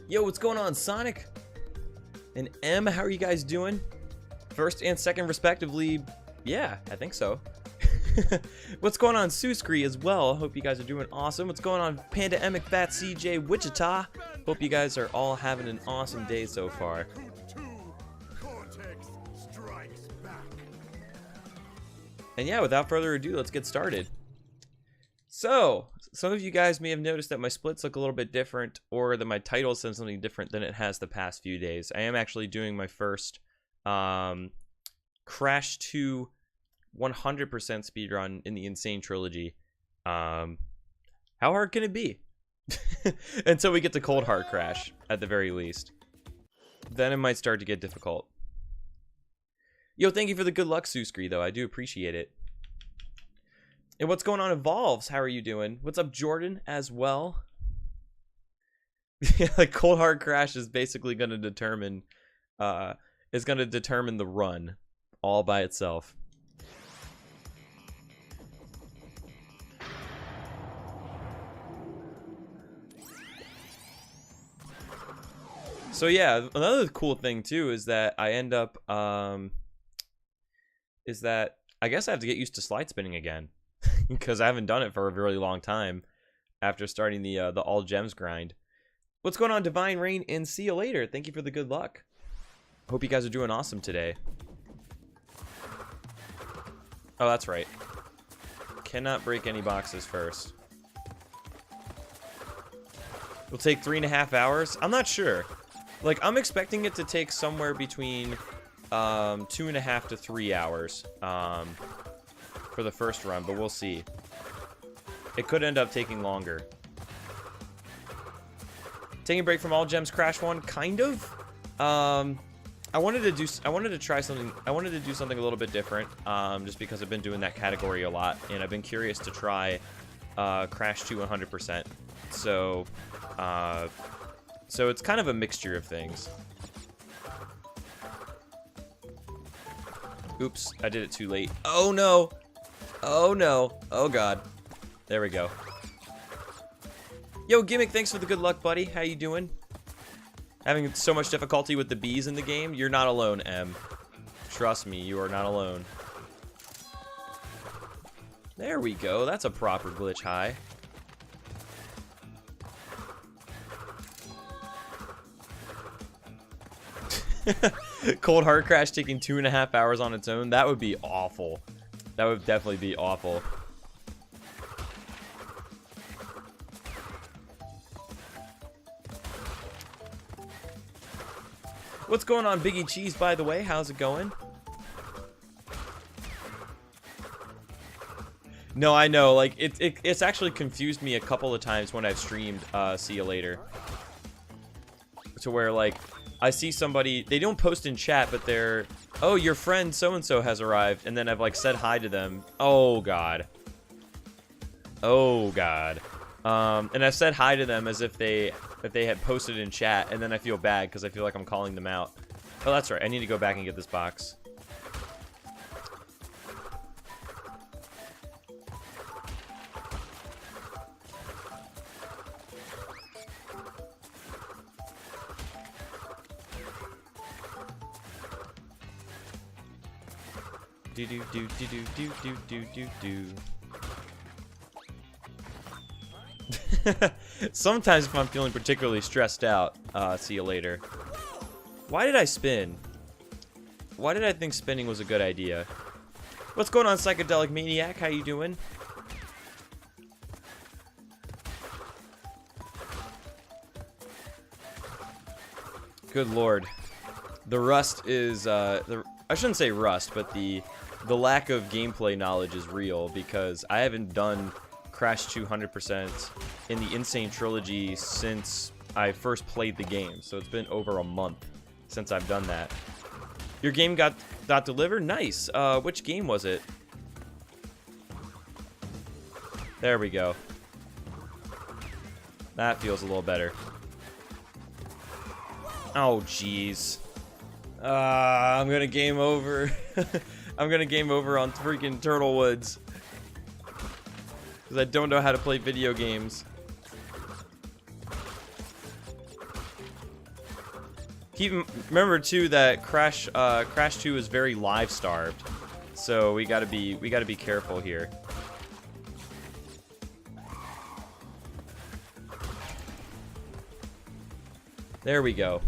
Yo, what's going on, Sonic? And M, how are you guys doing? First and second, respectively. Yeah, I think so. What's going on, Suscree, as well? Hope you guys are doing awesome. What's going on, Panda Emic, Fat CJ, Wichita? Hope you guys are all having an awesome day so far. And yeah, without further ado, let's get started. So, some of you guys may have noticed that my splits look a little bit different, or that my title says something different than it has the past few days. I am actually doing my first Crash 2 100% speedrun in the Insane Trilogy. How hard can it be? Until we get to Cold Hard Crash, at the very least. Then it might start to get difficult. Yo, thank you for the good luck, Suscree, though. I do appreciate it. And what's going on, Evolves? How are you doing? What's up, Jordan, as well? Like, Cold Hard Crash is basically going to determine, the run all by itself. So yeah, another cool thing too is that I end up, I guess I have to get used to slide spinning again. Because I haven't done it for a really long time after starting the all gems grind. What's going on, Divine Rain, and see you later. Thank you for the good luck. Hope you guys are doing awesome today. Oh, that's right. Cannot break any boxes first. It'll take 3.5 hours. I'm not sure. Like, I'm expecting it to take somewhere between 2.5 to 3 hours. For the first run, but we'll see. It could end up taking longer. Taking a break from all gems Crash 1, kind of. I wanted to do something a little bit different, just because I've been doing that category a lot, and I've been curious to try Crash 2 100%. So it's kind of a mixture of things. Oops, I did it too late. Oh no! Oh no. Oh god. There we go. Yo, Gimmick, thanks for the good luck, buddy. How you doing? Having so much difficulty with the bees in the game? You're not alone, M. Trust me, you are not alone. There we go. That's a proper glitch high. Cold Hard Crash taking 2.5 hours on its own. That would be awful. That would definitely be awful. What's going on, Biggie Cheese, by the way? How's it going? No, I know. Like, it's actually confused me a couple of times when I've streamed See You Later. To where, like, I see somebody, they don't post in chat, but they're, oh, your friend so-and-so has arrived, and then I've, like, said hi to them. Oh, God. Oh, God. And I've said hi to them as if they had posted in chat, and then I feel bad, because I feel like I'm calling them out. Oh, that's right. I need to go back and get this box. Do do do do do do do do do do. Sometimes if I'm feeling particularly stressed out, see you later. Why did I spin? Why did I think spinning was a good idea? What's going on, Psychedelic Maniac? How you doing? Good lord. The rust is, I shouldn't say rust, but the lack of gameplay knowledge is real, because I haven't done Crash 2 100% in the Insane Trilogy since I first played the game, so it's been over a month since I've done that. Your game got delivered? Nice. Which game was it? There we go. That feels a little better. Oh, jeez. I'm gonna game over. I'm gonna game over on freaking Turtle Woods. Because I don't know how to play video games. Remember too that Crash 2 is very live starved, so we gotta be careful here. There we go.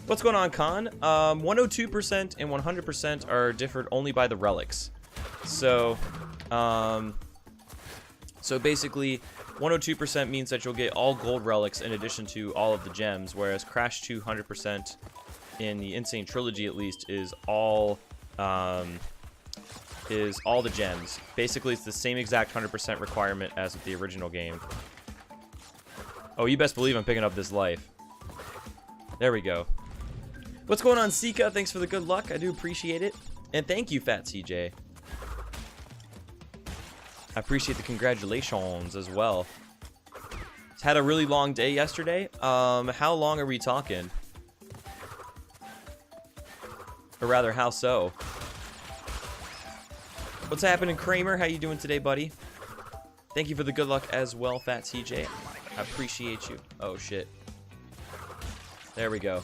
What's going on, Khan? 102% and 100% are differed only by the relics. So, basically, 102% means that you'll get all gold relics in addition to all of the gems, whereas Crash 2 100% in the Insane Trilogy at least is all the gems. Basically, it's the same exact 100% requirement as with the original game. Oh, you best believe I'm picking up this life. There we go. What's going on, Sika? Thanks for the good luck. I do appreciate it. And thank you, Fat CJ. I appreciate the congratulations as well. It's had a really long day yesterday. How long are we talking? Or rather, how so? What's happening, Kramer? How you doing today, buddy? Thank you for the good luck as well, Fat CJ. I appreciate you. Oh, shit. There we go.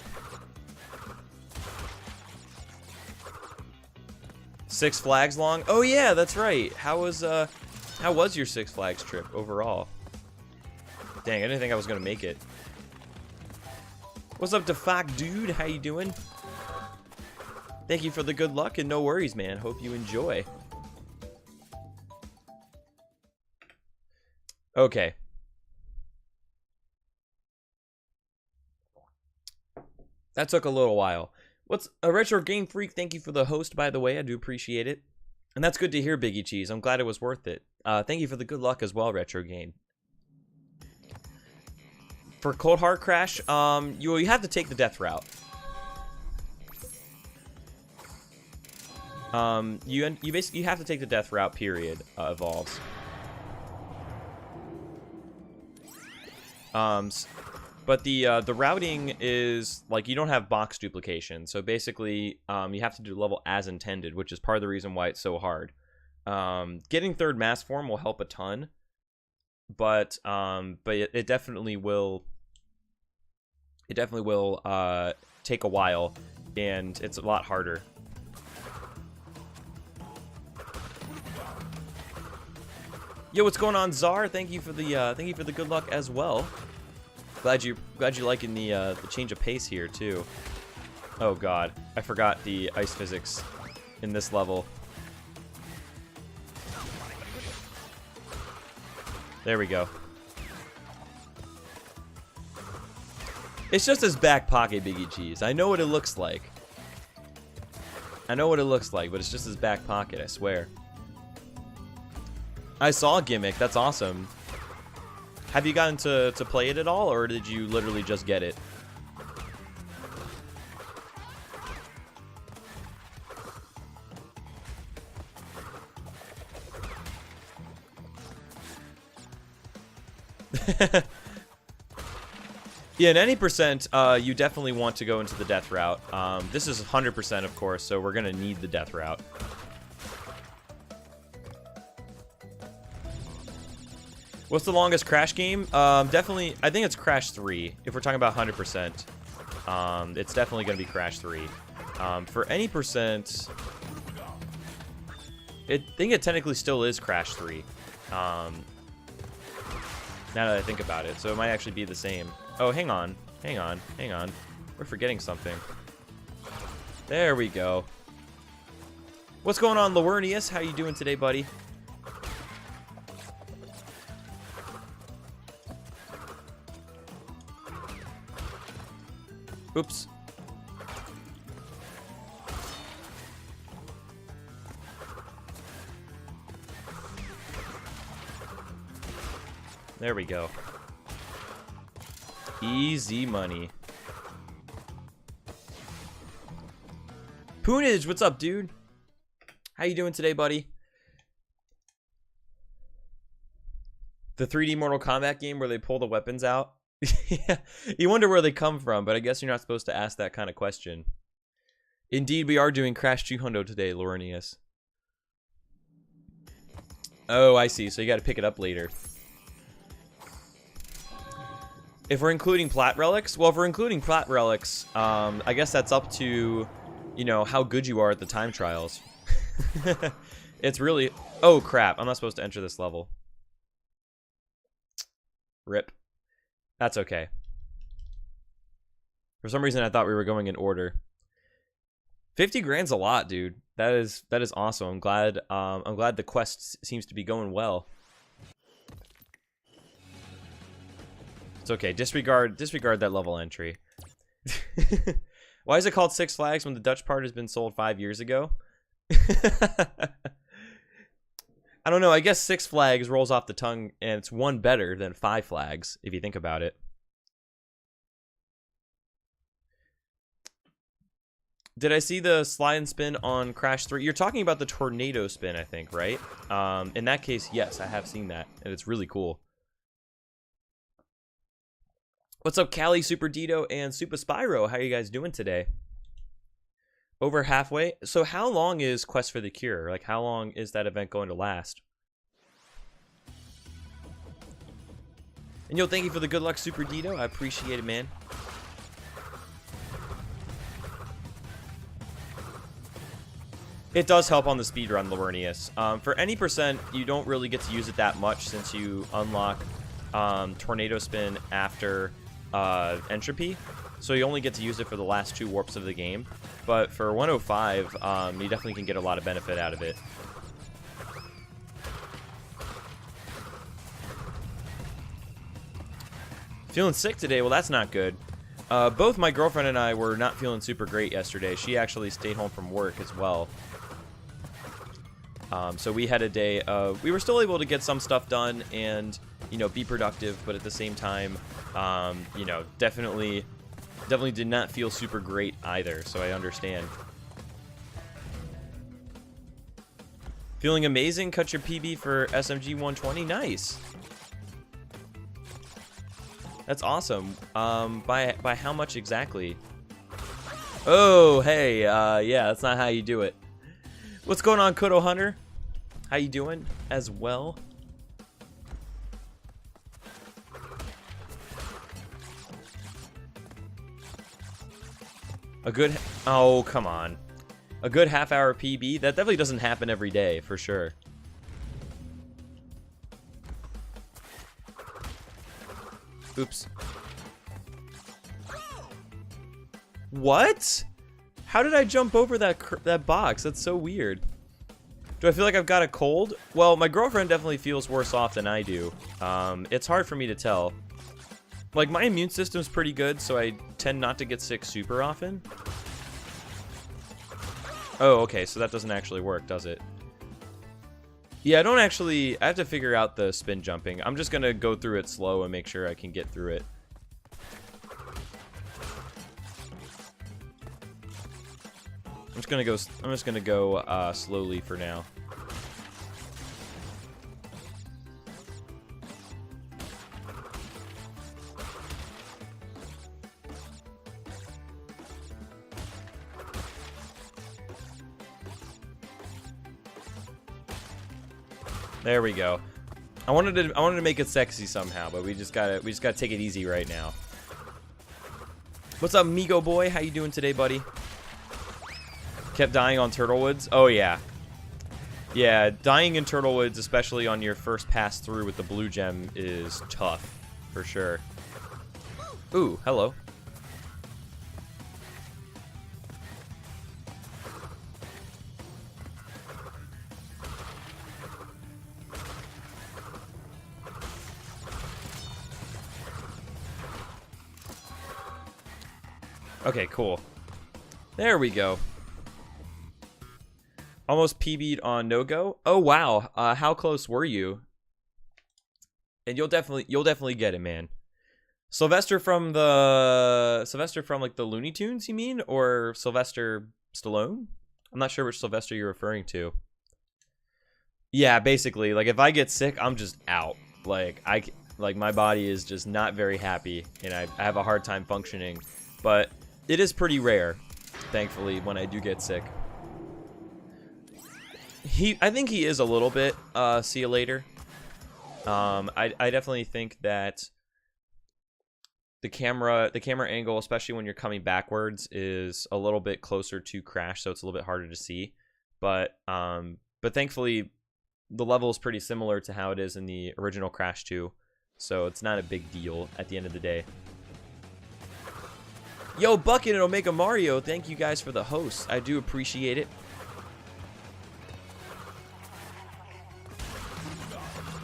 Six Flags long? Oh yeah, that's right. How was your Six Flags trip overall? Dang, I didn't think I was gonna make it. What's up, Defak dude? How you doing? Thank you for the good luck and no worries, man. Hope you enjoy. Okay. That took a little while. What's a Retro Game Freak? Thank you for the host, by the way. I do appreciate it. And that's good to hear, Biggie Cheese. I'm glad it was worth it. Thank you for the good luck as well, Retro Game. For Cold Hard Crash, you have to take the death route. You basically have to take the death route. Period. Evolves. But the routing is, like, you don't have box duplication. So basically, you have to do level as intended, which is part of the reason why it's so hard. Getting third mass form will help a ton. But it definitely will... It definitely will take a while, and it's a lot harder. Yo, what's going on, Czar? Thank you for the good luck as well. Glad you're liking the change of pace here too. Oh god, I forgot the ice physics in this level. There we go. It's just his back pocket, Biggie Cheese. I know what it looks like. I know what it looks like, but it's just his back pocket, I swear. I saw a gimmick. That's awesome. Have you gotten to play it at all, or did you literally just get it? Yeah, in any percent, you definitely want to go into the death route. This is 100%, of course, so we're going to need the death route. What's the longest Crash game? Definitely, I think it's Crash 3. If we're talking about 100%, it's definitely going to be Crash 3. For any percent, I think it technically still is Crash 3. Now that I think about it, so it might actually be the same. Oh, hang on. We're forgetting something. There we go. What's going on, Lawernius? How you doing today, buddy? Oops. There we go. Easy money. Poonage, what's up, dude? How you doing today, buddy? The 3D Mortal Kombat game where they pull the weapons out? Yeah, you wonder where they come from, but I guess you're not supposed to ask that kind of question. Indeed, we are doing Crash 200 today, Laurenius. Oh, I see. So you got to pick it up later. If we're including plat relics, well, if we're including plat relics, I guess that's up to, you know, how good you are at the time trials. It's really... Oh, crap. I'm not supposed to enter this level. Rip. That's okay. For some reason, I thought we were going in order. 50 grand's a lot, dude. That is awesome. I'm glad the quest seems to be going well. It's okay. Disregard that level entry. Why is it called Six Flags when the Dutch part has been sold 5 years ago? I don't know. I guess Six Flags rolls off the tongue, and it's one better than Five Flags, if you think about it. Did I see the slide and spin on Crash 3? You're talking about the tornado spin, I think, right? In that case, yes, I have seen that, and it's really cool. What's up, Callie, Super Dito, and Super Spyro? How are you guys doing today? Over halfway. So how long is Quest for the Cure? Like, how long is that event going to last? And yo, thank you for the good luck, Super Dito. I appreciate it, man. It does help on the speedrun, Lavernius. For any percent, you don't really get to use it that much since you unlock Tornado Spin after Entropy. So you only get to use it for the last 2 warps of the game. But for 105, you definitely can get a lot of benefit out of it. Feeling sick today? Well, that's not good. Both my girlfriend and I were not feeling super great yesterday. She actually stayed home from work as well. So we had a day of... We were still able to get some stuff done and, you know, be productive. But at the same time, you know, definitely did not feel super great either, so I understand. Feeling amazing? Cut your PB for SMG 120? Nice. That's awesome. By how much exactly? Oh, hey, yeah, that's not how you do it. What's going on, Kodo Hunter? How you doing as well? A good... Oh, come on. A good half-hour PB? That definitely doesn't happen every day, for sure. Oops. What? How did I jump over that box? That's so weird. Do I feel like I've got a cold? Well, my girlfriend definitely feels worse off than I do. It's hard for me to tell. Like, my immune system's pretty good, so I tend not to get sick super often. Oh, okay, so that doesn't actually work, does it? Yeah, I have to figure out the spin jumping. I'm just gonna go through it slow and make sure I can get through it. I'm just gonna go slowly for now. There we go. I wanted to make it sexy somehow, but we just gotta take it easy right now. What's up, Migo boy? How you doing today, buddy? Kept dying on Turtlewoods? Oh yeah. Yeah, dying in Turtlewoods, especially on your first pass through with the blue gem, is tough, for sure. Ooh, hello. Okay, cool. There we go. Almost PB'd on no-go. Oh wow, how close were you? And you'll definitely get it, man. Sylvester from like the Looney Tunes, you mean, or Sylvester Stallone? I'm not sure which Sylvester you're referring to. Yeah, basically, like if I get sick, I'm just out. Like my body is just not very happy, and I have a hard time functioning. But it is pretty rare, thankfully, when I do get sick. I think he is a little bit, see you later. I definitely think that the camera angle, especially when you're coming backwards, is a little bit closer to Crash, so it's a little bit harder to see. But thankfully, the level is pretty similar to how it is in the original Crash 2, so it's not a big deal at the end of the day. Yo, Bucket and Omega Mario, thank you guys for the hosts. I do appreciate it.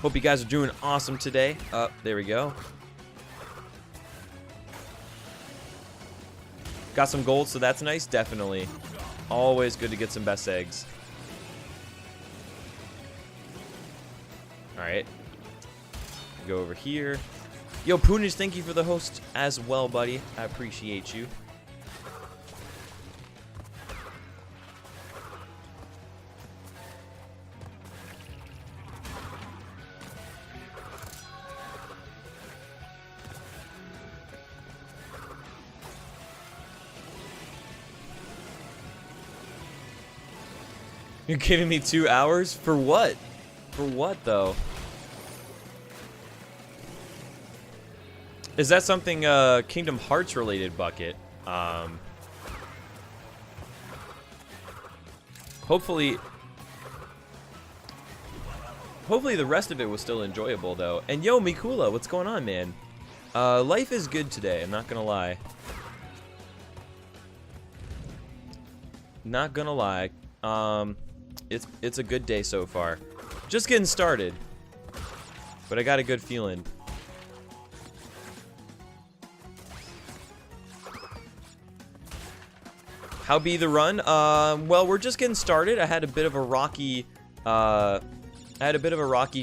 Hope you guys are doing awesome today. There we go. Got some gold, so that's nice. Definitely. Always good to get some best eggs. Alright. Go over here. Yo, Poonage, thank you for the host as well, buddy. I appreciate you. You're giving me 2 hours? For what? For what, though? Is that something Kingdom Hearts related, Bucket? Hopefully the rest of it was still enjoyable, though. And yo, Mikula, what's going on, man? Life is good today, I'm not gonna lie. Not gonna lie. It's a good day so far. Just getting started. But I got a good feeling. How be the run? Well, we're just getting started. I had a bit of a rocky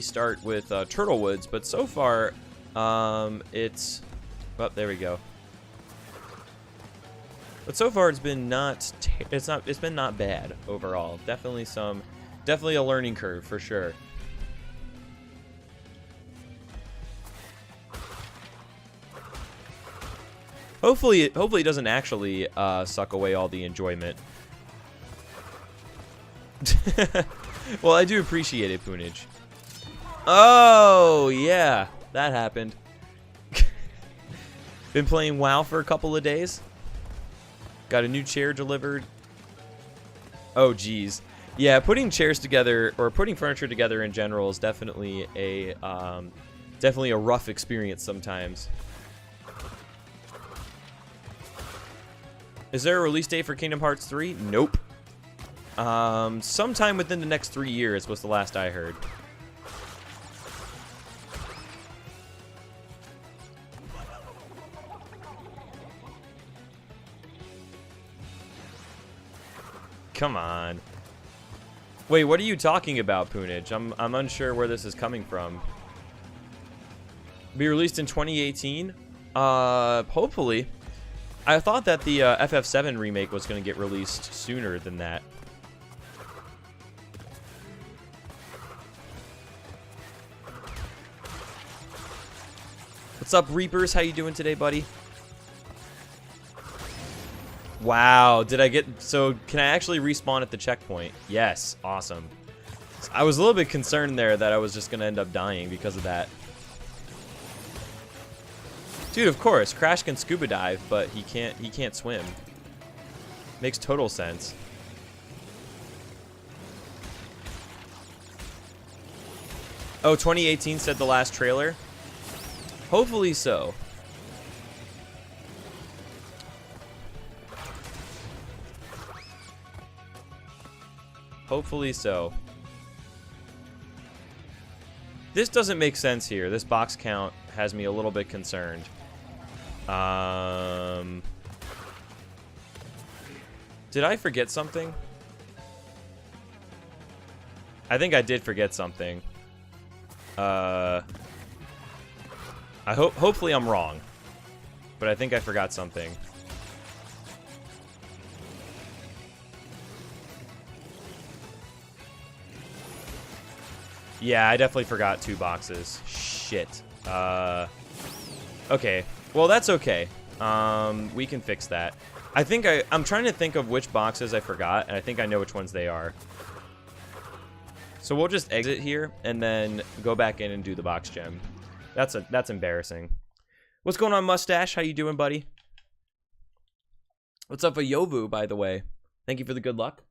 start with Turtlewoods, but so far, it's. Oh, there we go. But so far, it's been it's been not bad overall. Definitely a learning curve for sure. Hopefully it doesn't actually suck away all the enjoyment. Well, I do appreciate it, Poonage. Oh yeah, that happened. Been playing WoW for a couple of days. Got a new chair delivered. Oh, geez. Yeah, putting chairs together, or putting furniture together in general, is definitely a rough experience sometimes. Is there a release date for Kingdom Hearts 3? Nope. Sometime within the next 3 years was the last I heard. Come on. Wait, what are you talking about, Poonage? I'm unsure where this is coming from. Be released in 2018? Hopefully. I thought that the FF7 remake was going to get released sooner than that. What's up, Reapers? How you doing today, buddy? Wow, did I get... So, can I actually respawn at the checkpoint? Yes, awesome. I was a little bit concerned there that I was just going to end up dying because of that. Dude, of course, Crash can scuba dive, but he can't swim. Makes total sense. Oh, 2018 said the last trailer? Hopefully so. Hopefully so. This doesn't make sense here. This box count has me a little bit concerned. Did I forget something? I think I did forget something. Hopefully I'm wrong. But I think I forgot something. Yeah, I definitely forgot 2 boxes. Shit. Okay. Well, that's okay. We can fix that. I think I'm trying to think of which boxes I forgot, and I think I know which ones they are. So we'll just exit here, and then go back in and do the box gem. That's embarrassing. What's going on, Mustache? How you doing, buddy? What's up, Ayovu, by the way? Thank you for the good luck.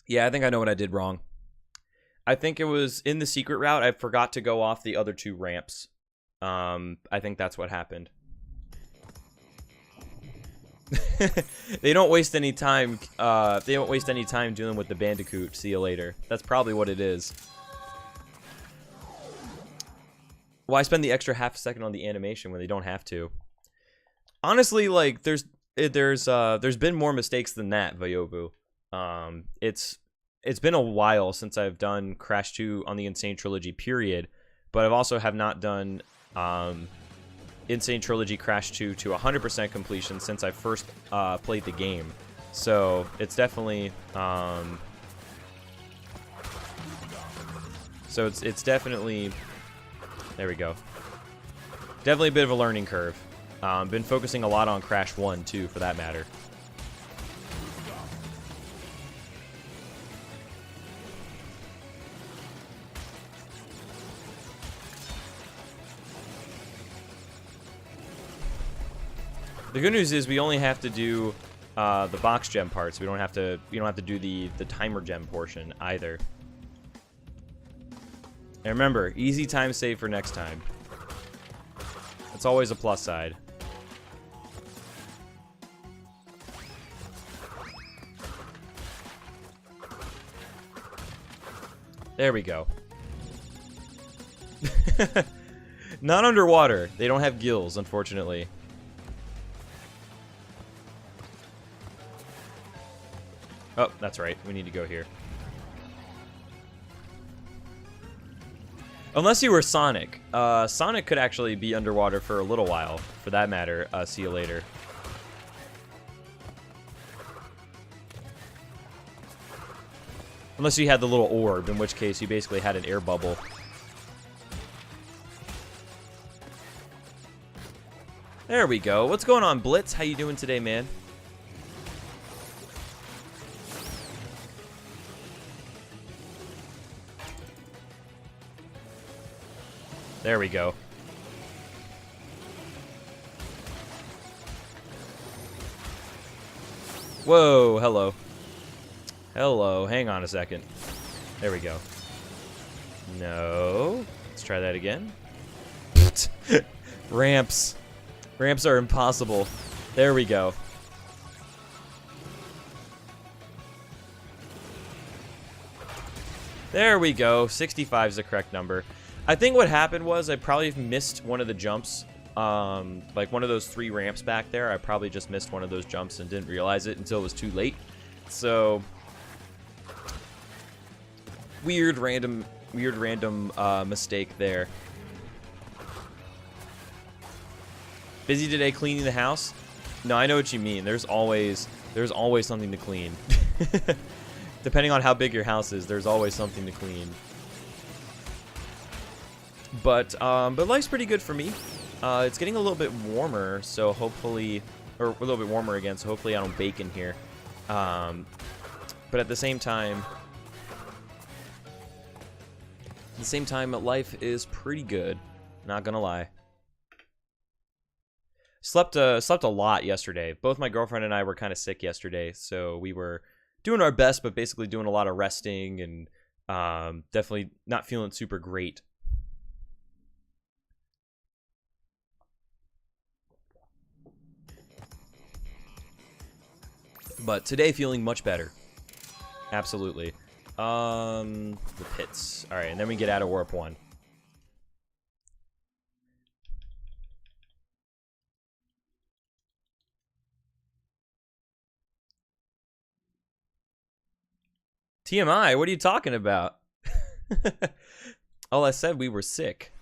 Yeah, I think I know what I did wrong. I think it was in the secret route. I forgot to go off the other 2 ramps. I think that's what happened. They don't waste any time. They don't waste any time dealing with the Bandicoot. See you later. That's probably what it is. Why spend the extra half a second on the animation when they don't have to? Honestly, like there's been more mistakes than that, Vayovu. It's been a while since I've done Crash 2 on the Insane Trilogy period, but I've also have not done Insane Trilogy Crash 2 to 100% completion since I first played the game. So it's definitely it's definitely, there we go. Definitely a bit of a learning curve. Been focusing a lot on Crash 1 too, for that matter. The good news is we only have to do the box gem parts. We don't have to do the timer gem portion either. And remember, easy time save for next time. It's always a plus side. There we go. Not underwater. They don't have gills, unfortunately. Oh, that's right. We need to go here. Unless you were Sonic. Sonic could actually be underwater for a little while, for that matter. See you later. Unless you had the little orb, in which case you basically had an air bubble. There we go. What's going on, Blitz? How you doing today, man? There we go. Whoa, hello. Hello, hang on a second. There we go. No. Let's try that again. Ramps. Ramps are impossible. There we go. There we go. 65 is the correct number. I think what happened was I probably missed one of the jumps. Like one of those 3 ramps back there. I probably just missed one of those jumps and didn't realize it until it was too late. So weird random mistake there. Busy today cleaning the house? No, I know what you mean. There's always something to clean. Depending on how big your house is, there's always something to clean. But life's pretty good for me. It's getting a little bit warmer, so hopefully, or a little bit warmer again, so hopefully I don't bake in here. But at the same time, life is pretty good. Not gonna lie. Slept a lot yesterday. Both my girlfriend and I were kind of sick yesterday, so we were doing our best, but basically doing a lot of resting and definitely not feeling super great. But today feeling much better. Absolutely. The pits. Alright, and then we get out of Warp 1. TMI, what are you talking about? All I said, we were sick.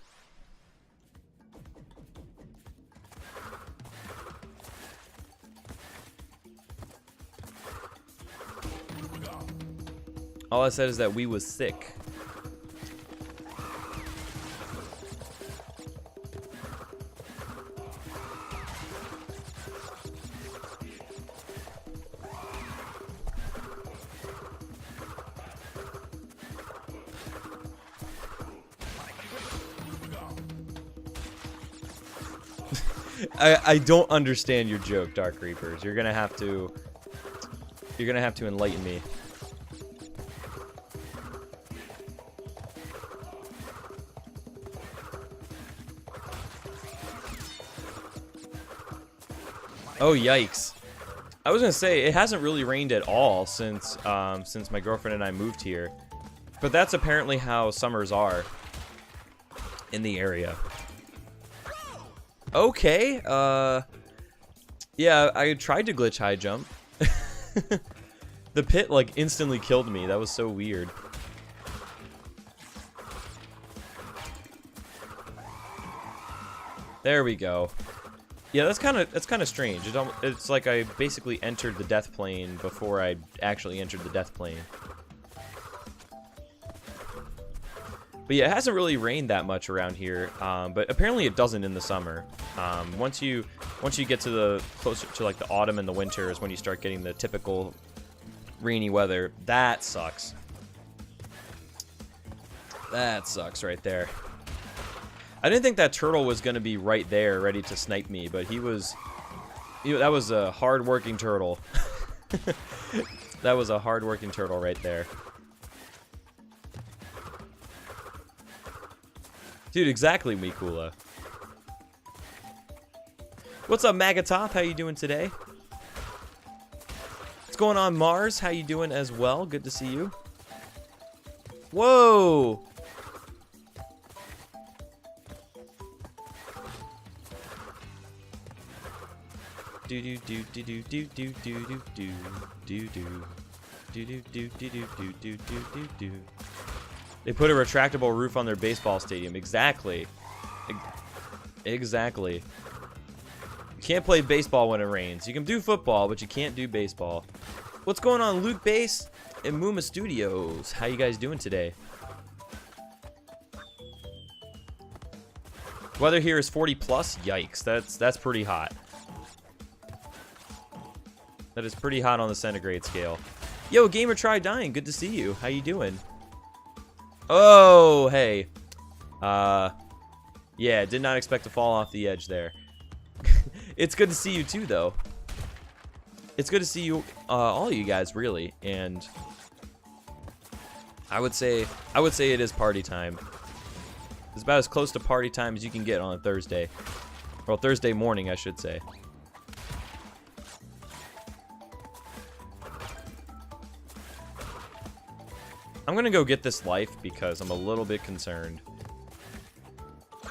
All I said is that we was sick. I don't understand your joke, Dark Reapers. You're gonna have to enlighten me. Oh, yikes. I was gonna say, it hasn't really rained at all since my girlfriend and I moved here. But that's apparently how summers are in the area. Okay, yeah, I tried to glitch high jump. The pit, like, instantly killed me. That was so weird. There we go. Yeah, that's kind of strange. It's like I basically entered the death plane before I actually entered the death plane. But yeah, it hasn't really rained that much around here. But apparently it doesn't in the summer. Once you get to the closer to like the autumn and the winter is when you start getting the typical rainy weather. That sucks. That sucks right there. I didn't think that turtle was gonna be right there, ready to snipe me, but that was a hard-working turtle. That was a hard-working turtle right there. Dude, exactly, Mikula. What's up, Magatop? How you doing today? What's going on, Mars? How you doing as well? Good to see you. Whoa! Do do do do do do do do do do do do do do do do do do do. They put a retractable roof on their baseball stadium. Exactly. Exactly. You can't play baseball when it rains. You can do football, but you can't do baseball. What's going on, Luke Base and Muma Studios? How you guys doing today? Weather here is 40 plus. Yikes, that's pretty hot. That is pretty hot on the centigrade scale. Yo, Gamer Try Dying, good to see you. How you doing? Oh, hey. Yeah, did not expect to fall off the edge there. It's good to see you too, though. It's good to see you, all you guys, really. And I would say it is party time. It's about as close to party time as you can get on a Thursday. Well, Thursday morning, I should say. I'm gonna go get this life because I'm a little bit concerned.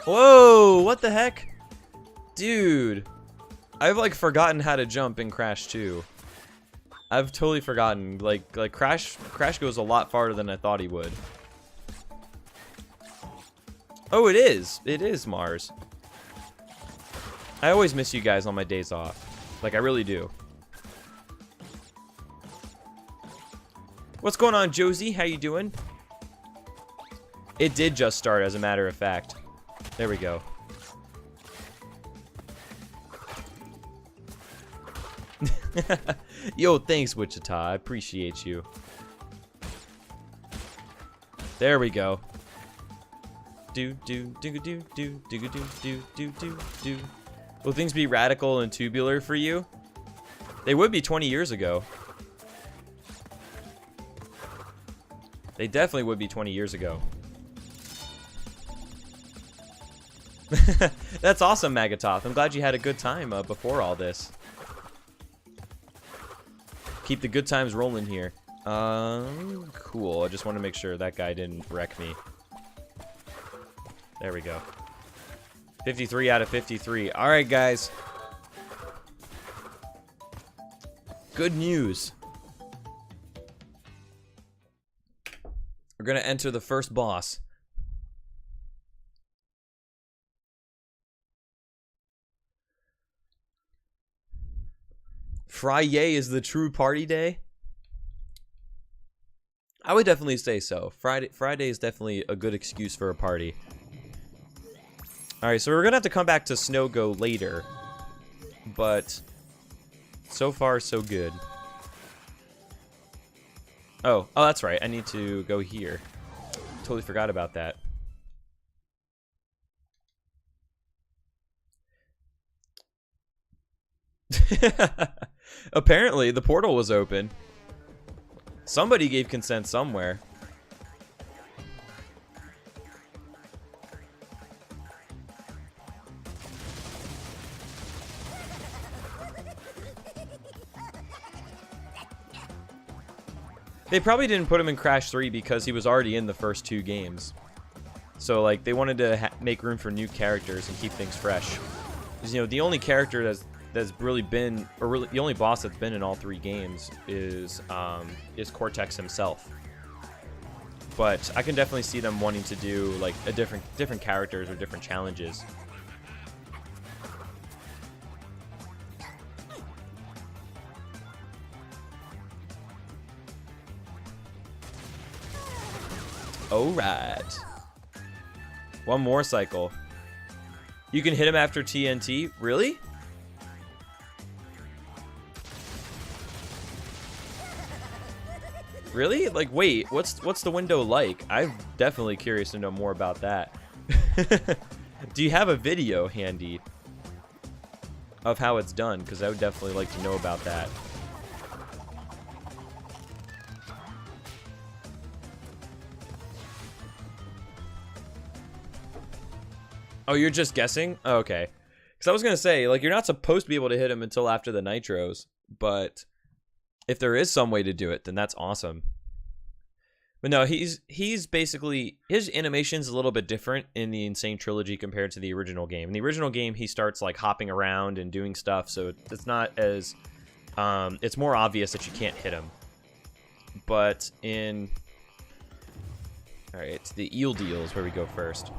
Whoa, what the heck? Dude, I've like forgotten how to jump in Crash 2. I've totally forgotten. Like Crash goes a lot farther than I thought he would. Oh, it is. It is Mars. I always miss you guys on my days off. Like, I really do. What's going on, Josie? How you doing? It did just start, as a matter of fact. There we go. Yo, thanks, Wichita. I appreciate you. There we go. Do do do do do do do do do do do. Will things be radical and tubular for you? They would be 20 years ago. They definitely would be 20 years ago. That's awesome, Magatoth. I'm glad you had a good time before all this. Keep the good times rolling here. Cool. I just want to make sure that guy didn't wreck me. There we go. 53 out of 53. All right, guys. Good news. We're going to enter the first boss. Friday is the true party day? I would definitely say so. Friday is definitely a good excuse for a party. Alright, so we're going to have to come back to Snow Go later. But so far, so good. Oh, that's right. I need to go here. Totally forgot about that. Apparently, the portal was open. Somebody gave consent somewhere. They probably didn't put him in Crash 3 because he was already in the first 2 games. So, like, they wanted to make room for new characters and keep things fresh. Because, you know, the only character that's really been, or really the only boss that's been in all 3 games is Cortex himself. But I can definitely see them wanting to do like a different characters or different challenges. All right. One more cycle. You can hit him after TNT? Really? Really? Like, wait, what's the window like? I'm definitely curious to know more about that. Do you have a video handy of how it's done? Because I would definitely like to know about that. Oh, you're just guessing? Oh, okay. Because I was going to say, like, you're not supposed to be able to hit him until after the nitros, but if there is some way to do it, then that's awesome. But no, he's basically, his animation's a little bit different in the Insane Trilogy compared to the original game. In the original game, he starts like hopping around and doing stuff, so it's not as, it's more obvious that you can't hit him. But in, all right, it's the eel deals where we go first.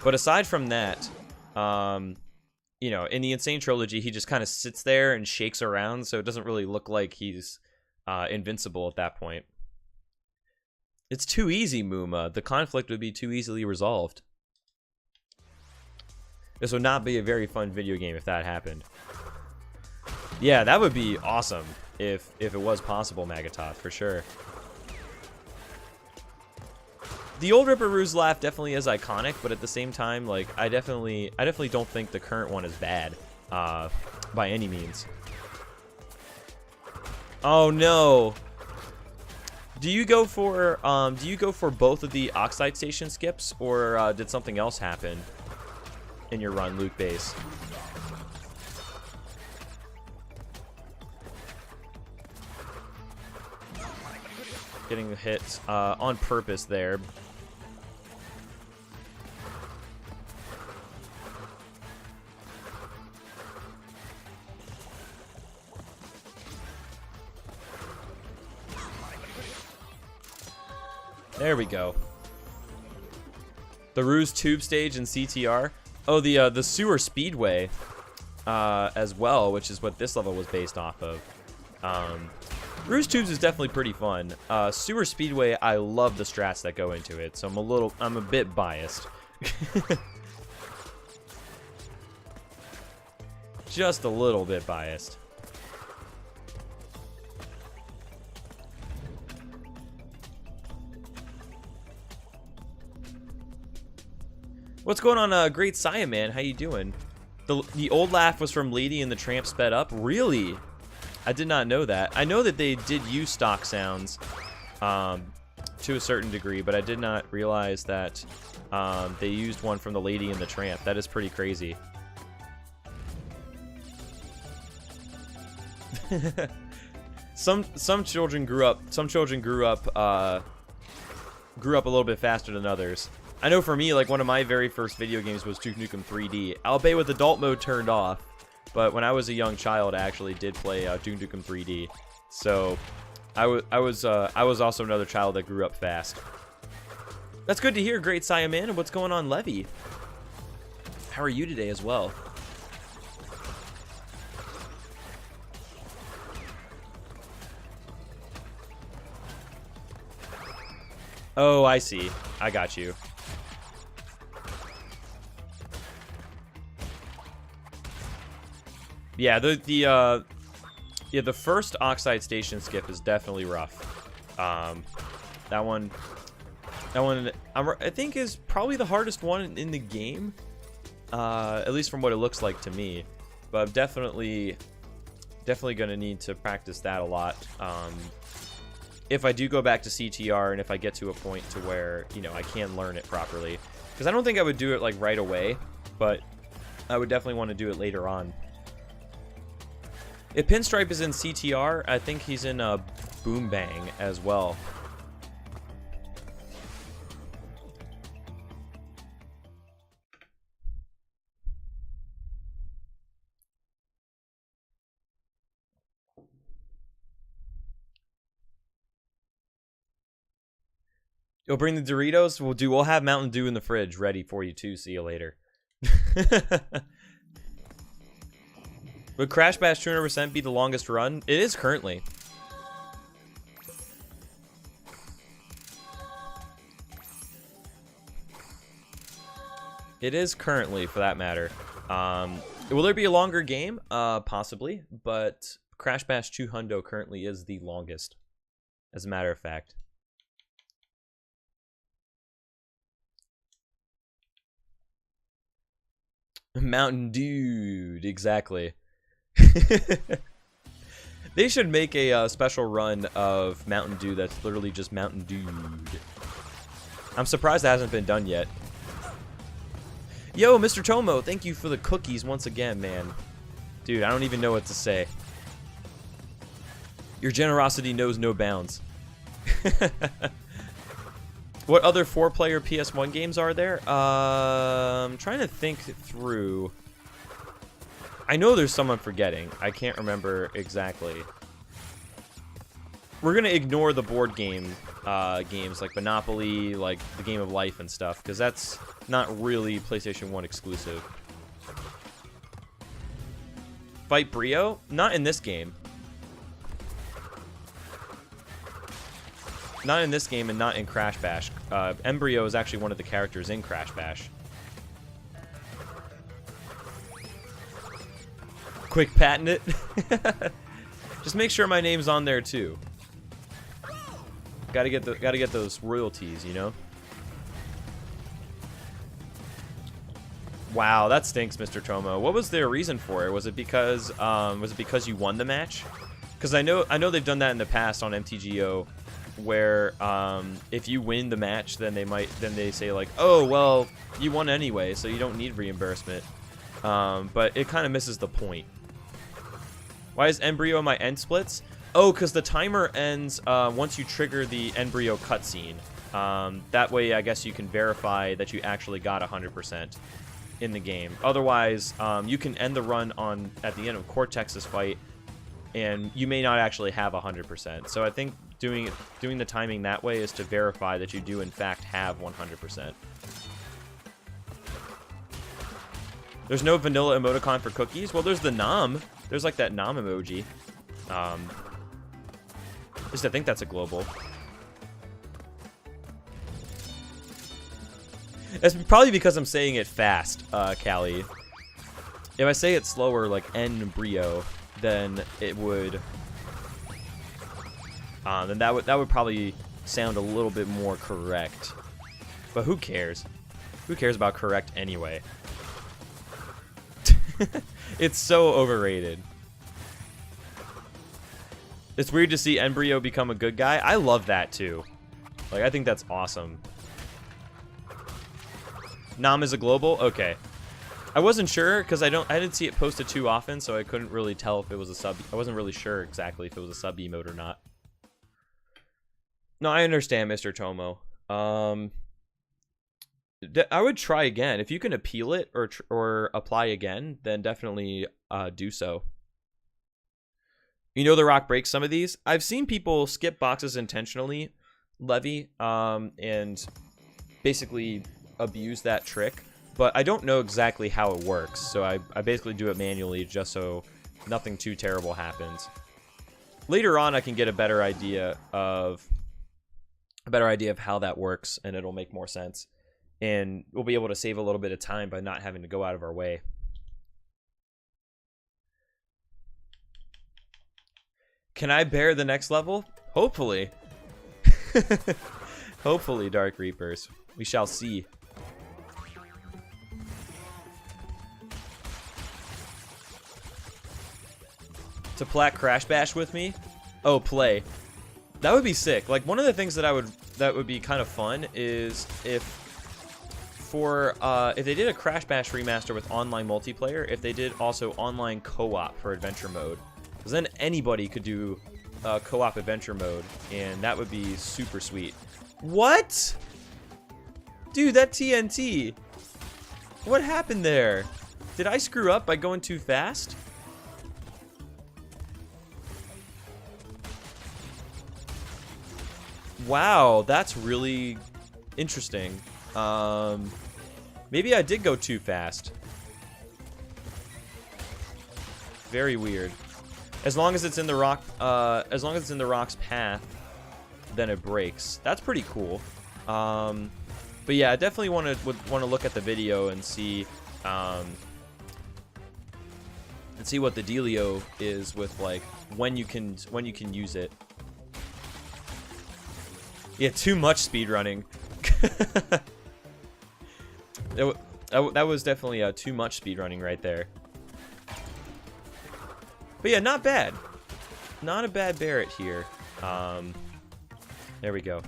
But aside from that, you know, in the Insane Trilogy, he just kind of sits there and shakes around, so it doesn't really look like he's invincible at that point. It's too easy, Muma. The conflict would be too easily resolved. This would not be a very fun video game if that happened. Yeah, that would be awesome if it was possible, Magatoth, for sure. The old Ripper Roo's laugh definitely is iconic, but at the same time, like, I definitely don't think the current one is bad, by any means. Oh no! Do you go for both of the Oxide Station skips, or did something else happen in your run, Luke Base? Getting hit on purpose there. There we go. The Ruse Tube Stage and CTR. Oh, the Sewer Speedway as well, which is what this level was based off of. Ruse Tubes is definitely pretty fun. Sewer Speedway, I love the strats that go into it, so I'm a bit biased. Just a little bit biased. What's going on, Great Saiyan Man? How you doing? The old laugh was from Lady and the Tramp Sped Up? Really? I did not know that. I know that they did use stock sounds to a certain degree, but I did not realize that they used one from the Lady and the Tramp. That is pretty crazy. Some children grew up a little bit faster than others. I know for me, like, one of my very first video games was Duke Nukem 3D. albeit with adult mode turned off. But when I was a young child, I actually did play Duke Nukem 3D. So I was also another child that grew up fast. That's good to hear, Great Saiyan Man. And what's going on, Levy? How are you today as well? Oh, I see. I got you. Yeah, the first Oxide Station skip is definitely rough. That one I think is probably the hardest one in the game. at least from what it looks like to me. But I'm definitely gonna need to practice that a lot. If I do go back to CTR and if I get to a point to where, you know, I can learn it properly. Because I don't think I would do it like right away, but I would definitely want to do it later on. If Pinstripe is in CTR, I think he's in Boom Bang as well. You'll bring the Doritos? We'll have Mountain Dew in the fridge ready for you too. See you later. Would Crash Bash 200% be the longest run? It is currently. It is currently, for that matter. Will there be a longer game? Possibly, but Crash Bash 200 currently is the longest, as a matter of fact. Mountain Dude, exactly. They should make a special run of Mountain Dew that's literally just Mountain Dude. I'm surprised that hasn't been done yet. Yo, Mr. Tomo, thank you for the cookies once again, man. Dude, I don't even know what to say. Your generosity knows no bounds. What other 4-player PS1 games are there? I'm trying to think through. I know there's some I'm forgetting. I can't remember exactly. We're gonna ignore the board game games like Monopoly, like the Game of Life and stuff, because that's not really PlayStation 1 exclusive. Fight Brio? Not in this game. Not in this game and not in Crash Bash. Embryo is actually one of the characters in Crash Bash. Quick patent it. Just make sure my name's on there too. Gotta get those royalties, you know? Wow, that stinks, Mr. Tomo. What was their reason for it? Was it because you won the match? Because I know they've done that in the past on MTGO, where if you win the match, then they say like, oh well, you won anyway, so you don't need reimbursement. But it kind of misses the point. Why is Embryo my end splits? Oh, because the timer ends once you trigger the Embryo cutscene. That way, I guess you can verify that you actually got 100% in the game. Otherwise, you can end the run at the end of Cortex's fight, and you may not actually have 100%. So I think doing the timing that way is to verify that you do in fact have 100%. There's no vanilla emoticon for cookies? Well, there's the nom. There's like that nom emoji. At least I think that's a global. It's probably because I'm saying it fast, Callie. If I say it slower, like embryo, then it would... then that would probably sound a little bit more correct. But who cares? Who cares about correct anyway? It's so overrated. It's weird to see Embryo become a good guy. I love that too. Like, I think that's awesome. Nam is a global? Okay. I wasn't sure because I didn't see it posted too often, so I couldn't really tell if it was a sub. I wasn't really sure exactly if it was a sub emote or not. No, I understand, Mr. Tomo. I would try again. If you can appeal it or apply again, then definitely do so. You know The Rock breaks some of these. I've seen people skip boxes intentionally, Levy, and basically abuse that trick. But I don't know exactly how it works, so I basically do it manually just so nothing too terrible happens. Later on, I can get a better idea of how that works, and it'll make more sense. And we'll be able to save a little bit of time by not having to go out of our way. Can I bear the next level? Hopefully. Hopefully, Dark Reapers. We shall see. To plat Crash Bash with me? Oh, play. That would be sick. Like, one of the things that would be kind of fun is if they did a Crash Bash remaster with online multiplayer, if they did also online co-op for adventure mode. Because then anybody could do co-op adventure mode, and that would be super sweet. What? Dude, that TNT. What happened there? Did I screw up by going too fast? Wow, that's really interesting. Maybe I did go too fast. Very weird. As long as it's in the rock, as long as it's in the rock's path, then it breaks. That's pretty cool. But yeah, I definitely would want to look at the video and see what the dealio is with, like, when you can use it. Yeah, too much speedrunning. That was definitely too much speedrunning right there. But yeah, not bad. Not a bad Barrett here. There we go.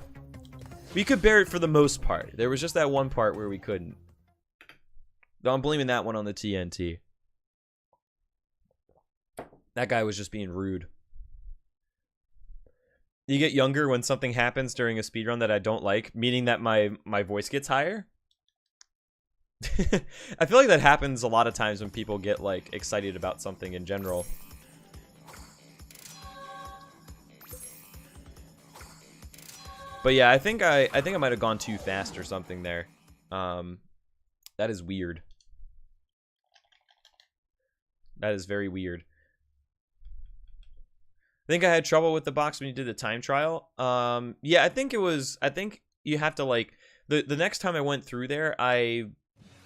We could bear it for the most part. There was just that one part where we couldn't. Though I'm blaming that one on the TNT. That guy was just being rude. You get younger when something happens during a speedrun that I don't like, meaning that my voice gets higher. I feel like that happens a lot of times when people get, like, excited about something in general. But yeah, I think I might have gone too fast or something there. That is weird. That is very weird. I think I had trouble with the box when you did the time trial. Yeah, I think you have to, like, the next time I went through there, I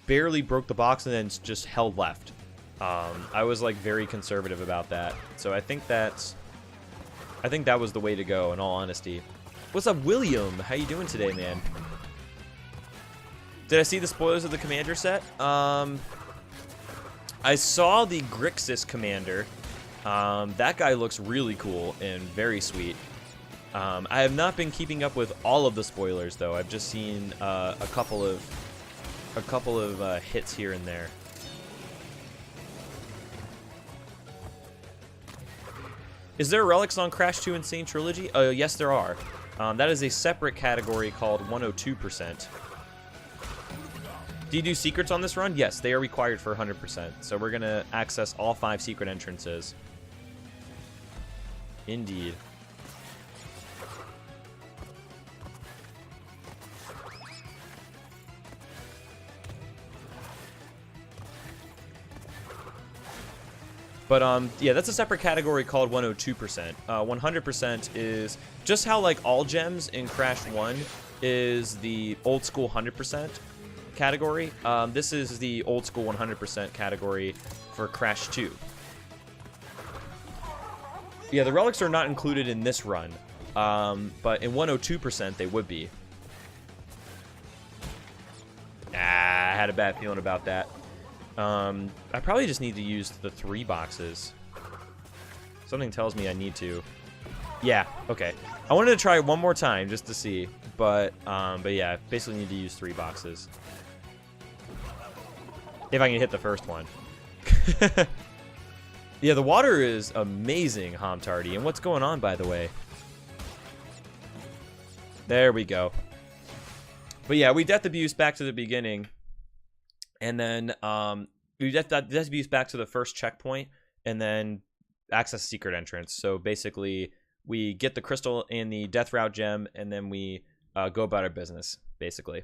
barely broke the box and then just held left. I was, like, very conservative about that. So I think that was the way to go, in all honesty. What's up, William? How you doing today, man? Did I see the spoilers of the Commander set? I saw the Grixis Commander. That guy looks really cool and very sweet. I have not been keeping up with all of the spoilers, though. I've just seen a couple of hits here and there. Is there relics on Crash 2 Insane Trilogy? Yes, there are. That is a separate category called 102%. Do you do secrets on this run? Yes, they are required for 100%. So we're going to access all 5 secret entrances. Indeed. But, yeah, that's a separate category called 102%. 100% is just how, like, all gems in Crash 1 is the old school 100% category. This is the old school 100% category for Crash 2. Yeah, the relics are not included in this run, but in 102% they would be. I had a bad feeling about that. I probably just need to use the 3 boxes. Something tells me I need to. Yeah, okay. I wanted to try it one more time just to see, but yeah, basically need to use 3 boxes. If I can hit the first one. Yeah, the water is amazing, Homtardy. And what's going on, by the way? There we go. But yeah, we death abuse back to the beginning. And then we death abuse back to the first checkpoint. And then access secret entrance. So basically, we get the crystal and the death route gem. And then we go about our business, basically.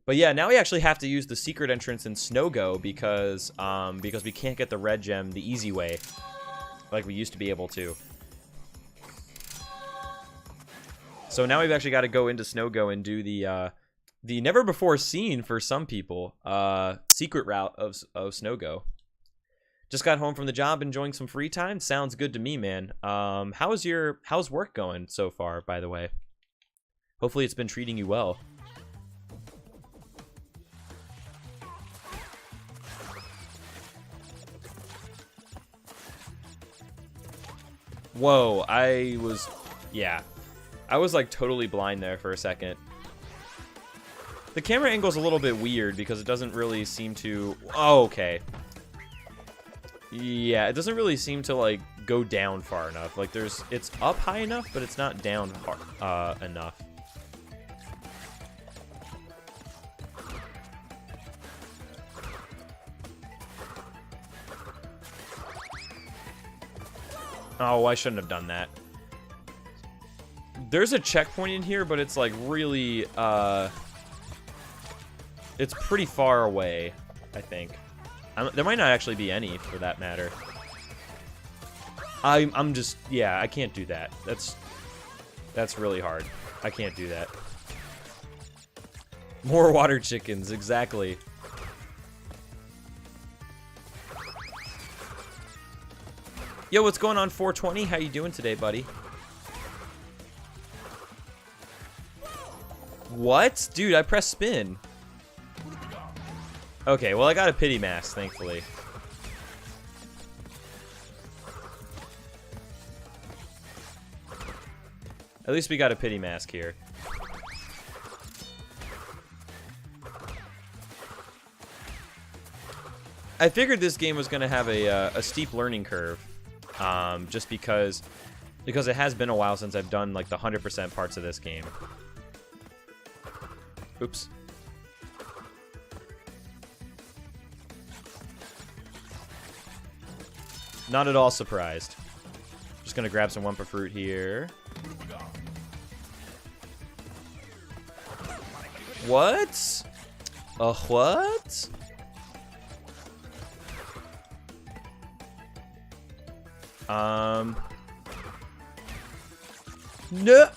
But yeah, now we actually have to use the secret entrance in Snow-Go because we can't get the red gem the easy way, like we used to be able to. So now we've actually got to go into Snow-Go and do the never before seen for some people secret route of Snow-Go. Just got home from the job, enjoying some free time. Sounds good to me, man. How's work going so far, by the way? Hopefully it's been treating you well. Whoa, yeah. I was like totally blind there for a second. The camera angle's a little bit weird because it doesn't really seem to... Oh, okay. Yeah, it doesn't really seem to like go down far enough. Like it's up high enough, but it's not down enough. Oh, I shouldn't have done that. There's a checkpoint in here, but it's like really, it's pretty far away, I think. There might not actually be any, for that matter. I'm just, yeah, I can't do that. That's really hard. I can't do that. More water chickens, exactly. Yo, what's going on, 420? How you doing today, buddy? What? Dude, I pressed spin. Okay, well, I got a pity mask, thankfully. At least we got a pity mask here. I figured this game was going to have a steep learning curve. Just because it has been a while since I've done like the 100% parts of this game. Oops. Not at all surprised. Just gonna grab some Wumpa Fruit here. What? What? No!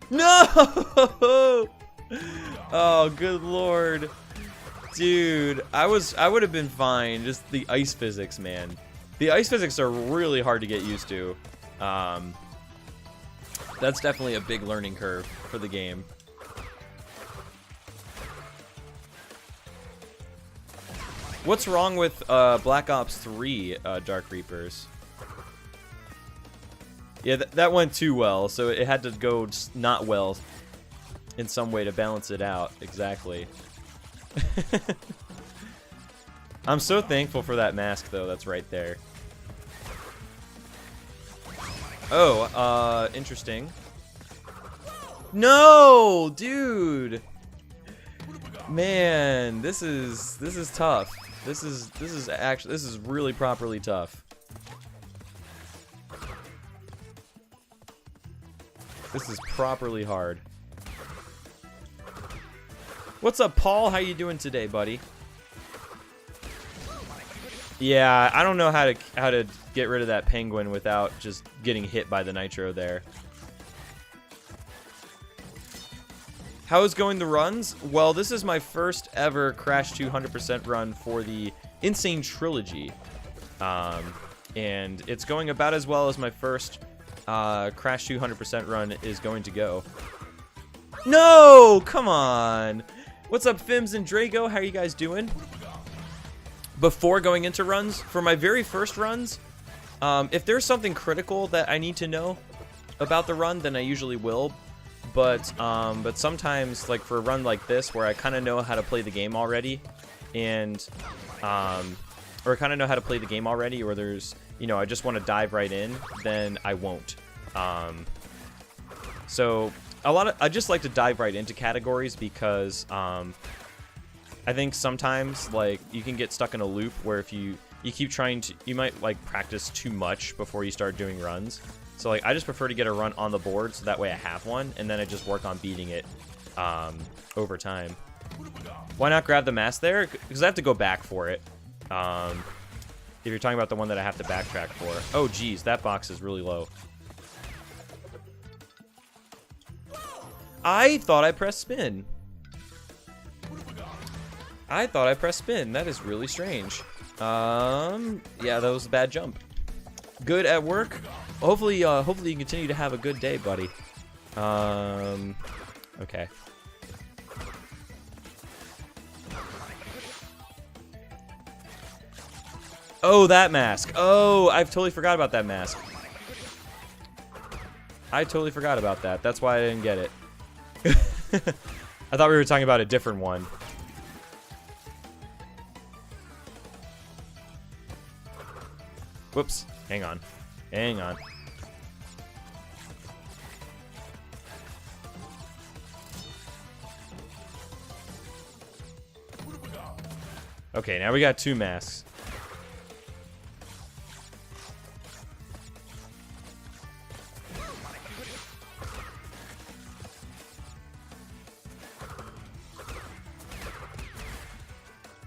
No! Oh, good lord. Dude, I would have been fine. Just the ice physics, man. The ice physics are really hard to get used to. That's definitely a big learning curve for the game. What's wrong with Black Ops 3 Dark Reapers? Yeah, that went too well, so it had to go not well in some way to balance it out. Exactly. I'm so thankful for that mask, though, that's right there. Oh, interesting. No, dude. Man, this is tough. This is really properly tough. This is properly hard. What's up, Paul? How you doing today, buddy? Yeah, I don't know how to get rid of that penguin without just getting hit by the nitro there. How's going the runs? Well, this is my first ever Crash 200% run for the Insane Trilogy. And it's going about as well as my first Crash 200% run is going to go. No! Come on! What's up, Fims and Drago? How are you guys doing? Before going into runs, for my very first runs, if there's something critical that I need to know about the run, then I usually will. But sometimes, like for a run like this, where I kind of know how to play the game already, and or kind of know how to play the game already, or there's, you know, I just want to dive right in, then I won't. So I just like to dive right into categories because I think sometimes like you can get stuck in a loop where if you keep trying to, you might like practice too much before you start doing runs. So like I just prefer to get a run on the board so that way I have one, and then I just work on beating it over time. Why not grab the mask there? Because I have to go back for it. If you're talking about the one that I have to backtrack for. Oh geez, that box is really low. I thought I pressed spin. I thought I pressed spin. That is really strange. Yeah, that was a bad jump. Good at work. Hopefully you continue to have a good day, buddy. Okay. Oh, that mask. Oh, I've totally forgot about that mask. I totally forgot about that. That's why I didn't get it. I thought we were talking about a different one. Whoops. Hang on. Hang on. Okay, now we got 2 masks.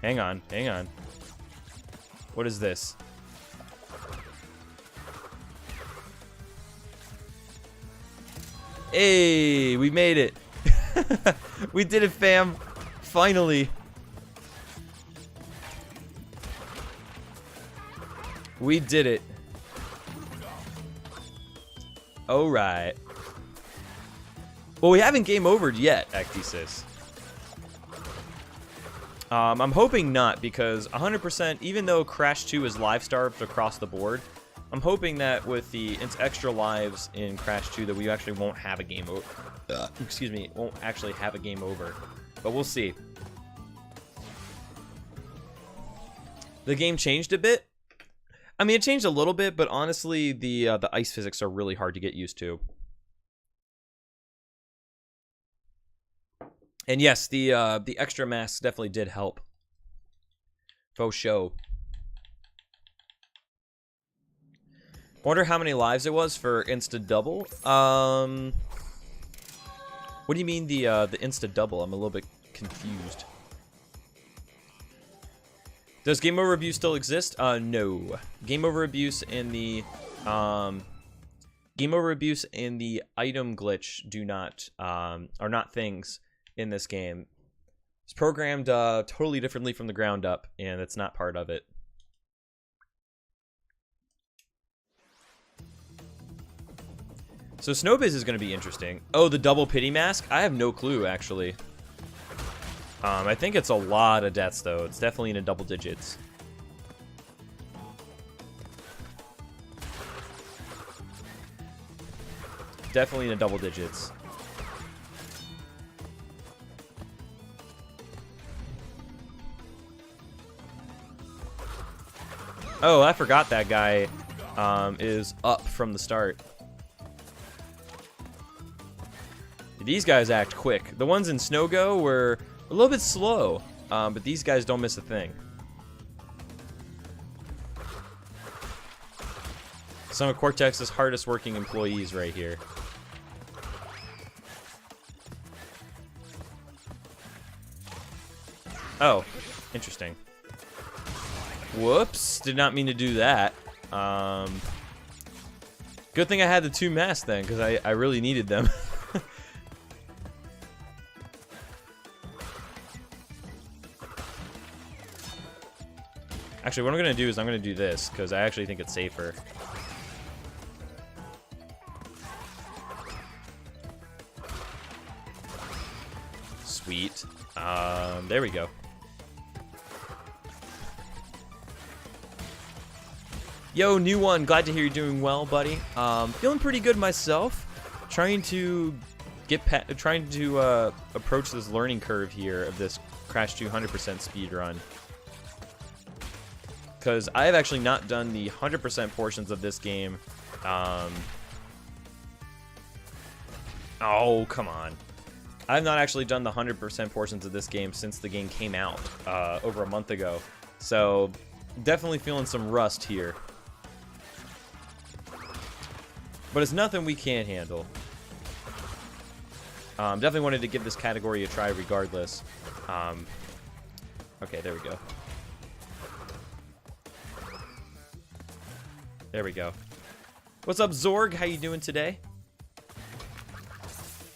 Hang on, hang on. What is this? Hey, we made it. We did it, fam. Finally. We did it. All right. Well, we haven't game overed yet, Actisis. I'm hoping not, because 100%, even though Crash 2 is live starved across the board, I'm hoping that with the extra lives in Crash 2 that we actually won't have a game over. Excuse me, won't actually have a game over. But we'll see. The game changed a bit. I mean, it changed a little bit, but honestly, the ice physics are really hard to get used to. And yes, the extra masks definitely did help. Faux show. Wonder how many lives it was for insta double. What do you mean the insta double? I'm a little bit confused. Does game over abuse still exist? No. Game over abuse and the item glitch do not are not things in this game. It's programmed totally differently from the ground up, and it's not part of it. So Snowbiz is going to be interesting. Oh, the double pity mask? I have no clue, actually. I think it's a lot of deaths, though. It's definitely in the double digits. Definitely in the double digits. Oh, I forgot that guy is up from the start. These guys act quick. The ones in Snow Go were a little bit slow, but these guys don't miss a thing. Some of Cortex's hardest working employees right here. Oh, interesting. Whoops, did not mean to do that. Good thing I had the 2 masks then, because I really needed them. Actually, what I'm going to do is I'm going to do this, because I actually think it's safer. Sweet. There we go. Yo, new one. Glad to hear you're doing well, buddy. Feeling pretty good myself. Trying to approach this learning curve here of this Crash 200% speed run. Because I have actually not done the 100% portions of this game. Oh, come on. I've not actually done the 100% portions of this game since the game came out over a month ago. So, definitely feeling some rust here. But it's nothing we can't handle. Definitely wanted to give this category a try regardless. Okay, there we go. There we go. What's up, Zorg? How you doing today?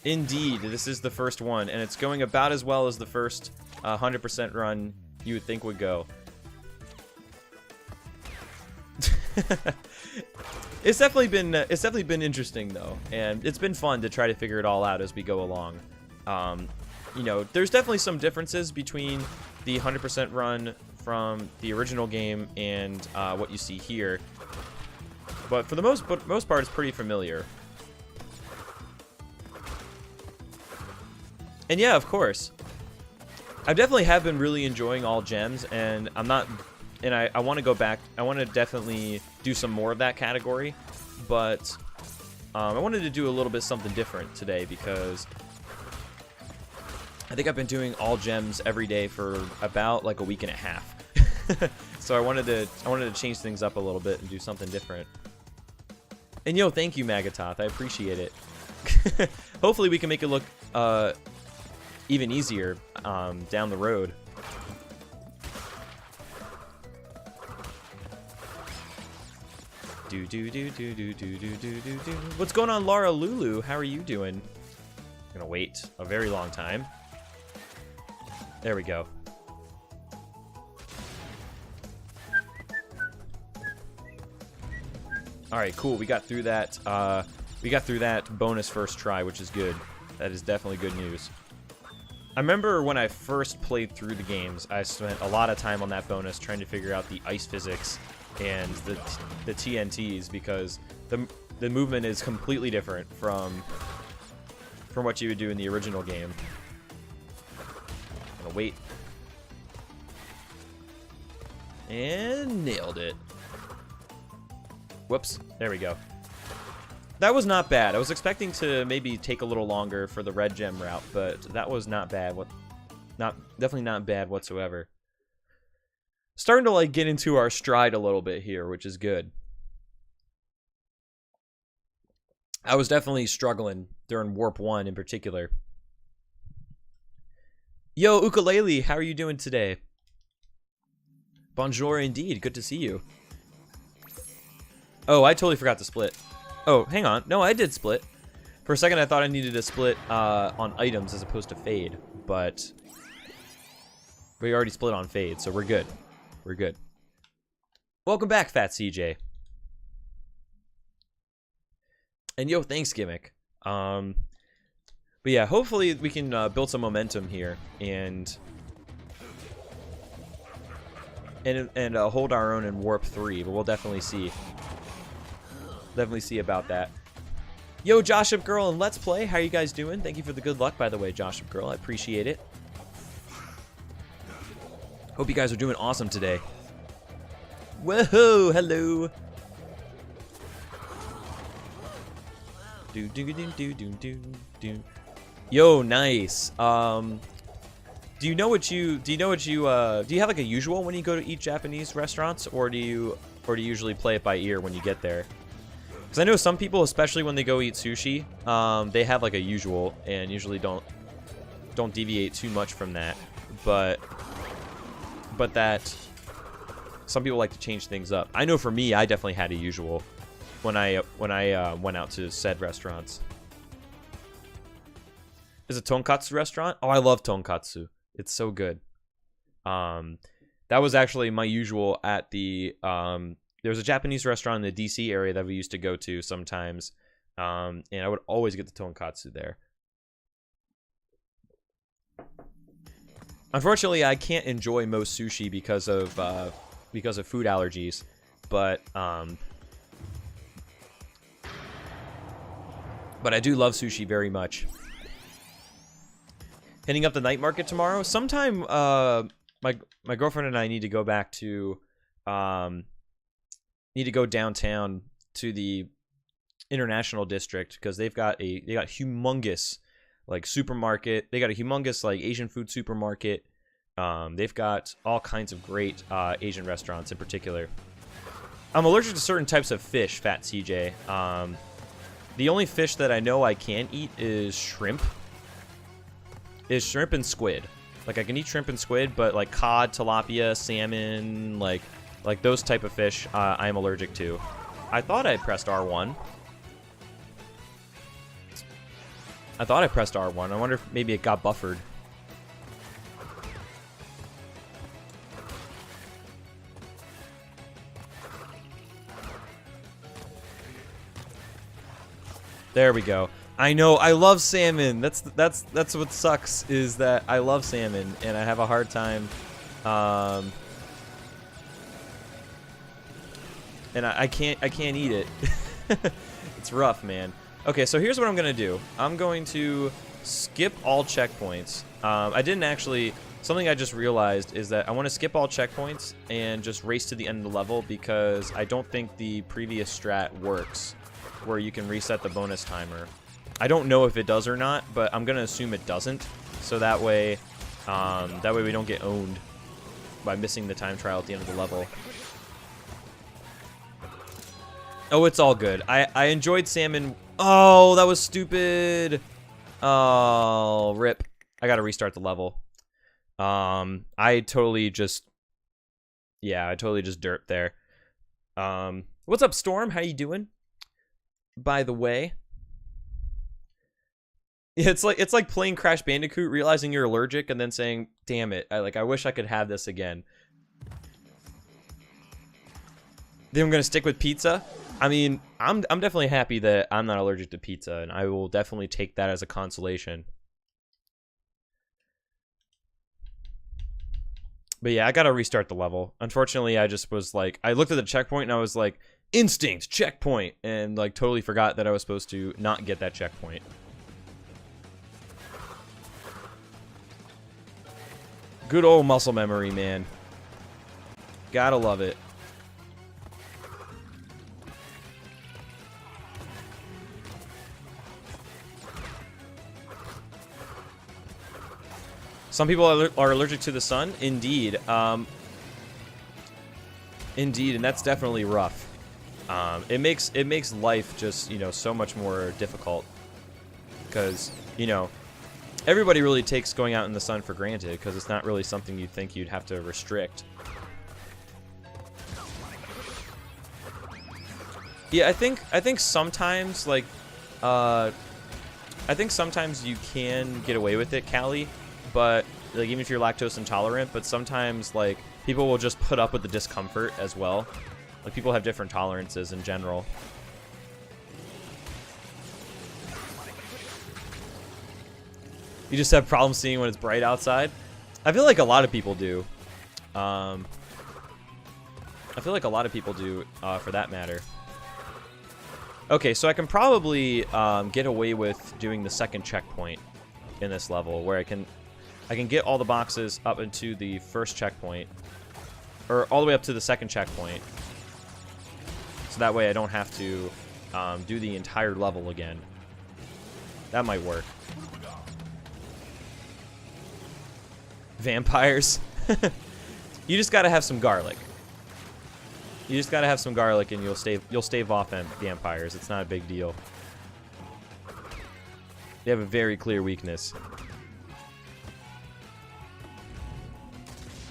Indeed, this is the first one, and it's going about as well as the first 100% run you would think would go. It's definitely been interesting though, and it's been fun to try to figure it all out as we go along. You know, there's definitely some differences between the 100% run from the original game and what you see here, but for the most part, it's pretty familiar. And yeah, of course. I definitely have been really enjoying all gems, and I'm not, and I want to go back. I want to definitely do some more of that category, but I wanted to do a little bit something different today because I think I've been doing all gems every day for about like a week and a half. So I wanted to change things up a little bit and do something different. And yo, thank you, Magatoth. I appreciate it. Hopefully we can make it look even easier down the road. What's going on, Laura Lulu? How are you doing? I'm gonna wait a very long time. There we go. All right, cool. We got through that. We got through that bonus first try, which is good. That is definitely good news. I remember when I first played through the games, I spent a lot of time on that bonus trying to figure out the ice physics and the TNTs because the movement is completely different from what you would do in the original game. I'm gonna wait. And nailed it. Whoops. There we go. That was not bad. I was expecting to maybe take a little longer for the red gem route, but that was not bad. Definitely not bad whatsoever. Starting to like get into our stride a little bit here, which is good. I was definitely struggling during Warp 1 in particular. Yo, Ukulele, how are you doing today? Bonjour indeed. Good to see you. Oh, I totally forgot to split. Oh, hang on. No, I did split. For a second, I thought I needed to split on items as opposed to fade, but we already split on fade, so we're good. We're good. Welcome back, Fat CJ. And yo, thanks, Gimmick. But yeah, hopefully we can build some momentum here and hold our own in Warp 3, but we'll definitely see. Definitely see about that. Yo, Joshua Girl and Let's Play, how are you guys doing? Thank you for the good luck, by the way, Joshua Girl. I appreciate it. Hope you guys are doing awesome today. Whoa, hello. Yo, nice. Do you have like a usual when you go to eat Japanese restaurants, or do you usually play it by ear when you get there? Because I know some people, especially when they go eat sushi, they have like a usual and usually don't deviate too much from that. But that some people like to change things up. I know for me, I definitely had a usual when I went out to said restaurants. Is it tonkatsu restaurant? Oh, I love tonkatsu. It's so good. That was actually my usual at the there was a Japanese restaurant in the DC area that we used to go to sometimes, and I would always get the tonkatsu there. Unfortunately, I can't enjoy most sushi because of food allergies, but I do love sushi very much. Hitting up the night market tomorrow. Sometime, my girlfriend and I need to go back to, need to go downtown to the International District because they got humongous like supermarket. They got a humongous like Asian food supermarket. They've got all kinds of great Asian restaurants in particular. I'm allergic to certain types of fish, Fat CJ. The only fish that I know I can eat is shrimp. Is shrimp and squid. Like I can eat shrimp and squid, but like cod, tilapia, salmon, like those type of fish, I am allergic to. I thought I pressed R1. I wonder if maybe it got buffered. There we go. I know, I love salmon. That's what sucks, is that I love salmon and I have a hard time and I can't eat it. It's rough, man. Okay, so here's what I'm gonna do. I'm going to skip all checkpoints. I didn't actually... Something I just realized is that I want to skip all checkpoints and just race to the end of the level because I don't think the previous strat works where you can reset the bonus timer. I don't know if it does or not, but I'm going to assume it doesn't. So that way we don't get owned by missing the time trial at the end of the level. Oh, it's all good. I enjoyed Salmon. Oh, that was stupid. Oh, rip. I got to restart the level. I totally just derped there. What's up, Storm? How you doing? By the way, it's like playing Crash Bandicoot, realizing you're allergic, and then saying, "Damn it! I wish I could have this again." Then I'm gonna stick with pizza. I mean, I'm definitely happy that I'm not allergic to pizza, and I will definitely take that as a consolation. But yeah, I gotta restart the level. Unfortunately, I just was like, I looked at the checkpoint and I was like, instinct, checkpoint, and like totally forgot that I was supposed to not get that checkpoint. Good old muscle memory, man. Gotta love it. Some people are allergic to the sun. Indeed. Indeed, and that's definitely rough. It makes life just, you know, so much more difficult. Because, you know, everybody really takes going out in the sun for granted because it's not really something you'd think you'd have to restrict. Yeah, I think sometimes, like, I think sometimes you can get away with it, Callie. But like even if you're lactose intolerant, but sometimes like people will just put up with the discomfort as well. Like people have different tolerances in general. You just have problems seeing when it's bright outside. I feel like a lot of people do. I feel like a lot of people do, for that matter. Okay, so I can probably get away with doing the second checkpoint in this level, where I can get all the boxes up into the first checkpoint, or all the way up to the second checkpoint. So that way I don't have to do the entire level again. That might work. Vampires. You just gotta have some garlic. You just gotta have some garlic and you'll stave off vampires. It's not a big deal. They have a very clear weakness.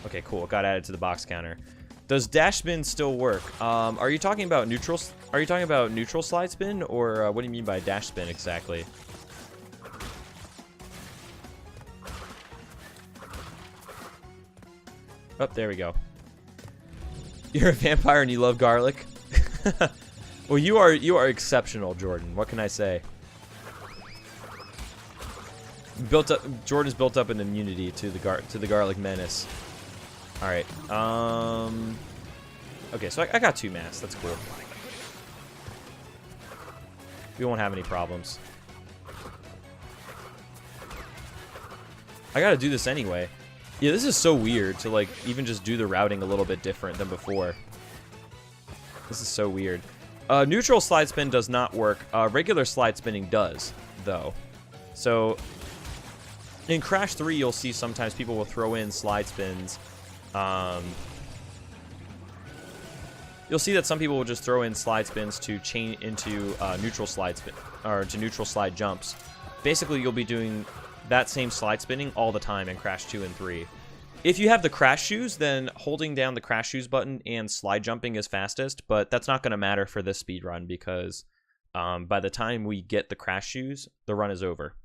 Okay, cool. Got added to the box counter. Does dash spin still work? Are you talking about neutral? Are you talking about neutral slide spin, or what do you mean by dash spin exactly? Oh, there we go. You're a vampire and you love garlic. Well, you are exceptional, Jordan. What can I say? Jordan's built up an immunity to the garlic menace. All right. Okay, so I got 2 masks. That's cool. We won't have any problems. I gotta do this anyway. Yeah, this is so weird to like even just do the routing a little bit different than before. This is so weird. Neutral slide spin does not work. Regular slide spinning does, though. So in Crash 3, you'll see sometimes people will throw in slide spins. You'll see that some people will just throw in slide spins to chain into neutral slide spin, or to neutral slide jumps. Basically, you'll be doing that same slide spinning all the time in Crash 2 and 3. If you have the crash shoes, then holding down the crash shoes button and slide jumping is fastest, but that's not going to matter for this speed run because by the time we get the crash shoes, the run is over.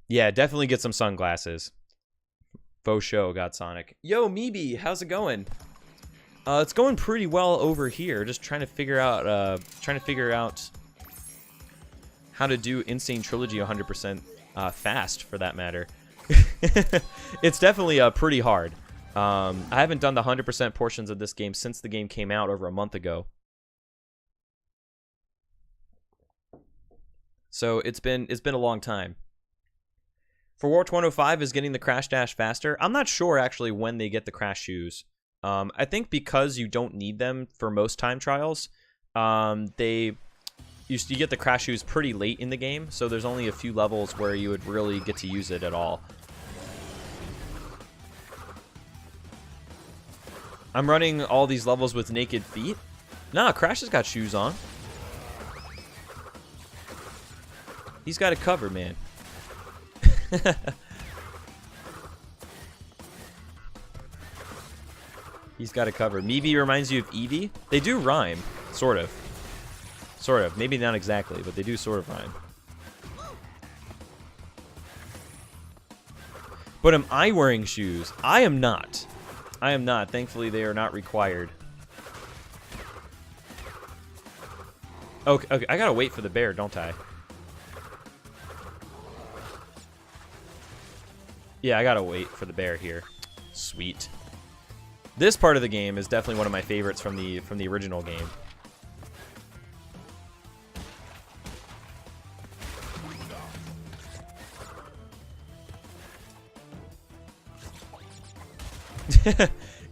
Yeah, definitely get some sunglasses. Faux show, got Sonic. Yo, Meebe, how's it going? It's going pretty well over here. Just trying to figure out how to do Insane Trilogy 100% fast, for that matter. It's definitely pretty hard. I haven't done the 100% portions of this game since the game came out over a month ago. So it's been a long time. For Warped 105 is getting the Crash Dash faster. I'm not sure actually when they get the Crash Shoes. I think because you don't need them for most time trials, you get the Crash Shoes pretty late in the game, so there's only a few levels where you would really get to use it at all. I'm running all these levels with naked feet? Nah, Crash has got shoes on. He's got it covered, man. He's got it covered. Meebee reminds you of Eevee? They do rhyme, sort of. Sort of. Maybe not exactly, but they do sort of rhyme. But am I wearing shoes? I am not. I am not. Thankfully, they are not required. Okay, I gotta wait for the bear, don't I? Yeah, I gotta wait for the bear here. Sweet. This part of the game is definitely one of my favorites from the original game.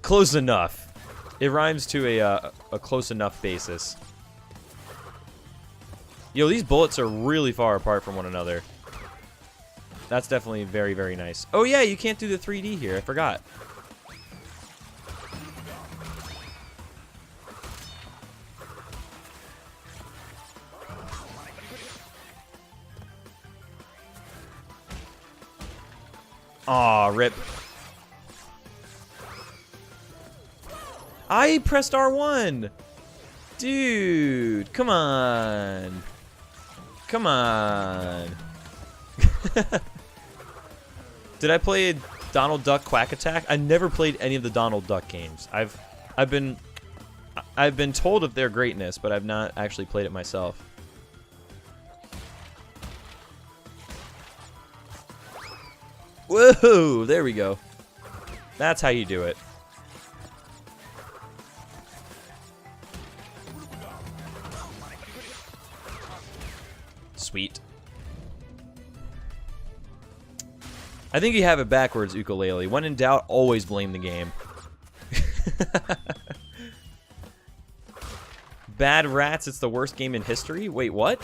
Close enough. It rhymes to a close enough basis. Yo, these bullets are really far apart from one another. That's definitely very, very nice. Oh yeah, you can't do the 3D here. I forgot. Aw, rip. I pressed R1! Dude, come on. Come on. Did I play Donald Duck Quack Attack? I never played any of the Donald Duck games. I've been told of their greatness, but I've not actually played it myself. Whoa, there we go. That's how you do it. Sweet. I think you have it backwards, Ukulele. When in doubt, always blame the game. Bad Rats, it's the worst game in history? Wait, what?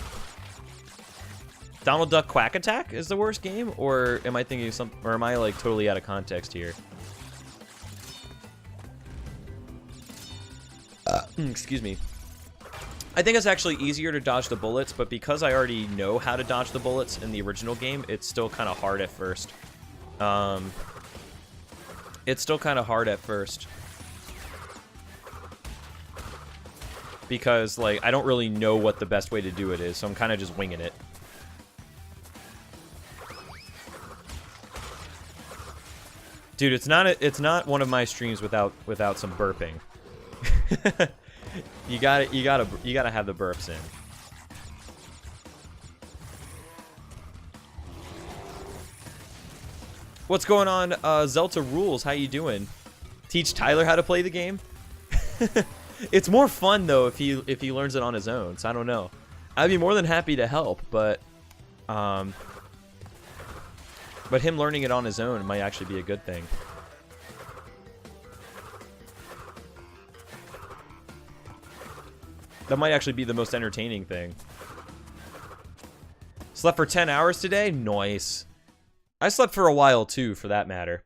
Donald Duck Quack Attack is the worst game? Or am I thinking something, or am I like totally out of context here? Excuse me. I think it's actually easier to dodge the bullets, but because I already know how to dodge the bullets in the original game, it's still kind of hard at first. It's still kind of hard at first. Because, like, I don't really know what the best way to do it is, so I'm kind of just winging it. Dude, it's not one of my streams without some burping. You gotta have the burps in. What's going on, Zelta Rules? How you doing? Teach Tyler how to play the game? It's more fun though if he learns it on his own. So I don't know. I'd be more than happy to help, but him learning it on his own might actually be a good thing. That might actually be the most entertaining thing. Slept for 10 hours today? Nice. I slept for a while too, for that matter.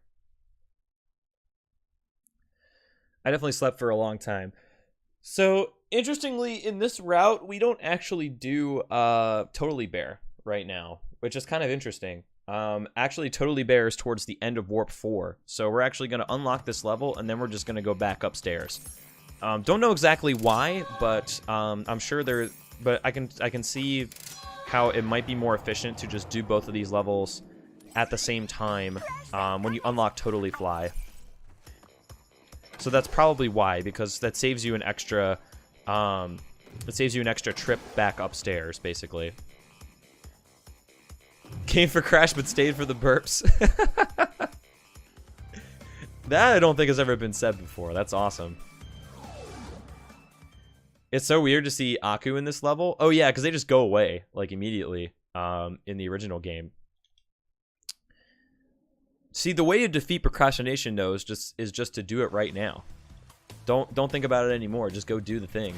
I definitely slept for a long time. So, interestingly, in this route, we don't actually do Totally Bear right now, which is kind of interesting. Actually, Totally Bear is towards the end of Warp 4, so we're actually going to unlock this level, and then we're just going to go back upstairs. Don't know exactly why, but I'm sure there. But I can see how it might be more efficient to just do both of these levels at the same time when you unlock Totally Fly. So that's probably why, because that saves you an extra. It saves you an extra trip back upstairs, basically. Came for Crash, but stayed for the burps. That I don't think has ever been said before. That's awesome. It's so weird to see Aku in this level. Oh yeah, because they just go away, like, immediately. in the original game. See, the way to defeat procrastination, though, is just to do it right now. Don't think about it anymore. Just go do the thing.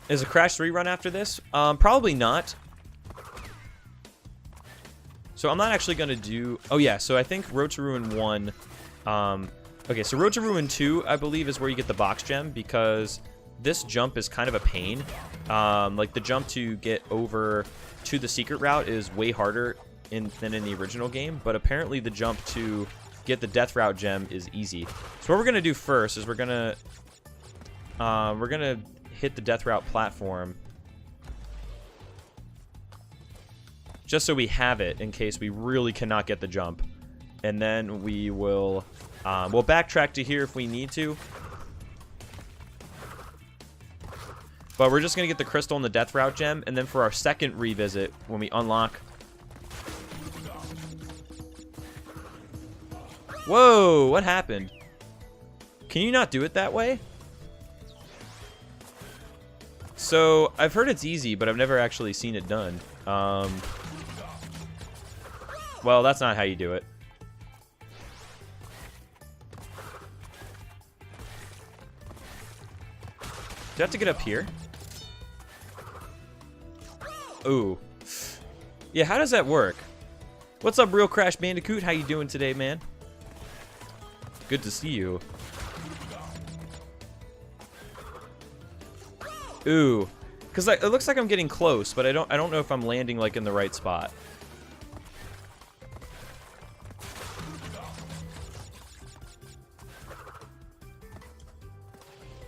Is a Crash 3 run after this? Probably not. So I'm not actually going to do... Oh, yeah. So I think Road to Ruin 1... okay, so Road to Ruin 2, I believe, is where you get the box gem, because this jump is kind of a pain. Like, the jump to get over to the secret route is way harder than in the original game, but apparently the jump to get the death route gem is easy. So what we're going to do first is we're going to hit the death route platform just so we have it in case we really cannot get the jump. And then we will we'll backtrack to here if we need to. But we're just going to get the crystal and the death route gem, and then for our second revisit, when we unlock... Whoa, what happened? Can you not do it that way? So, I've heard it's easy, but I've never actually seen it done. Well, that's not how you do it. Do I have to get up here? Ooh. Yeah, how does that work? What's up, Real Crash Bandicoot? How you doing today, man? Good to see you. Ooh. Because it looks like I'm getting close, but I don't know if I'm landing like in the right spot.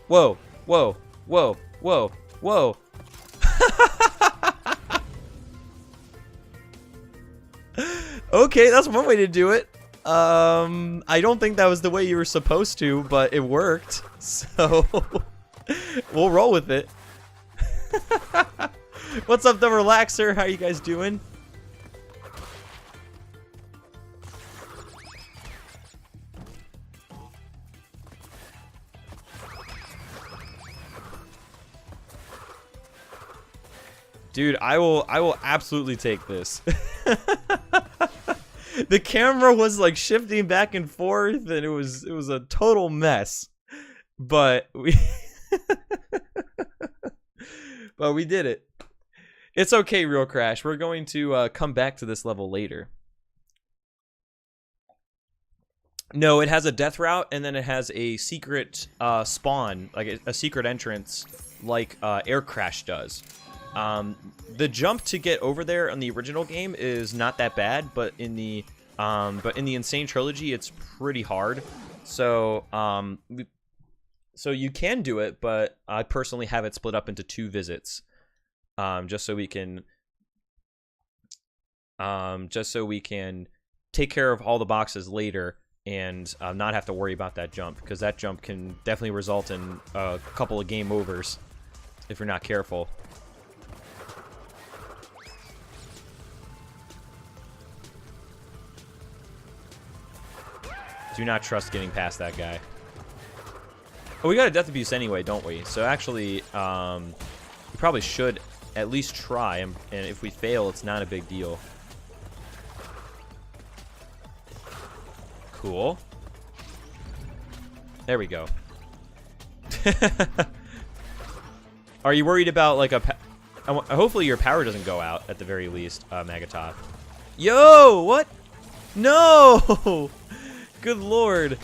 Whoa, whoa, whoa, whoa, whoa. Okay, that's one way to do it. I don't think that was the way you were supposed to, but it worked. So, we'll roll with it. What's up, the Relaxer? How you guys doing? Dude, I will absolutely take this. The camera was like shifting back and forth, and it was a total mess. But we but we did it. It's okay, Real Crash. We're going to come back to this level later. No, it has a death route, and then it has a secret spawn, like a secret entrance, like Air Crash does. The jump to get over there on the original game is not that bad, but in the Insane Trilogy, it's pretty hard. So, so you can do it, but I personally have it split up into 2 visits, just so we can take care of all the boxes later and not have to worry about that jump, because that jump can definitely result in a couple of game overs if you're not careful. Do not trust getting past that guy. Oh, we got a death abuse anyway, don't we? So actually, we probably should at least try, and if we fail, it's not a big deal. Cool. There we go. Are you worried about like hopefully your power doesn't go out at the very least, Magatop. Yo, what? No! Good lord.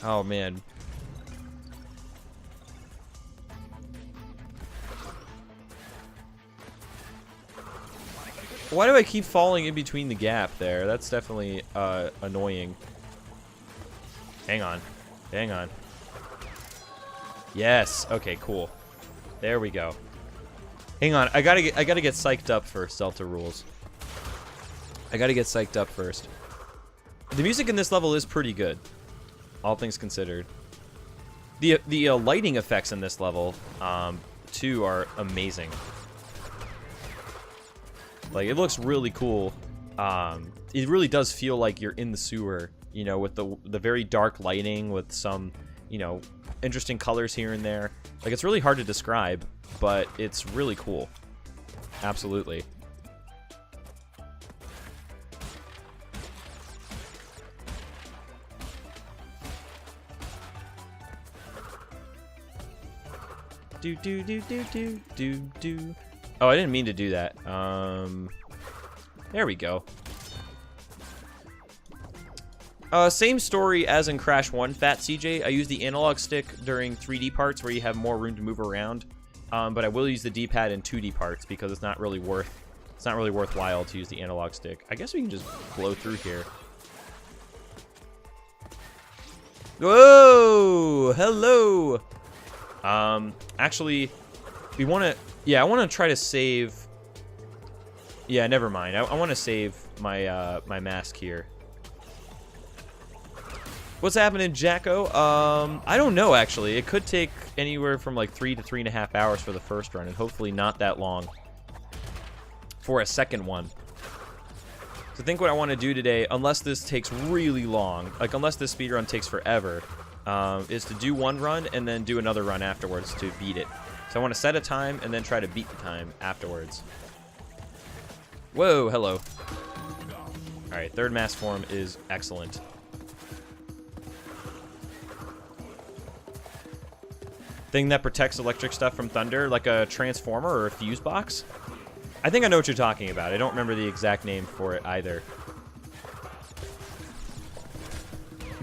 Oh, man. Why do I keep falling in between the gap there? That's definitely annoying. Hang on. Hang on. Yes. Okay, cool. There we go. Hang on. I gotta get psyched up first, Delta Rules. I gotta get psyched up first. The music in this level is pretty good, all things considered. The lighting effects in this level, too, are amazing. Like, it looks really cool. It really does feel like you're in the sewer, you know, with the very dark lighting, with some, you know, interesting colors here and there. Like, it's really hard to describe, but it's really cool. Absolutely. Do do do do do do do. Oh, I didn't mean to do that. There we go. Same story as in Crash 1, Fat CJ. I use the analog stick during 3D parts where you have more room to move around. But I will use the D-pad in 2D parts because it's not really worthwhile to use the analog stick. I guess we can just blow through here. Whoa! Hello! Actually, we want to... Yeah, I want to try to save... Yeah, never mind. I want to save my, my mask here. What's happening, Jacko? I don't know, actually. It could take anywhere from like 3 to 3.5 hours for the first run, and hopefully not that long for a second one. So I think what I want to do today, unless this takes really long, like unless this speedrun takes forever, is to do one run and then do another run afterwards to beat it. So I want to set a time and then try to beat the time afterwards. Whoa, hello. Alright, third mass form is excellent. Thing that protects electric stuff from thunder, like a transformer or a fuse box? I think I know what you're talking about. I don't remember the exact name for it either.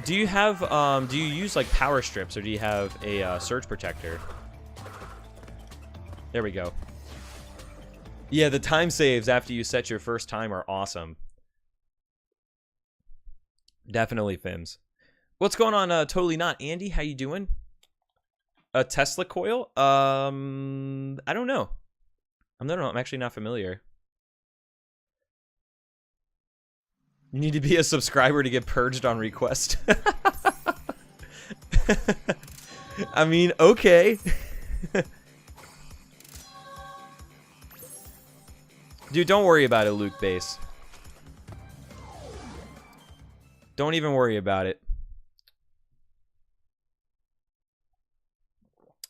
Do you have, do you use like power strips or do you have a surge protector? There we go. Yeah, the time saves after you set your first time are awesome. Definitely, Fims. What's going on? Totally not. Andy, how you doing? A Tesla coil? I don't know. I'm actually not familiar. You need to be a subscriber to get purged on request. I mean, okay. Dude, don't worry about it, Luke Base. Don't even worry about it.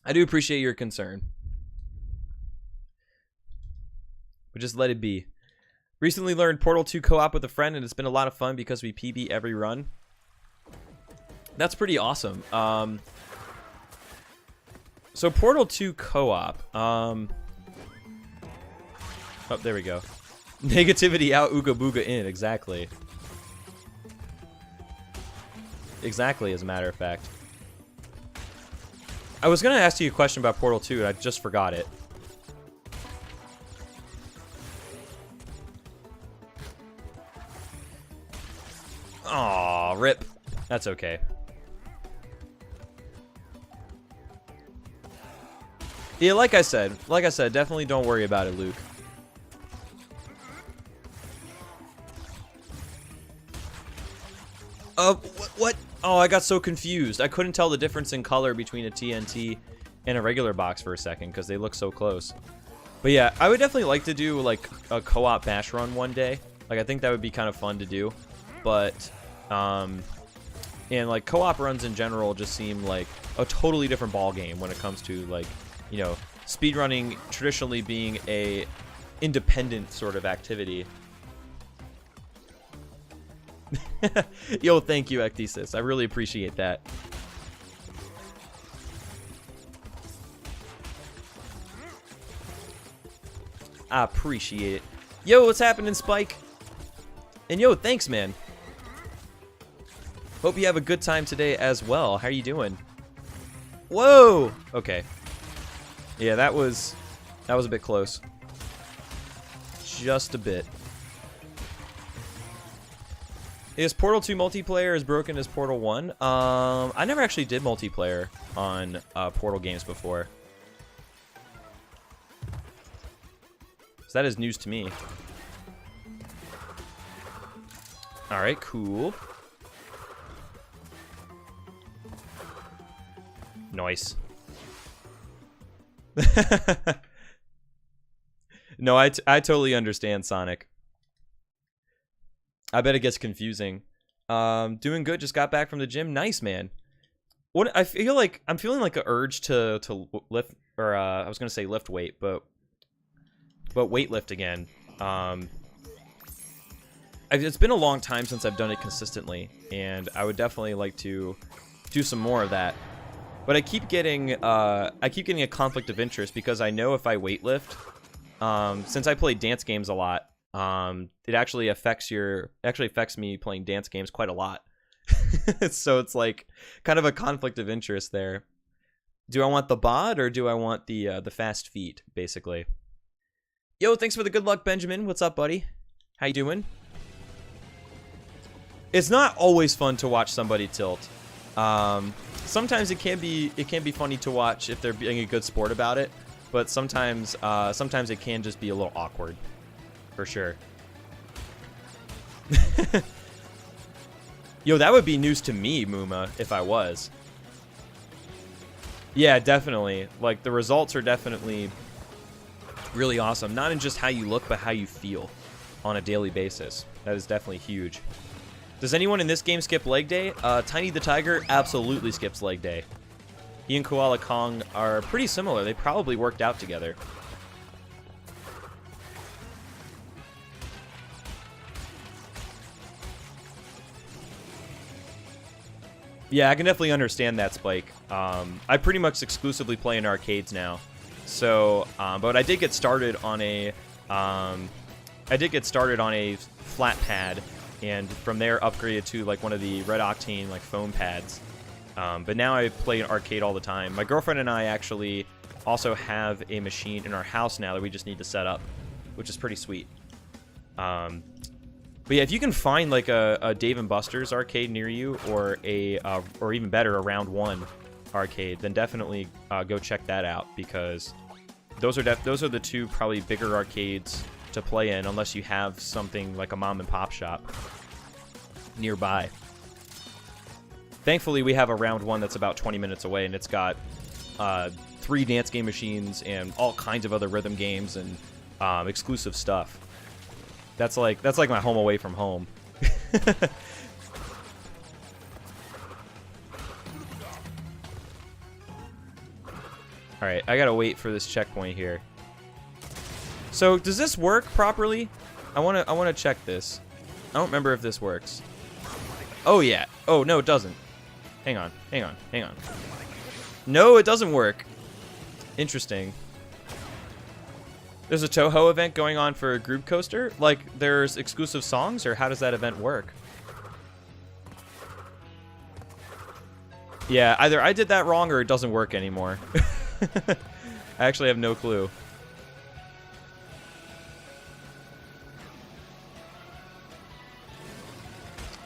I do appreciate your concern. But just let it be. Recently learned Portal 2 co-op with a friend, and it's been a lot of fun because we PB every run. That's pretty awesome. So Portal 2 co-op. Oh, there we go. Negativity out, ooga booga in. Exactly. Exactly, as a matter of fact. I was going to ask you a question about Portal 2, and I just forgot it. Aw, rip. That's okay. Yeah, like I said, definitely don't worry about it, Luke. What? Oh, I got so confused. I couldn't tell the difference in color between a TNT and a regular box for a second because they look so close. But yeah, I would definitely like to do like a co-op bash run one day. Like I think that would be kind of fun to do. But and like co-op runs in general just seem like a totally different ball game when it comes to like, you know, speedrunning traditionally being a independent sort of activity. Yo, thank you, Ecthesis. I really appreciate that. I appreciate it. Yo, what's happening, Spike? And yo, thanks, man. Hope you have a good time today as well. How are you doing? Whoa! Okay. Yeah, that was a bit close. Just a bit. Is Portal 2 multiplayer as broken as Portal 1? I never actually did multiplayer on Portal games before. So that is news to me. Alright, cool. Nice. No, I totally understand, Sonic. I bet it gets confusing. Doing good. Just got back from the gym. Nice, man. What I feel like I'm feeling like an urge to lift, or I was gonna say lift weight, but weightlift again. It's been a long time since I've done it consistently, and I would definitely like to do some more of that. But I keep getting a conflict of interest because I know if I weightlift, since I play dance games a lot, it actually affects me playing dance games quite a lot. So it's like kind of a conflict of interest there. Do I want the bod or do I want the fast feet, basically? Yo, thanks for the good luck, Benjamin. What's up, buddy? How you doing? It's not always fun to watch somebody tilt. Sometimes it can be funny to watch if they're being a good sport about it, but sometimes it can just be a little awkward, for sure. Yo, that would be news to me, Muma, if I was. Yeah, definitely. Like, the results are definitely really awesome. Not in just how you look, but how you feel on a daily basis. That is definitely huge. Does anyone in this game skip leg day? Tiny the Tiger absolutely skips leg day. He and Koala Kong are pretty similar. They probably worked out together. Yeah, I can definitely understand that, Spike. I pretty much exclusively play in arcades now. So, but I did get started on a flat pad, and from there upgraded to like one of the Red Octane like foam pads. But now I play in arcade all the time. My girlfriend and I actually also have a machine in our house now that we just need to set up, which is pretty sweet. But yeah, if you can find like a Dave & Buster's arcade near you, or or even better, a Round 1 arcade, then definitely go check that out, because those are the two probably bigger arcades to play in, unless you have something like a mom and pop shop nearby. Thankfully, we have a Round 1 that's about 20 minutes away, and it's got 3 dance game machines and all kinds of other rhythm games and exclusive stuff. That's like my home away from home. All right, I gotta wait for this checkpoint here. So does this work properly? I wanna check this. I don't remember if this works. Oh yeah. Oh no, it doesn't. Hang on. No, it doesn't work. Interesting. There's a Toho event going on for a Group Coaster? Like, there's exclusive songs, or how does that event work? Yeah, either I did that wrong or it doesn't work anymore. I actually have no clue.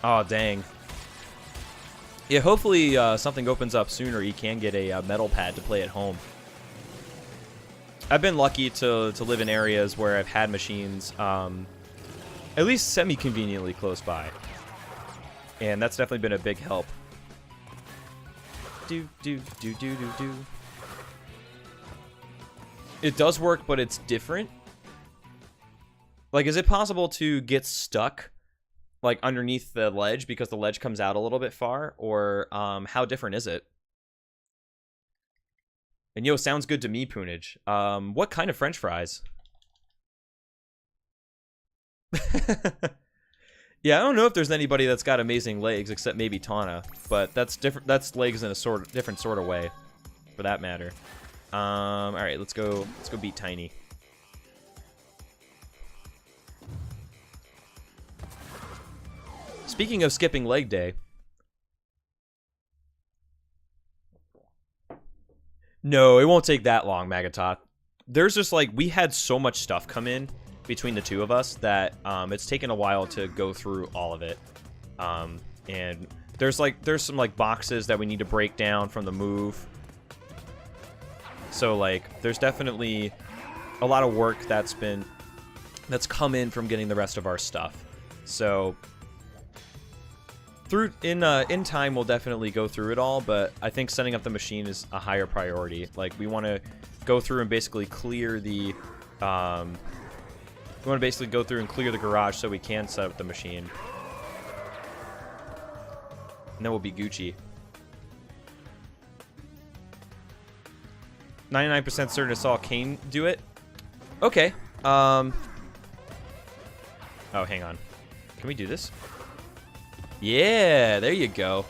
Oh, dang. Yeah, hopefully something opens up sooner. You can get a metal pad to play at home. I've been lucky to live in areas where I've had machines at least semi-conveniently close by. And that's definitely been a big help. Do. It does work, but it's different. Like, is it possible to get stuck, like, underneath the ledge because the ledge comes out a little bit far? Or how different is it? And yo, sounds good to me, Poonage. What kind of French fries? Yeah, I don't know if there's anybody that's got amazing legs except maybe Tana, but that's different. That's legs in a different sort of way, for that matter. All right, let's go beat Tiny. Speaking of skipping leg day. No, it won't take that long, Magatot. There's just like, we had so much stuff come in between the two of us that it's taken a while to go through all of it. And there's some like boxes that we need to break down from the move. So like, there's definitely a lot of work that's come in from getting the rest of our stuff. So in time, we'll definitely go through it all, but I think setting up the machine is a higher priority. Like, we want to go through and basically clear the garage so we can set up the machine. And then we'll be Gucci. 99% certain I saw Kane do it. Okay. Oh, hang on. Can we do this? Yeah, there you go.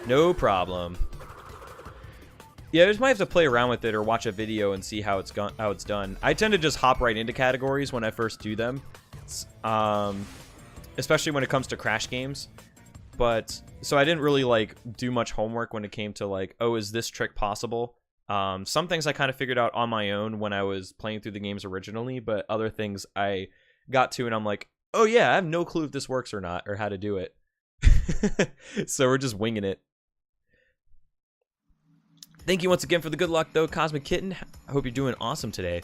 No problem. Yeah, I just might have to play around with it or watch a video and see how it's done. I tend to just hop right into categories when I first do them, especially when it comes to Crash games. But so I didn't really like do much homework when it came to like, oh, is this trick possible? Some things I kind of figured out on my own when I was playing through the games originally, but other things I got to and I'm like, oh yeah, I have no clue if this works or not or how to do it. So we're just winging it. Thank you once again for the good luck, though, Cosmic Kitten. I hope you're doing awesome today.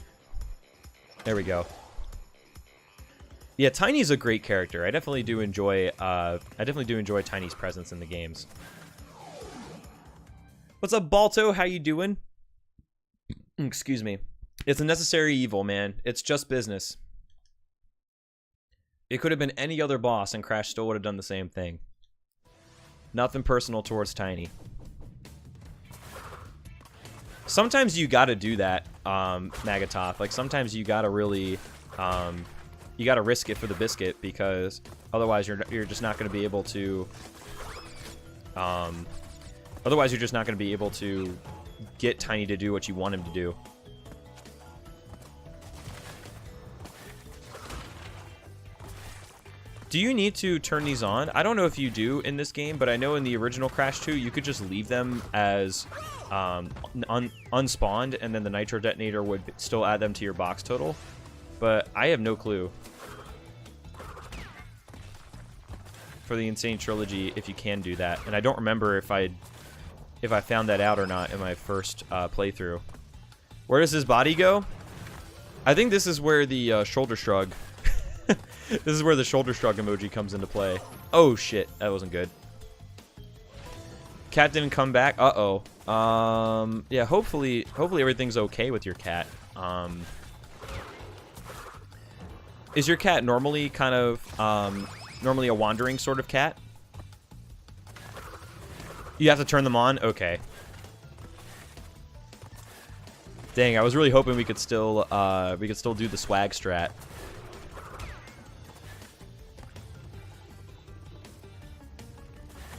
There we go. Yeah, Tiny's a great character. I definitely do enjoy. Tiny's presence in the games. What's up, Balto? How you doing? Excuse me. It's a necessary evil, man. It's just business. It could have been any other boss, and Crash still would have done the same thing. Nothing personal towards Tiny. Sometimes you gotta do that, Magatoth. Like, sometimes you gotta really, you gotta risk it for the biscuit, because otherwise you're just not gonna be able to, otherwise you're just not gonna be able to get Tiny to do what you want him to do. Do you need to turn these on? I don't know if you do in this game, but I know in the original Crash 2, you could just leave them as unspawned, and then the Nitro Detonator would still add them to your box total. But I have no clue for the Insane Trilogy if you can do that. And I don't remember if I found that out or not in my first playthrough. Where does his body go? I think this is where the shoulder shrug... This is where the shoulder shrug emoji comes into play. Oh shit, that wasn't good. Cat didn't come back. Uh-oh. Yeah, hopefully everything's okay with your cat. Is your cat normally kind of normally a wandering sort of cat? You have to turn them on? Okay. Dang, I was really hoping we could still do the swag strat.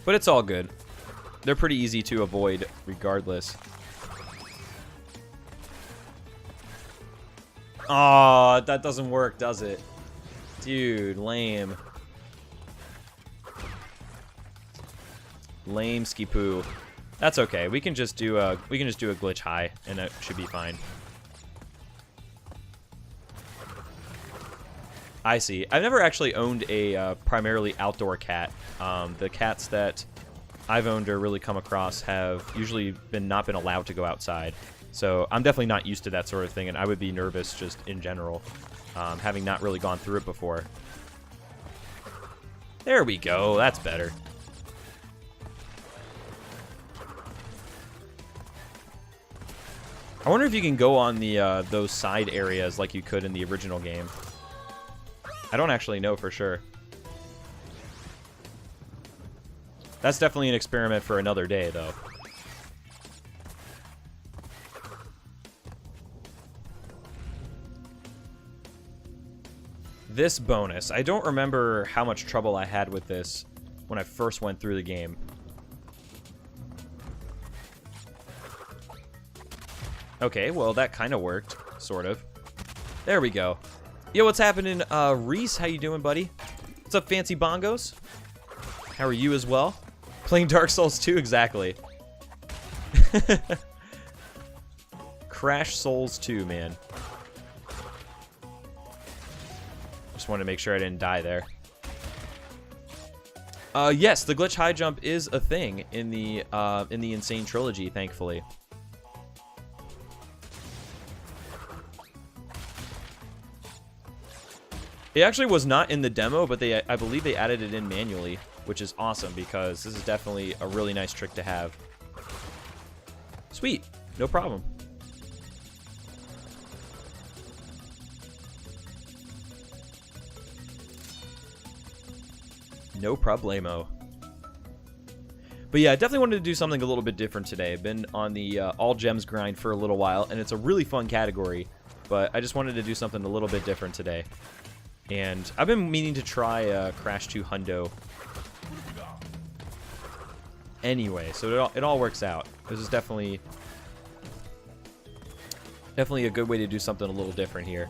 But it's all good. They're pretty easy to avoid regardless. Oh, that doesn't work, does it? Dude, lame. Lame ski poo. That's okay. We can just do a glitch high and it should be fine. I see. I've never actually owned a primarily outdoor cat. The cats that I've owned or really come across have usually not been allowed to go outside. So I'm definitely not used to that sort of thing, and I would be nervous just in general, having not really gone through it before. There we go. That's better. I wonder if you can go on the those side areas like you could in the original game. I don't actually know for sure. That's definitely an experiment for another day, though. This bonus. I don't remember how much trouble I had with this when I first went through the game. Okay, well, that kind of worked. Sort of. There we go. Yo, what's happening? Reese, how you doing, buddy? What's up, Fancy Bongos? How are you as well? Playing Dark Souls 2? Exactly. Crash Souls 2, man. Just wanted to make sure I didn't die there. Yes, the glitch high jump is a thing in the Insane Trilogy, thankfully. It actually was not in the demo, but I believe they added it in manually, which is awesome because this is definitely a really nice trick to have. Sweet, no problem. No problemo. But yeah, I definitely wanted to do something a little bit different today. I've been on the all gems grind for a little while, and it's a really fun category, but I just wanted to do something a little bit different today. And I've been meaning to try Crash 2 Hundo. anyway, so it all works out. This is definitely a good way to do something a little different here.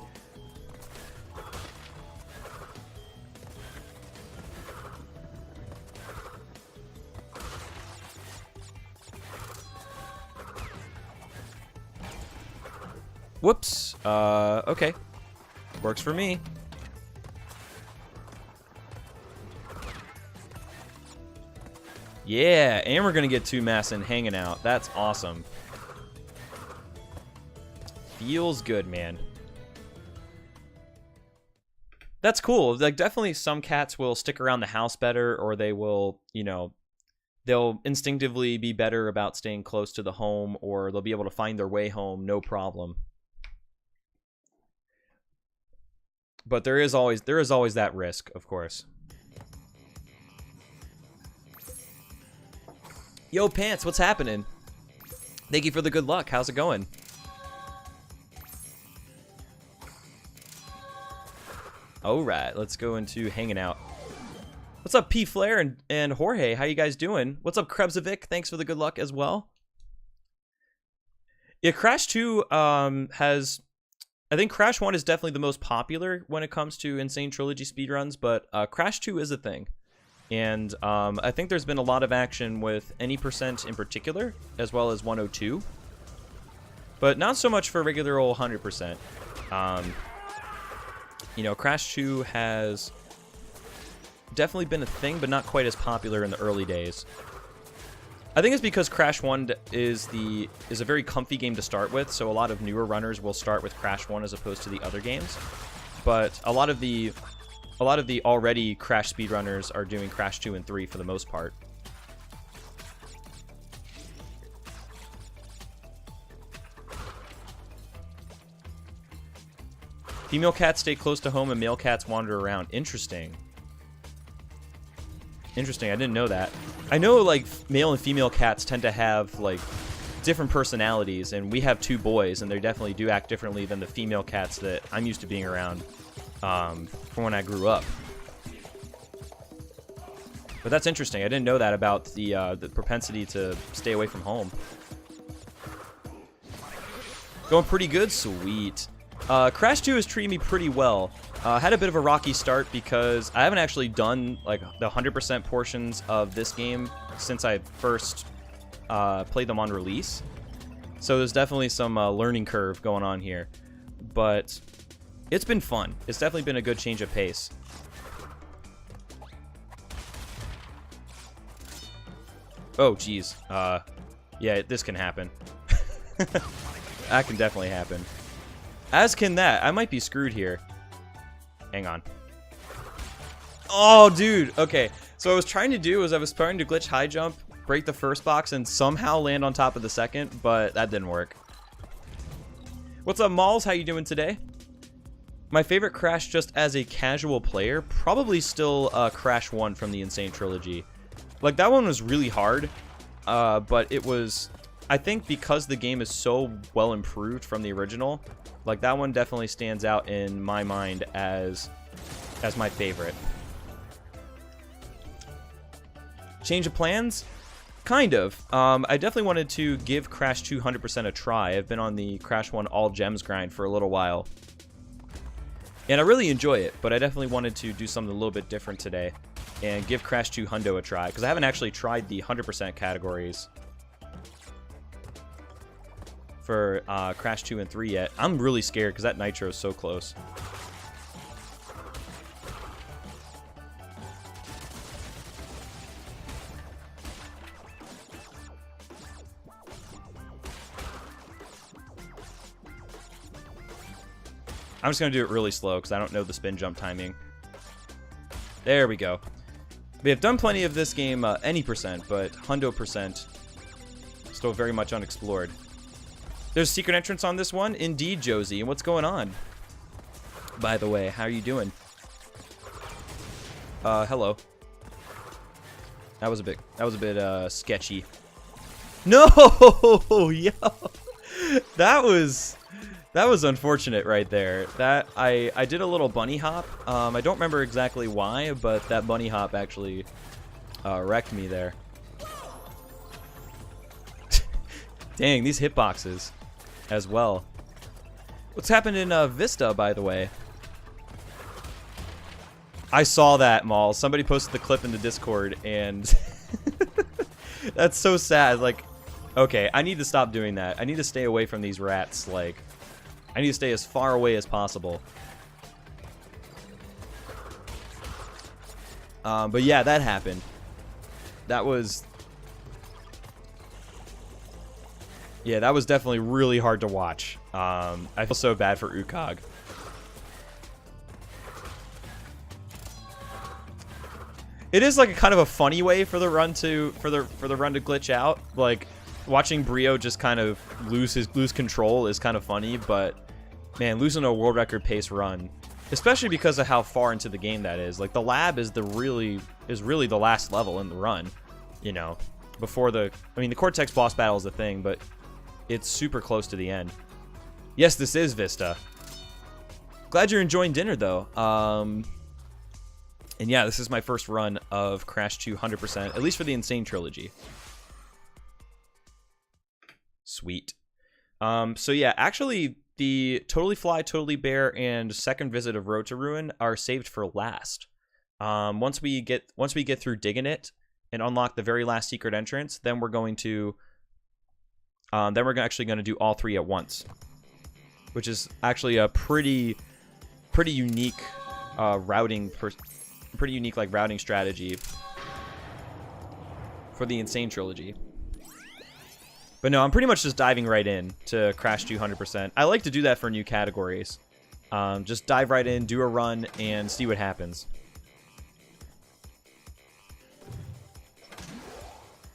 Whoops. Okay. Works for me. Yeah, and we're gonna get 2 Massin hanging out. That's awesome. Feels good, man. That's cool. Like, definitely some cats will stick around the house better, or they will, you know, they'll instinctively be better about staying close to the home, or they'll be able to find their way home, no problem. But there is always that risk, of course. Yo, Pants, what's happening? Thank you for the good luck. How's it going? Alright, let's go into hanging out. What's up, P. Flair and Jorge? How you guys doing? What's up, Krebsovic? Thanks for the good luck as well. Yeah, Crash 2 has... I think Crash 1 is definitely the most popular when it comes to Insane Trilogy speedruns, but Crash 2 is a thing. And I think there's been a lot of action with any percent in particular, as well as 102. But not so much for regular old 100%. You know, Crash 2 has definitely been a thing, but not quite as popular in the early days. I think it's because Crash 1 is a very comfy game to start with, so a lot of newer runners will start with Crash 1 as opposed to the other games. But a lot of the already Crash speedrunners are doing Crash 2 and 3 for the most part. Female cats stay close to home and male cats wander around. Interesting. Interesting, I didn't know that. I know, like, male and female cats tend to have, like, different personalities, and we have 2 boys, and they definitely do act differently than the female cats that I'm used to being around from when I grew up. But that's interesting. I didn't know that about the propensity to stay away from home. Going pretty good? Sweet. Crash 2 has treated me pretty well. Had a bit of a rocky start because I haven't actually done like the 100% portions of this game since I first played them on release. So there's definitely some learning curve going on here. But it's been fun. It's definitely been a good change of pace. Oh, geez. Yeah, this can happen. That can definitely happen. As can that. I might be screwed here. Hang on. Oh, dude. Okay. So what I was trying to do was I was trying to glitch high jump, break the first box, and somehow land on top of the second, but that didn't work. What's up, Malls? How you doing today? My favorite Crash just as a casual player, probably still Crash 1 from the Insane Trilogy. Like, that one was really hard, but it was... I think because the game is so well improved from the original, like, that one definitely stands out in my mind as my favorite. Change of plans? Kind of. I definitely wanted to give Crash 2 100% a try. I've been on the Crash 1 all gems grind for a little while. And I really enjoy it, but I definitely wanted to do something a little bit different today and give Crash 2 Hundo a try, because I haven't actually tried the 100% categories for Crash 2 and 3 yet. I'm really scared because that Nitro is so close. I'm just going to do it really slow because I don't know the spin jump timing. There we go. We have done plenty of this game, any percent, but Hundo percent still very much unexplored. There's a secret entrance on this one? Indeed, Josie. And what's going on? By the way, how are you doing? Hello. That was a bit sketchy. No! Yo! That was unfortunate right there. That I did a little bunny hop. I don't remember exactly why, but that bunny hop actually wrecked me there. Dang, these hitboxes as well. What's happened in Vista, by the way? I saw that, Maul. Somebody posted the clip in the Discord, and that's so sad. Like, okay, I need to stop doing that. I need to stay away from these rats. Like, I need to stay as far away as possible. But yeah, that happened. That was... Yeah, that was definitely really hard to watch. I feel so bad for Ukog. It is like a kind of a funny way for the run to run to glitch out. Like watching Brio just kind of lose control is kind of funny, but man, losing a world record pace run, especially because of how far into the game that is. Like the lab is really the last level in the run, you know, before the Cortex boss battle is the thing, but it's super close to the end. Yes, this is Vista. Glad you're enjoying dinner though. And yeah, this is my first run of Crash 2 100%, at least for the Insane Trilogy. Sweet. So yeah, actually, the Totally Fly, Totally Bear, and Second Visit of Road to Ruin are saved for last. Once we get through digging it and unlock the very last secret entrance, then we're going to actually going to do all three at once, which is actually a pretty unique routing strategy for the Insane Trilogy. But no, I'm pretty much just diving right in to Crash 2 100%. I like to do that for new categories. Just dive right in, do a run, and see what happens.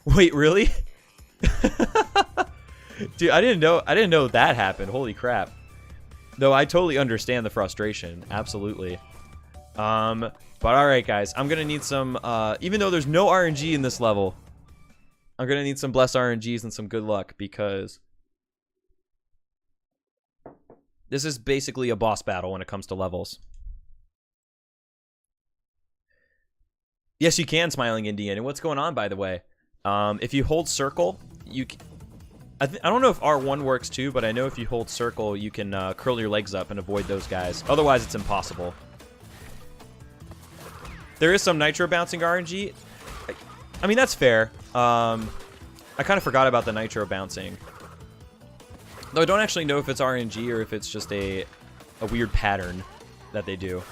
Wait, really? Dude, I didn't know that happened. Holy crap. Though I totally understand the frustration. Absolutely. But alright guys, I'm gonna need some, even though there's no RNG in this level, I'm gonna need some blessed RNGs and some good luck, because this is basically a boss battle when it comes to levels. Yes, you can, Smiling Indian. And what's going on, by the way? If you hold circle, I don't know if R1 works too, but I know if you hold circle, you can curl your legs up and avoid those guys. Otherwise, it's impossible. There is some nitro bouncing RNG. I mean, that's fair. I kind of forgot about the nitro bouncing. Though I don't actually know if it's RNG or if it's just a weird pattern that they do.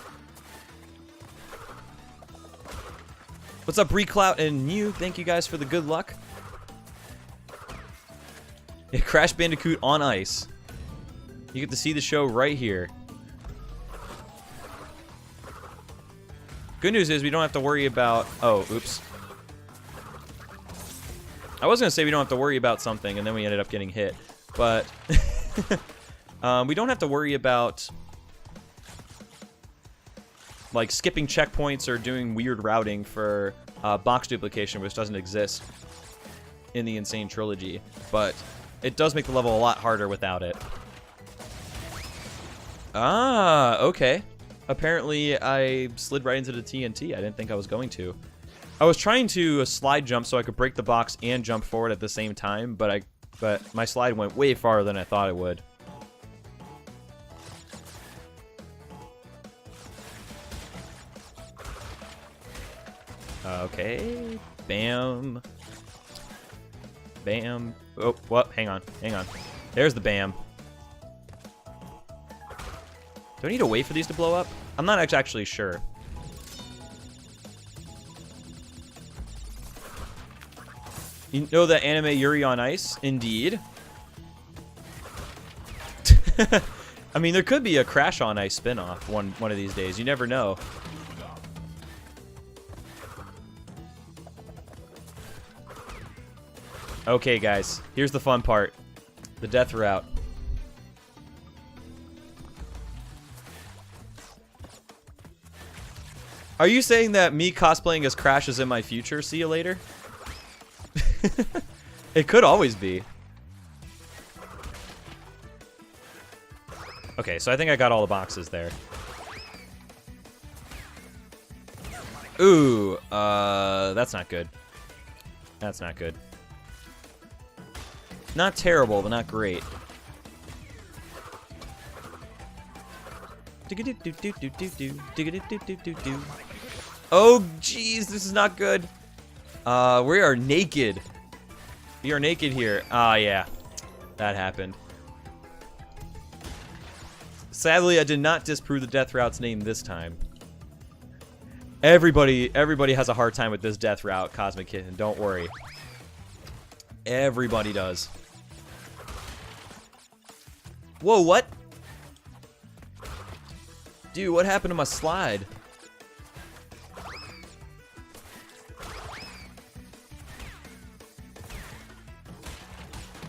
What's up, Reclout and Mew? Thank you guys for the good luck. Yeah, Crash Bandicoot on ice. You get to see the show right here. Good news is we don't have to worry about... Oh, oops. I was going to say we don't have to worry about something, and then we ended up getting hit. But we don't have to worry about like skipping checkpoints or doing weird routing for box duplication, which doesn't exist in the Insane Trilogy. But it does make the level a lot harder without it. Ah, okay. Apparently, I slid right into the TNT. I didn't think I was going to. I was trying to slide jump so I could break the box and jump forward at the same time, but my slide went way farther than I thought it would. Okay. Bam. Bam. Oh, what? Hang on. Hang on. There's the bam. Do I need to wait for these to blow up? I'm not actually sure. You know the anime Yuri on Ice? Indeed. I mean, there could be a Crash on Ice spin-off one of these days. You never know. Okay, guys. Here's the fun part. The death route. Are you saying that me cosplaying as Crash is in my future? See you later? It could always be. Okay, so I think I got all the boxes there. Ooh, that's not good. That's not good. Not terrible, but not great. Oh, jeez, this is not good. We are naked. We are naked here. Ah, yeah. That happened. Sadly, I did not disprove the death route's name this time. Everybody has a hard time with this death route, Cosmic Kitten. Don't worry. Everybody does. Whoa, what? Dude, what happened to my slide?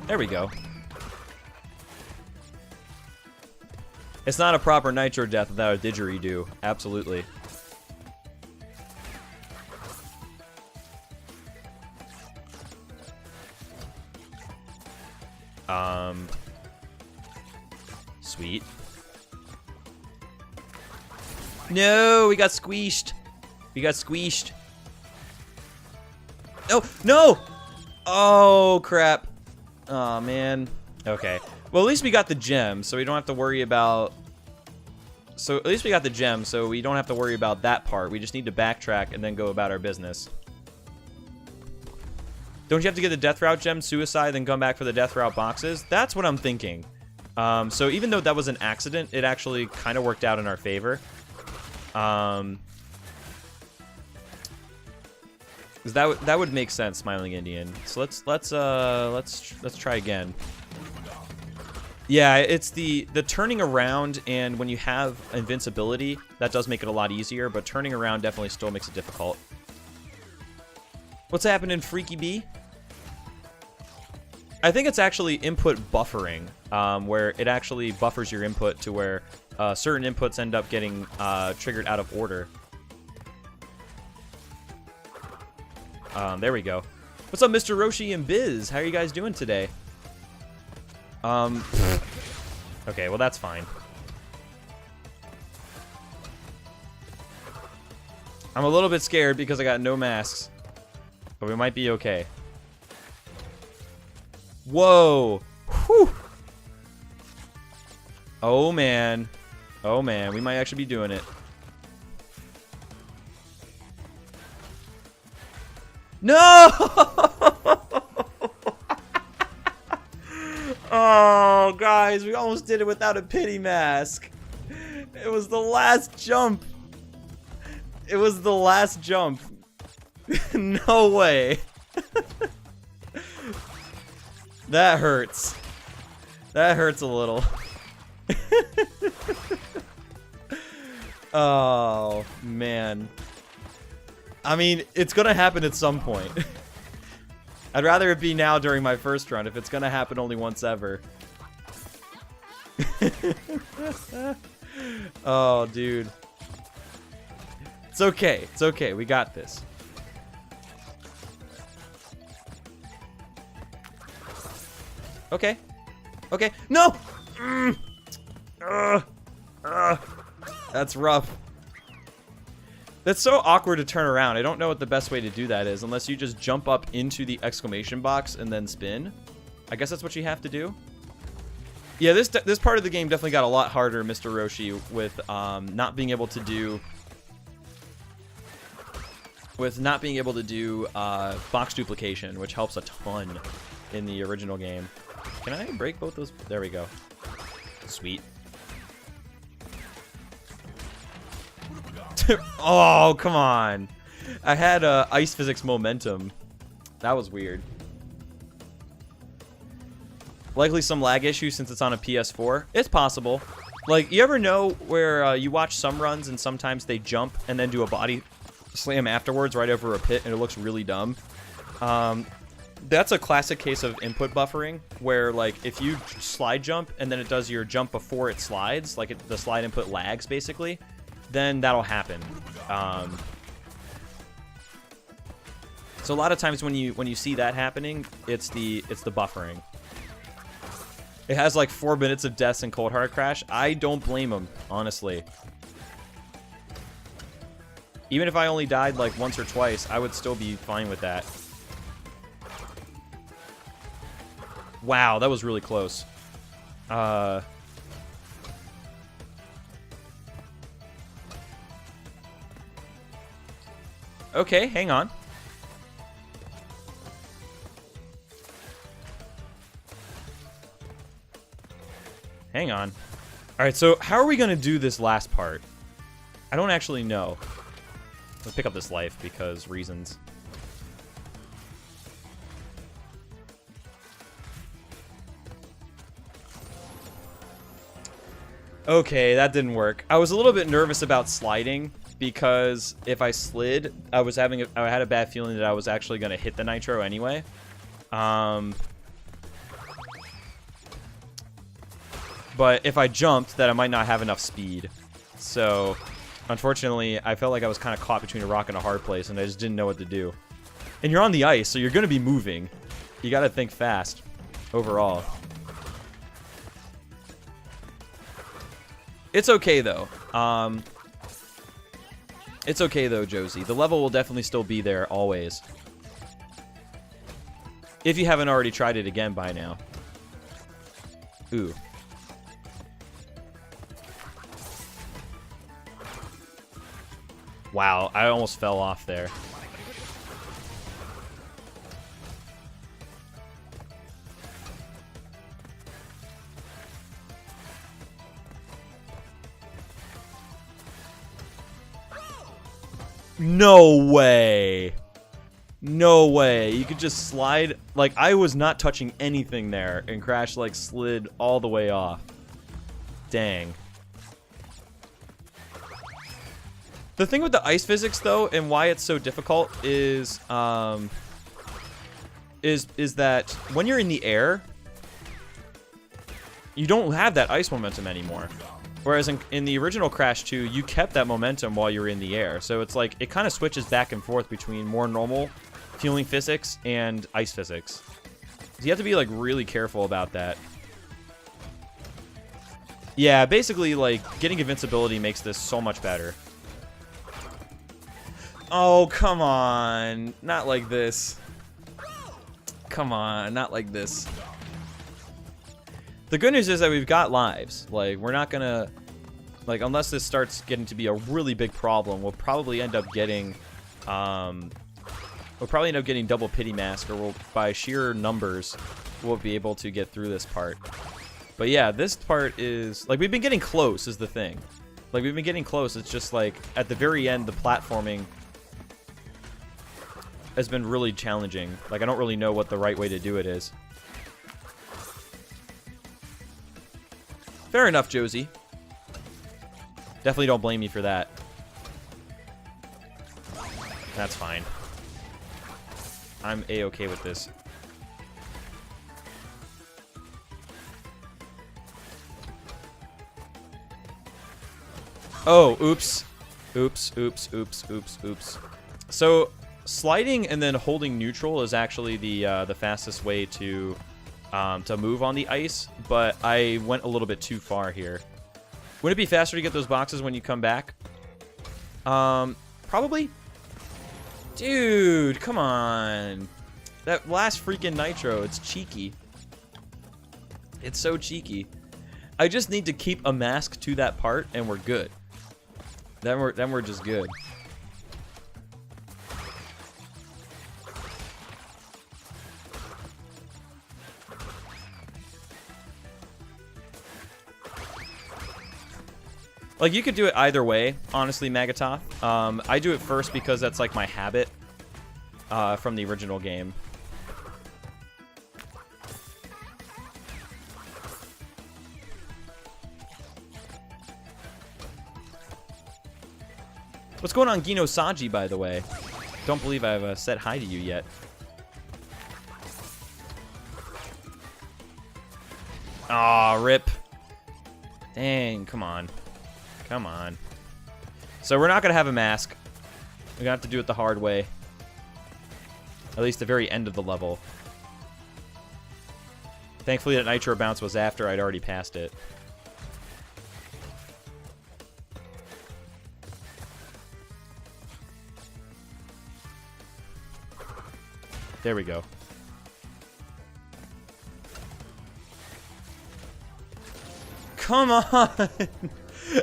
There we go. It's not a proper Nitro death without a didgeridoo. Absolutely. Sweet. No, we got squeezed. We got squeezed. No, no! Oh, crap. Oh, man. Okay. Well, at least we got the gem, so we don't have to worry about... So, at least we got the gem, so we don't have to worry about that part. We just need to backtrack and then go about our business. Don't you have to get the Death Route gem, Suicide, then come back for the Death Route boxes? That's what I'm thinking. So, even though that was an accident, it actually kind of worked out in our favor. Because that would make sense, Smiling Indian. So let's try again. Yeah, it's the turning around, and when you have invincibility, that does make it a lot easier, but turning around definitely still makes it difficult. What's happening, Freaky Bee? I think it's actually input buffering, where it actually buffers your input to where certain inputs end up getting triggered out of order. There we go. What's up, Mr. Roshi and Biz? How are you guys doing today? Okay, well, that's fine. I'm a little bit scared because I got no masks, but we might be okay. Whoa! Whew! Oh, man. Oh, man. We might actually be doing it. No! Oh, guys, we almost did it without a pity mask. It was the last jump. It was the last jump. No way. That hurts. That hurts a little. Oh, man. I mean, it's gonna happen at some point. I'd rather it be now during my first run if it's gonna happen only once ever. Oh, dude. It's okay. It's okay. We got this. Okay. Okay. No! That's rough. That's so awkward to turn around. I don't know what the best way to do that is, unless you just jump up into the exclamation box and then spin. I guess that's what you have to do. Yeah, this part of the game definitely got a lot harder, Mr. Roshi, with not being able to do box duplication, which helps a ton in the original game. Can I break both those? There we go. Sweet. Oh, come on. I had ice physics momentum. That was weird. Likely some lag issue since it's on a PS4. It's possible. Like, you ever know where you watch some runs and sometimes they jump and then do a body slam afterwards right over a pit and it looks really dumb? That's a classic case of input buffering, where, like, if you slide jump and then it does your jump before it slides, like the slide input lags, basically, then that'll happen. So a lot of times when you see that happening, it's the buffering. It has like 4 minutes of deaths in Cold Hard Crash. I don't blame him, honestly. Even if I only died like once or twice, I would still be fine with that. Wow, that was really close. Okay, hang on. Hang on. Alright, so how are we going to do this last part? I don't actually know. Let's pick up this life because reasons. Okay, that didn't work. I was a little bit nervous about sliding because if I slid, I had a bad feeling that I was actually going to hit the nitro anyway. But if I jumped, then I might not have enough speed. So, unfortunately, I felt like I was kind of caught between a rock and a hard place, and I just didn't know what to do. And you're on the ice, so you're going to be moving. You got to think fast overall. It's okay, though. It's okay, though, Josie. The level will definitely still be there, always. If you haven't already tried it again by now. Ooh. Wow, I almost fell off there. No way. No way. You could just slide. Like, I was not touching anything there, and Crash, like, slid all the way off. Dang. The thing with the ice physics, though, and why it's so difficult is that when you're in the air, you don't have that ice momentum anymore. Whereas in the original Crash 2, you kept that momentum while you were in the air. So it's like, it kind of switches back and forth between more normal feeling physics and ice physics. So you have to be, like, really careful about that. Yeah, basically, like, getting invincibility makes this so much better. Oh, come on. Not like this. Come on, not like this. The good news is that we've got lives. Like, we're not gonna... Like, unless this starts getting to be a really big problem, we'll probably end up getting... We'll probably end up getting double pity mask, or we'll, by sheer numbers, we'll be able to get through this part. But yeah, this part is... Like, we've been getting close, is the thing. Like, we've been getting close. It's just, like, at the very end, the platforming has been really challenging. Like, I don't really know what the right way to do it is. Fair enough, Josie. Definitely don't blame me for that. That's fine. I'm A-okay with this. Oh, oops. Oops, oops, oops, oops, oops. So, sliding and then holding neutral is actually the fastest way to move on the ice, but I went a little bit too far here. Would it be faster to get those boxes when you come back? Probably. Dude, come on. That last freaking nitro, it's cheeky. It's so cheeky. I just need to keep a mask to that part, and we're good. Then we're just good. Like, you could do it either way, honestly, Magatoth. I do it first because that's, like, my habit from the original game. What's going on, Gino Saji, by the way? Don't believe I've said hi to you yet. Aw, rip. Dang, come on. Come on. So we're not going to have a mask. We're going to have to do it the hard way. At least the very end of the level. Thankfully, that Nitro bounce was after I'd already passed it. There we go. Come on.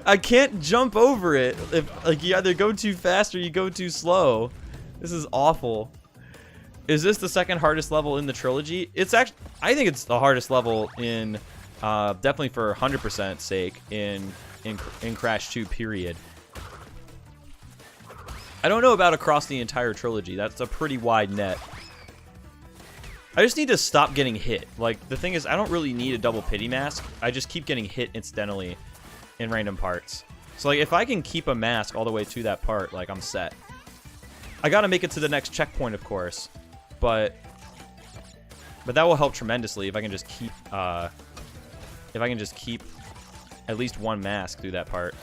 I can't jump over it. If, like, you either go too fast or you go too slow. This is awful. Is this the second hardest level in the trilogy? It's actually, I think it's the hardest level in, definitely for 100% sake in Crash 2, period. I don't know about across the entire trilogy. That's a pretty wide net. I just need to stop getting hit. Like, the thing is, I don't really need a double pity mask. I just keep getting hit incidentally in random parts. So, like, if I can keep a mask all the way to that part, like, I'm set. I gotta make it to the next checkpoint, of course. But that will help tremendously if I can just keep, at least one mask through that part.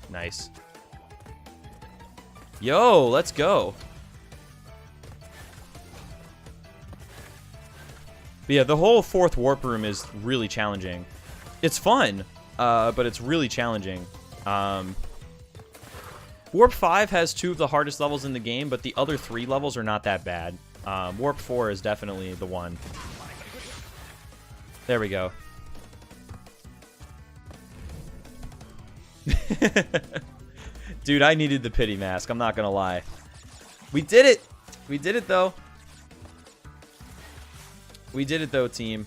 Nice. Yo, let's go. But yeah, the whole fourth warp room is really challenging. It's fun, but it's really challenging. Warp 5 has 2 of the hardest levels in the game, but the other 3 levels are not that bad. Warp 4 is definitely the one. There we go. Dude, I needed the pity mask. I'm not gonna lie. We did it! We did it, though. We did it, though, team.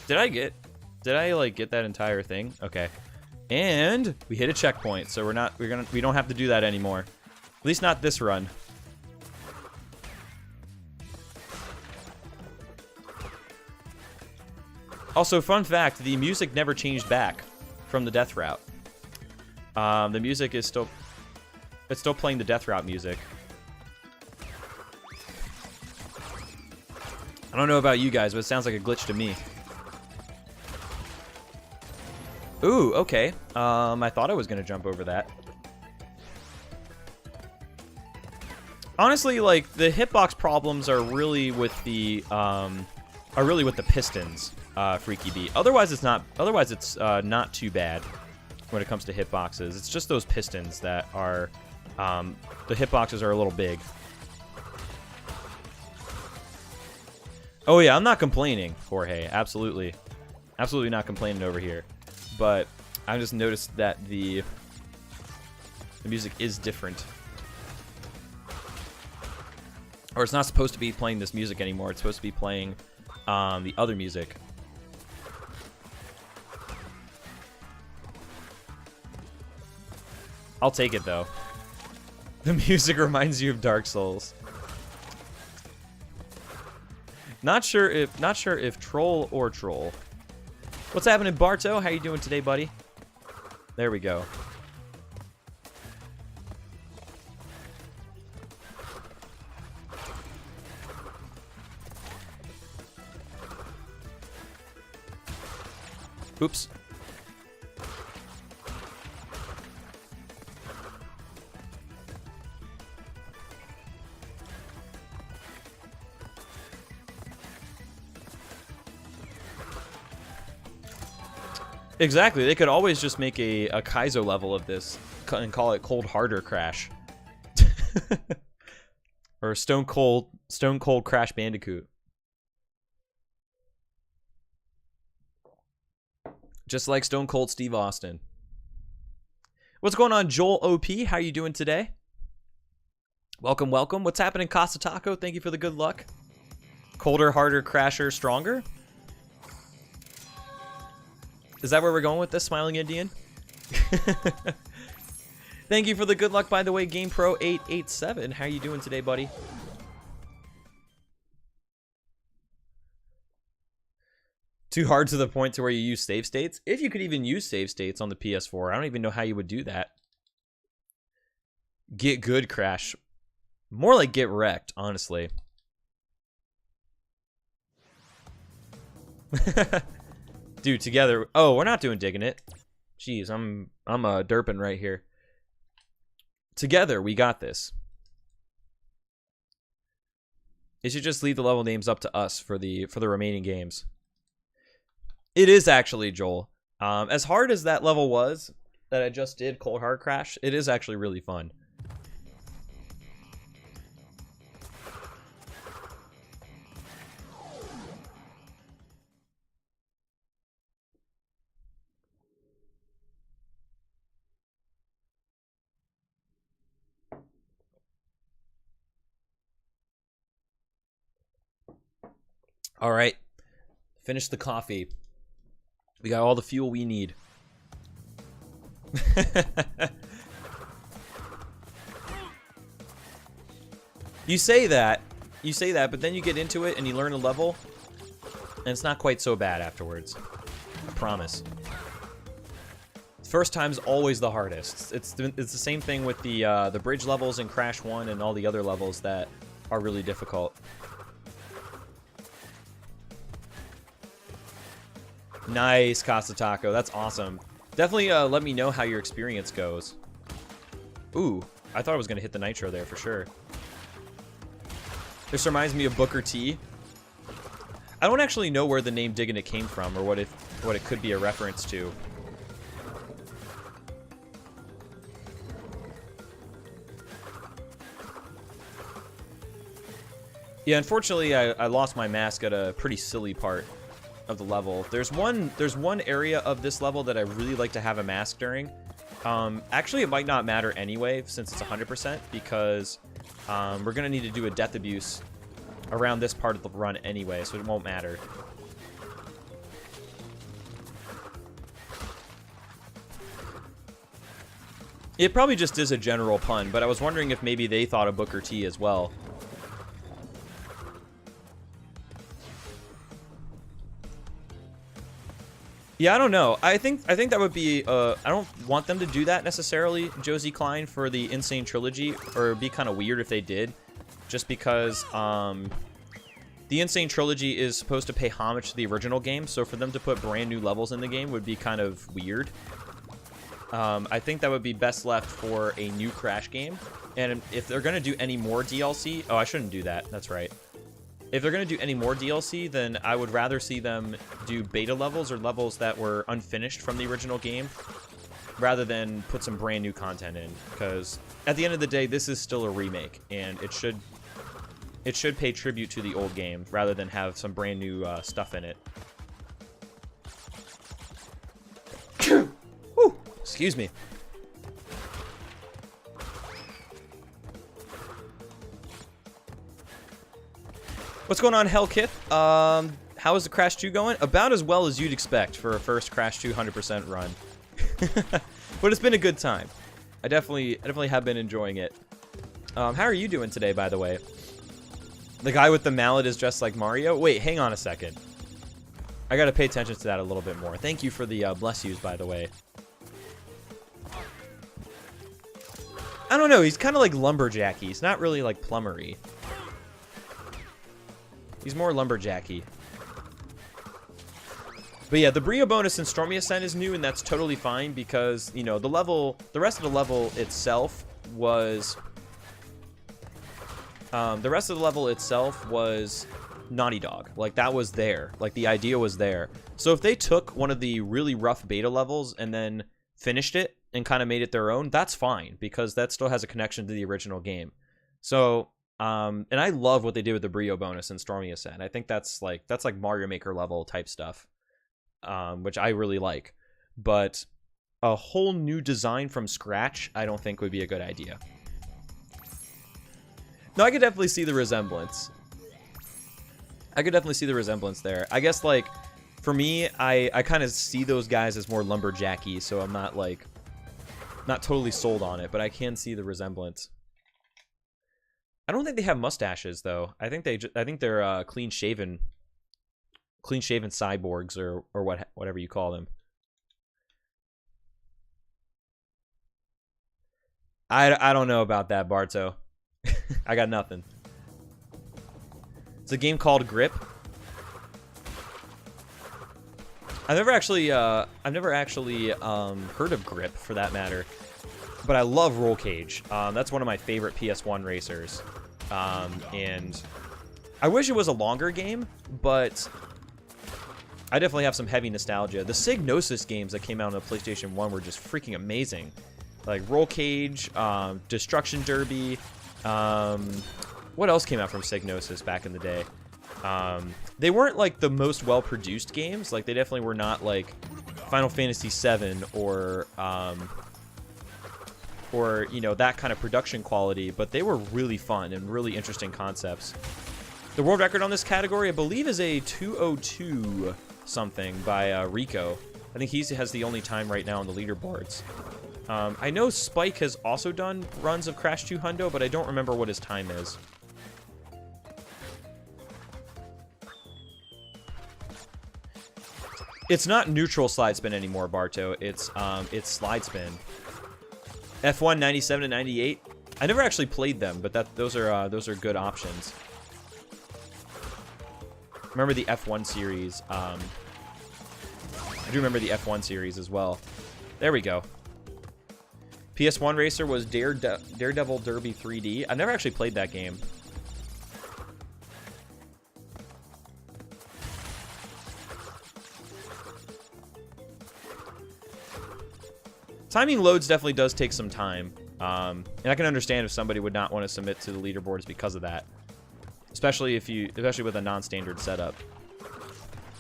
Did I like get that entire thing? Okay. And we hit a checkpoint, so we don't have to do that anymore. At least not this run. Also, fun fact, the music never changed back from the death route. The music is still playing the death route music. I don't know about you guys, but it sounds like a glitch to me. Ooh, okay. I thought I was gonna jump over that. Honestly, like, the hitbox problems are really with the pistons, Freaky B. Otherwise, it's not too bad when it comes to hitboxes. It's just those pistons that are, the hitboxes are a little big. Oh yeah, I'm not complaining, Jorge. Absolutely. Absolutely not complaining over here. But I just noticed that the music is different. Or it's not supposed to be playing this music anymore. It's supposed to be playing the other music. I'll take it, though. The music reminds you of Dark Souls. Not sure if troll or troll. What's happening, Barto? How you doing today, buddy? There we go. Oops. Exactly. They could always just make a Kaizo level of this and call it Cold Harder Crash. Or Stone Cold Crash Bandicoot. Just like Stone Cold Steve Austin. What's going on, Joel OP? How you doing today? Welcome, welcome. What's happening, Casa Taco? Thank you for the good luck. Colder, harder, crasher, stronger? Is that where we're going with this, Smiling Indian? Thank you for the good luck, by the way, GamePro887. How you doing today, buddy? Too hard to the point to where you use save states? If you could even use save states on the PS4, I don't even know how you would do that. Get good, Crash. More like get wrecked, honestly. Dude, together. Oh, we're not doing digging it. Jeez, I'm derping right here. Together, we got this. It should just leave the level names up to us for the remaining games. It is actually, Joel. As hard as that level was, that I just did, Cold Hard Crash, it is actually really fun. All right, finish the coffee. We got all the fuel we need. You say that, but then you get into it and you learn a level, and it's not quite so bad afterwards. I promise. First time's always the hardest. It's the same thing with the bridge levels in Crash 1 and all the other levels that are really difficult. Nice, Casa Taco. That's awesome. Definitely let me know how your experience goes. Ooh, I thought I was going to hit the nitro there for sure. This reminds me of Booker T. I don't actually know where the name Diggin' It came from or what it could be a reference to. Yeah, unfortunately, I lost my mask at a pretty silly part of the level. There's one area of this level that I really like to have a mask during. Actually, it might not matter anyway since it's 100% because we're gonna need to do a death abuse around this part of the run anyway, so it won't matter. It probably just is a general pun, but I was wondering if maybe they thought of Booker T as well. Yeah, I don't know. I think that would be, I don't want them to do that necessarily, Josie Klein, for the Insane Trilogy, or it'd be kind of weird if they did, just because, the Insane Trilogy is supposed to pay homage to the original game, so for them to put brand new levels in the game would be kind of weird. I think that would be best left for a new Crash game, and if they're going to do any more DLC, oh, I shouldn't do that, that's right. If they're going to do any more DLC, then I would rather see them do beta levels or levels that were unfinished from the original game, rather than put some brand new content in. Because at the end of the day, this is still a remake, and it should pay tribute to the old game rather than have some brand new stuff in it. Whew, excuse me. What's going on, Hellkith? How is the Crash 2 going? About as well as you'd expect for a first Crash 2 100% run. But it's been a good time. I definitely have been enjoying it. How are you doing today, by the way? The guy with the mallet is dressed like Mario? Wait, hang on a second. I gotta pay attention to that a little bit more. Thank you for the bless yous, by the way. I don't know, he's kind of like lumberjacky. He's not really like plumbery. He's more lumberjacky. But yeah, the Brio bonus in Stormy Ascent is new, and that's totally fine because, you know, the rest of the level itself was... Naughty Dog. Like, that was there. Like, the idea was there. So if they took one of the really rough beta levels and then finished it and kind of made it their own, that's fine, because that still has a connection to the original game. So... and I love what they did with the Brio bonus in Stormy Ascent. I think that's like Mario Maker level type stuff, which I really like. But a whole new design from scratch, I don't think would be a good idea. No, I could definitely see the resemblance. I could definitely see the resemblance there. I guess, like, for me, I kind of see those guys as more lumberjacky, so I'm not, like, not totally sold on it, but I can see the resemblance. I don't think they have mustaches though. I think they're clean shaven cyborgs or whatever you call them. I don't know about that, Barto. I got nothing. It's a game called Grip. I've never actually heard of Grip, for that matter. But I love Roll Cage. That's one of my favorite PS1 racers. And I wish it was a longer game, but I definitely have some heavy nostalgia. The Psygnosis games that came out on the PlayStation 1 were just freaking amazing. Like Roll Cage, Destruction Derby. What else came out from Psygnosis back in the day? They weren't like the most well-produced games. Like they definitely were not like Final Fantasy VII or you know, that kind of production quality, but they were really fun and really interesting concepts. The world record on this category, I believe, is a 2:02 something by Rico. I think he has the only time right now on the leaderboards. I know Spike has also done runs of Crash 2 Hundo, but I don't remember what his time is. It's not neutral slide spin anymore, Barto. It's slide spin. F1 97 and 98. I never actually played them, but those are good options. Remember the F1 series. I do remember the F1 series as well. There we go. PS1 Racer was Daredevil Derby 3D. I've never actually played that game. Timing loads definitely does take some time. And I can understand if somebody would not want to submit to the leaderboards because of that. Especially with a non-standard setup.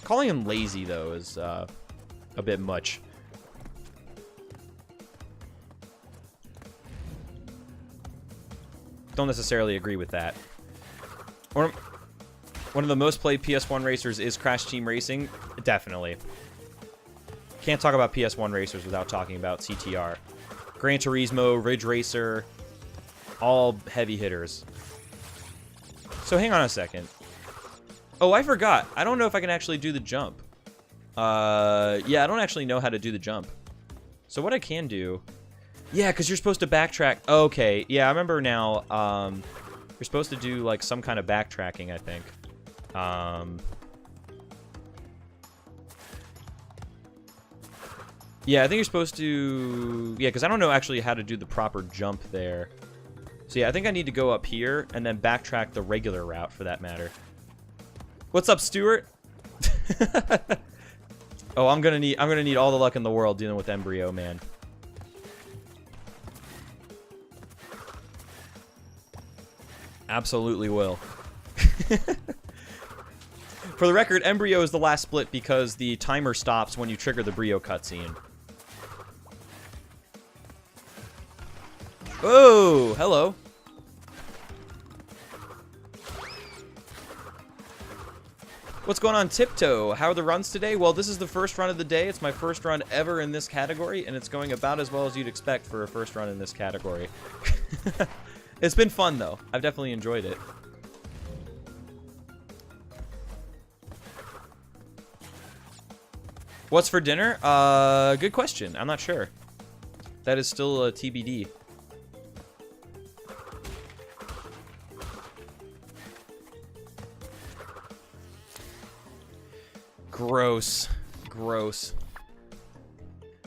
Calling him lazy though is a bit much. Don't necessarily agree with that. One of the most played PS1 racers is Crash Team Racing. Definitely. Can't talk about PS1 racers without talking about CTR. Gran Turismo, Ridge Racer, all heavy hitters. So hang on a second. Oh, I forgot. I don't know if I can actually do the jump. Yeah, I don't actually know how to do the jump. So what I can do... Yeah, because you're supposed to backtrack. Okay, yeah, I remember now. You're supposed to do, like, some kind of backtracking, I think. Yeah, I think you're supposed to... Yeah, because I don't know actually how to do the proper jump there. So yeah, I think I need to go up here and then backtrack the regular route for that matter. What's up, Stuart? Oh, I'm gonna need all the luck in the world dealing with Embryo, man. Absolutely will. For the record, Embryo is the last split because the timer stops when you trigger the Brio cutscene. Oh, hello. What's going on, Tiptoe? How are the runs today? Well, this is the first run of the day. It's my first run ever in this category, and it's going about as well as you'd expect for a first run in this category. It's been fun, though. I've definitely enjoyed it. What's for dinner? Good question. I'm not sure. That is still a TBD. Gross. Gross.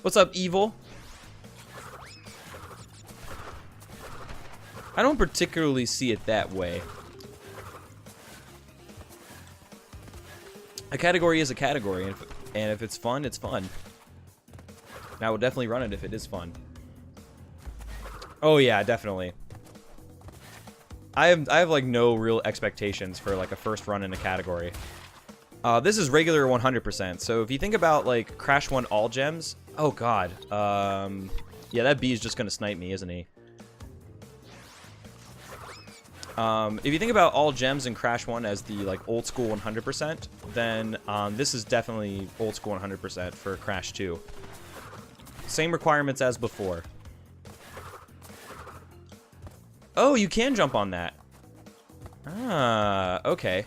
What's up, Evil? I don't particularly see it that way. A category is a category, and if it's fun, it's fun. And I will definitely run it if it is fun. Oh yeah, definitely. I have like no real expectations for like a first run in a category. This is regular 100%. So if you think about like Crash 1 all gems, oh god. Yeah, that bee is just gonna snipe me, isn't he? If you think about all gems in Crash 1 as the like old school 100%, then this is definitely old school 100% for Crash 2. Same requirements as before. Oh, you can jump on that. Ah, okay.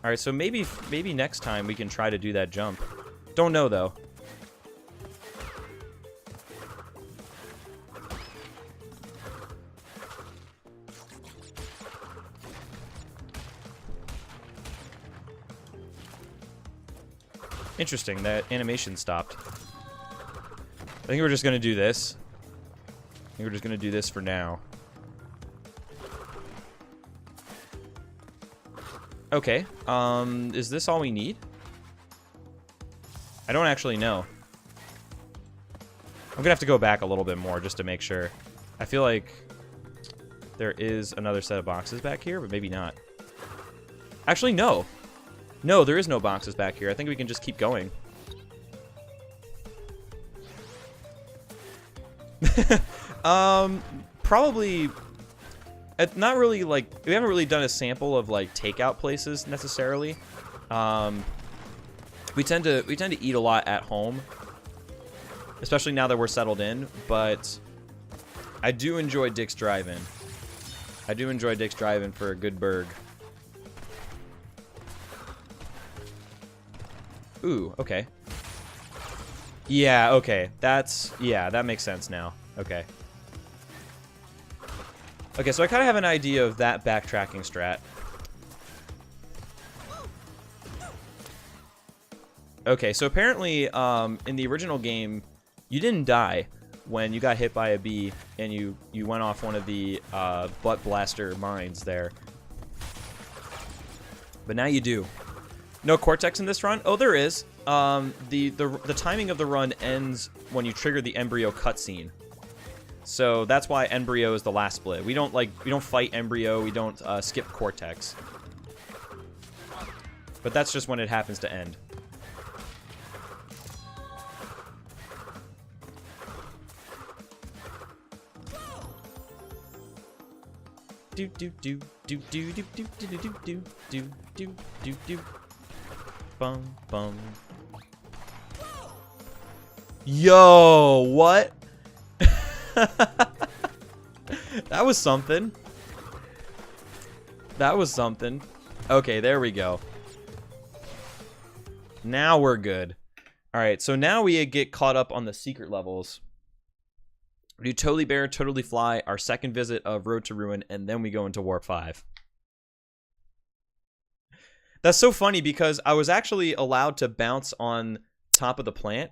All right, so maybe next time we can try to do that jump. Don't know though. Interesting, that animation stopped. I think we're just gonna do this. I think we're just gonna do this for now. Okay, is this all we need? I don't actually know. I'm gonna have to go back a little bit more just to make sure. I feel like there is another set of boxes back here, but maybe not. Actually, no. No, there is no boxes back here. I think we can just keep going. Probably... Not really, like... We haven't really done a sample of, like, takeout places, necessarily. We tend to eat a lot at home. Especially now that we're settled in, but I do enjoy Dick's Drive-In. I do enjoy Dick's Drive-In for a good burg. Ooh, okay. Yeah, okay. Yeah, that makes sense now. Okay. Okay, so I kind of have an idea of that backtracking strat. Okay, so apparently, in the original game, you didn't die when you got hit by a bee and you went off one of the butt blaster mines there. But now you do. No Cortex in this run? Oh, there is. The timing of the run ends when you trigger the Embryo cutscene. So that's why Embryo is the last split. We don't fight Embryo, we don't skip Cortex. But that's just when it happens to end. Do do do do do do do do do do do do do do. Bum bum. Yo, what? That was something. That was something. Okay, there we go. Now we're good. Alright, so now we get caught up on the secret levels. We do Totally Bear, Totally Fly, our second visit of Road to Ruin, and then we go into Warp 5. That's so funny because I was actually allowed to bounce on top of the plant,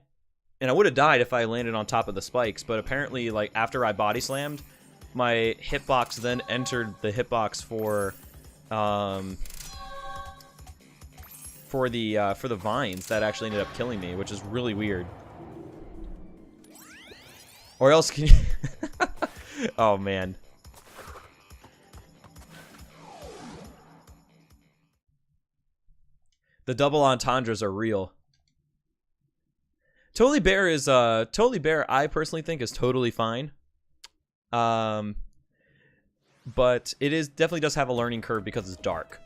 and I would have died if I landed on top of the spikes, but apparently, like, after I body slammed, my hitbox then entered the hitbox for the vines that actually ended up killing me, which is really weird. Or else can you... Oh, man. The double entendres are real. Totally Bear is, Totally Bear, I personally think, is totally fine. But it definitely does have a learning curve because it's dark.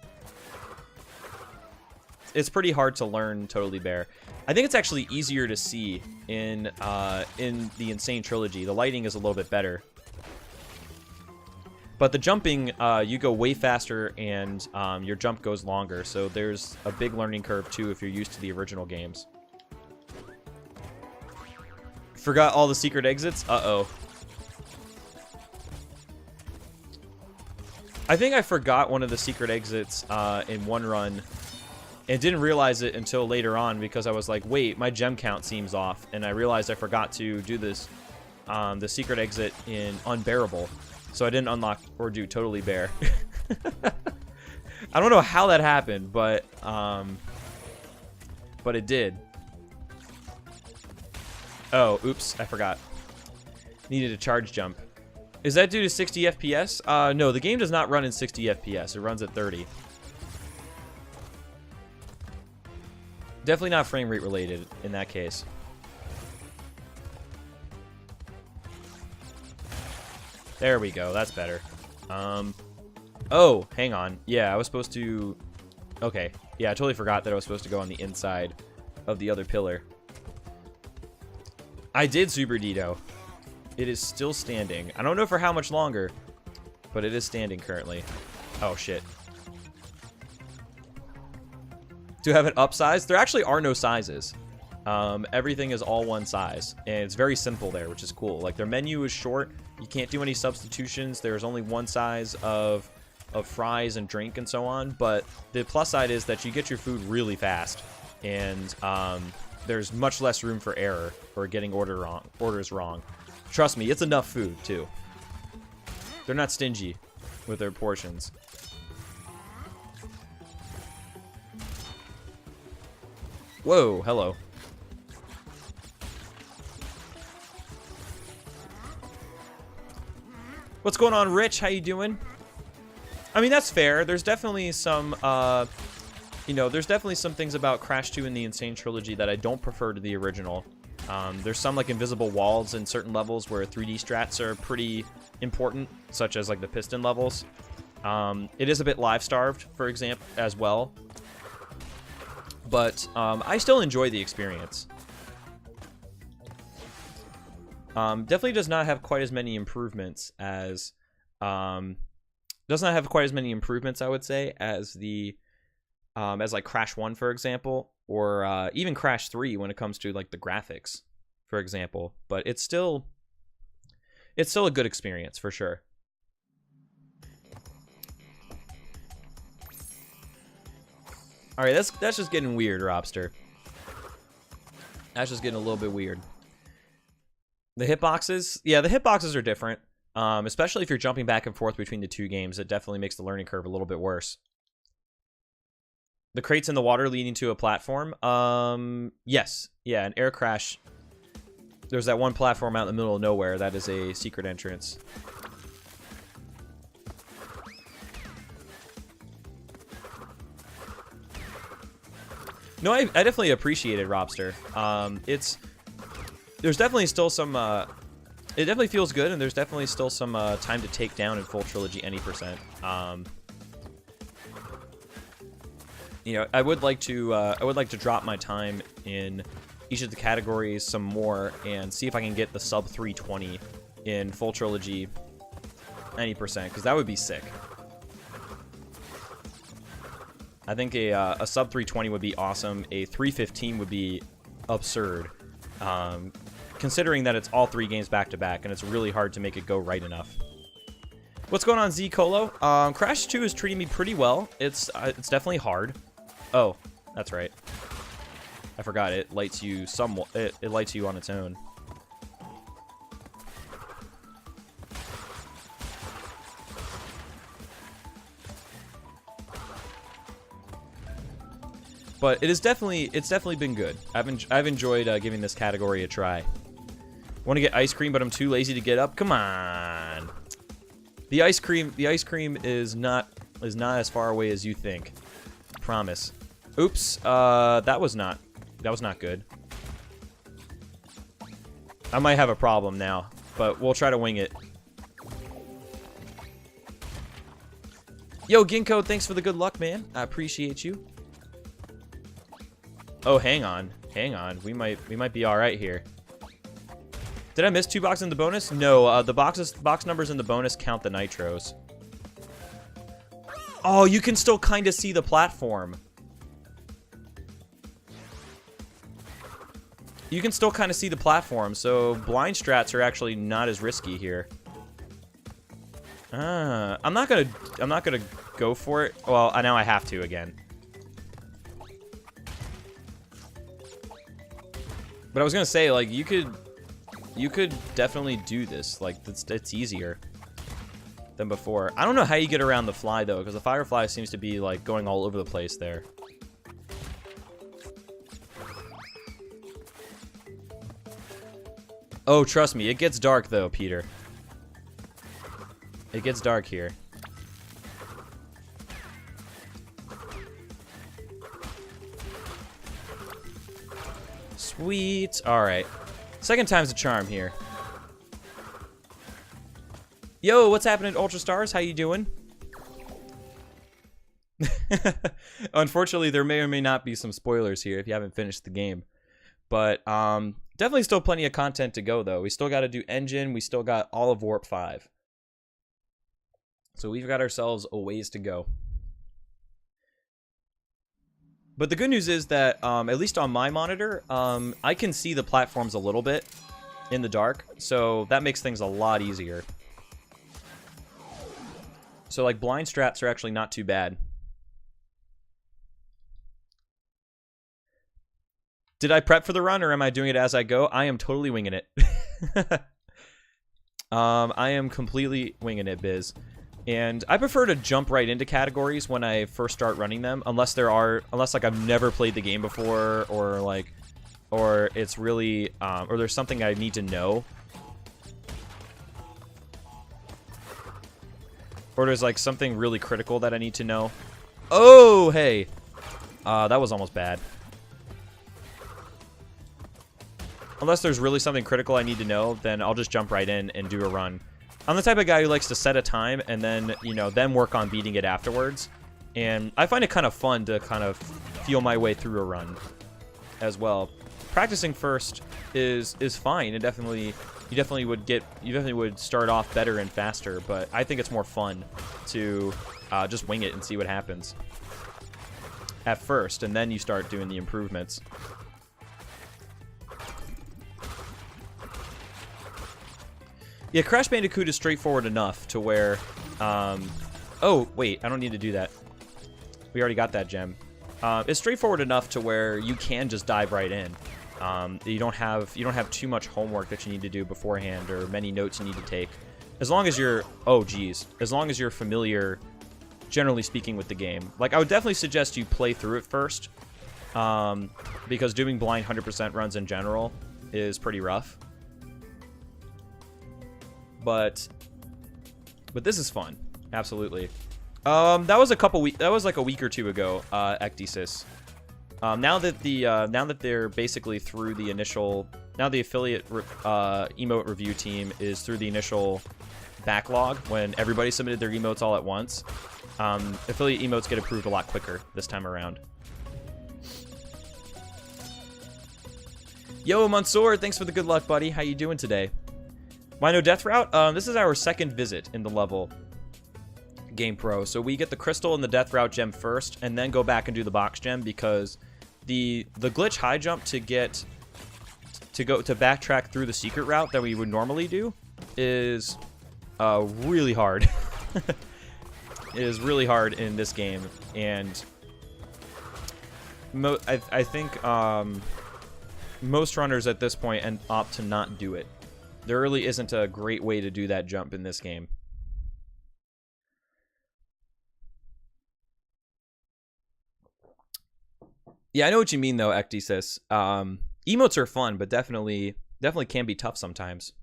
It's pretty hard to learn Totally Bear. I think it's actually easier to see in the Insane Trilogy. The lighting is a little bit better. But the jumping, you go way faster and your jump goes longer. So there's a big learning curve too if you're used to the original games. Forgot all the secret exits? Uh-oh. I think I forgot one of the secret exits in one run. And didn't realize it until later on because I was like, wait, my gem count seems off. And I realized I forgot to do this, the secret exit in Unbearable. So I didn't unlock or do Totally Bear. I don't know how that happened, but it did. Oh, oops, I forgot. Needed a charge jump. Is that due to 60 FPS? No, the game does not run in 60 FPS. It runs at 30. Definitely not frame rate related in that case. There we go. That's better. Oh, hang on. Yeah, I was supposed to... Okay. Yeah, I totally forgot that I was supposed to go on the inside of the other pillar. I did Super Dito. It is still standing. I don't know for how much longer, but it is standing currently. Oh, shit. To have it upsized? There actually are no sizes. Everything is all one size, and it's very simple there, which is cool. Like, their menu is short. You can't do any substitutions. There's only one size of fries and drink and so on, but the plus side is that you get your food really fast, and there's much less room for error or getting orders wrong. Trust me, it's enough food, too. They're not stingy with their portions. Whoa, hello. What's going on, Rich? How you doing? I mean, that's fair. There's definitely some, you know, there's definitely some things about Crash 2 and the Insane Trilogy that I don't prefer to the original. There's some, like, invisible walls in certain levels where 3D strats are pretty important, such as, like, the piston levels. It is a bit live-starved, for example, as well. But I still enjoy the experience. Definitely does not have quite as many improvements as... does not have quite as many improvements, I would say, as the... as, like, Crash 1, for example. Or even Crash 3 when it comes to, like, the graphics, for example. But it's still a good experience, for sure. Alright, that's just getting weird, Robster. That's just getting a little bit weird. The hitboxes? Yeah, the hitboxes are different. Especially if you're jumping back and forth between the two games. It definitely makes the learning curve a little bit worse. The crates in the water leading to a platform? Yes. Yeah, an air crash. There's that one platform out in the middle of nowhere. That is a secret entrance. No, I definitely appreciate it, Robster. There's definitely still some, it definitely feels good, and there's definitely still some time to take down in full trilogy any percent. You know, I would like to drop my time in each of the categories some more and see if I can get the sub 320 in full trilogy any percent, because that would be sick. I think a sub 320 would be awesome. A 315 would be absurd, considering that it's all 3 games back to back, and it's really hard to make it go right enough. What's going on, Z Colo? Crash 2 is treating me pretty well. It's definitely hard. Oh, that's right. I forgot it lights you somewhat. It lights you on its own. But it's definitely been good. I've enjoyed giving this category a try. Want to get ice cream, but I'm too lazy to get up. Come on. The ice cream is not as far away as you think. Promise. Oops. That was not good. I might have a problem now, but we'll try to wing it. Yo, Ginkgo, thanks for the good luck, man. I appreciate you. Oh, hang on. We might be all right here. Did I miss 2 boxes in the bonus? No, the box numbers in the bonus count the nitros. Oh, you can still kind of see the platform. You can still kind of see the platform, so blind strats are actually not as risky here. I'm not gonna go for it. Well, now I have to again. But I was gonna say, like, you could definitely do this. Like, it's easier than before. I don't know how you get around the fly though, because the Firefly seems to be like going all over the place there. Oh, trust me, it gets dark though, Peter. It gets dark here. Sweet. Alright. Second time's a charm here. Yo, what's happening, Ultra Stars? How you doing? Unfortunately, there may or may not be some spoilers here if you haven't finished the game. But definitely still plenty of content to go, though. We still got to do Engine. We still got all of Warp 5. So we've got ourselves a ways to go. But the good news is that, at least on my monitor, I can see the platforms a little bit in the dark. So that makes things a lot easier. So, like, blind strats are actually not too bad. Did I prep for the run, or am I doing it as I go? I am totally winging it. I am completely winging it, Biz. And I prefer to jump right into categories when I first start running them, unless like I've never played the game before, or it's really, or there's something I need to know. Or there's like something really critical that I need to know. Oh, hey. That was almost bad. Unless there's really something critical I need to know, then I'll just jump right in and do a run. I'm the type of guy who likes to set a time and then, you know, then work on beating it afterwards. And I find it kind of fun to kind of feel my way through a run as well. Practicing first is fine. You definitely would start off better and faster, but I think it's more fun to just wing it and see what happens at first, and then you start doing the improvements. Yeah, Crash Bandicoot is straightforward enough to where, oh, wait, I don't need to do that. We already got that gem. It's straightforward enough to where you can just dive right in. You don't have too much homework that you need to do beforehand or many notes you need to take. As long as you're, as long as you're familiar, generally speaking, with the game. Like, I would definitely suggest you play through it first, because doing blind 100% runs in general is pretty rough. But this is fun, absolutely. That was like a week or two ago, Ecdysis. Now that they're basically through the initial, now the affiliate emote review team is through the initial backlog when everybody submitted their emotes all at once. Affiliate emotes get approved a lot quicker this time around. Yo, Mansoor, thanks for the good luck, buddy. How you doing today? Why no death route? This is our second visit in the level. Game Pro. So we get the crystal and the death route gem first, and then go back and do the box gem, because the glitch high jump to backtrack through the secret route that we would normally do is really hard. It is really hard in this game, and I think most runners at this point opt to not do it. There really isn't a great way to do that jump in this game. Yeah, I know what you mean, though, Ecdysis. Emotes are fun, but definitely can be tough sometimes.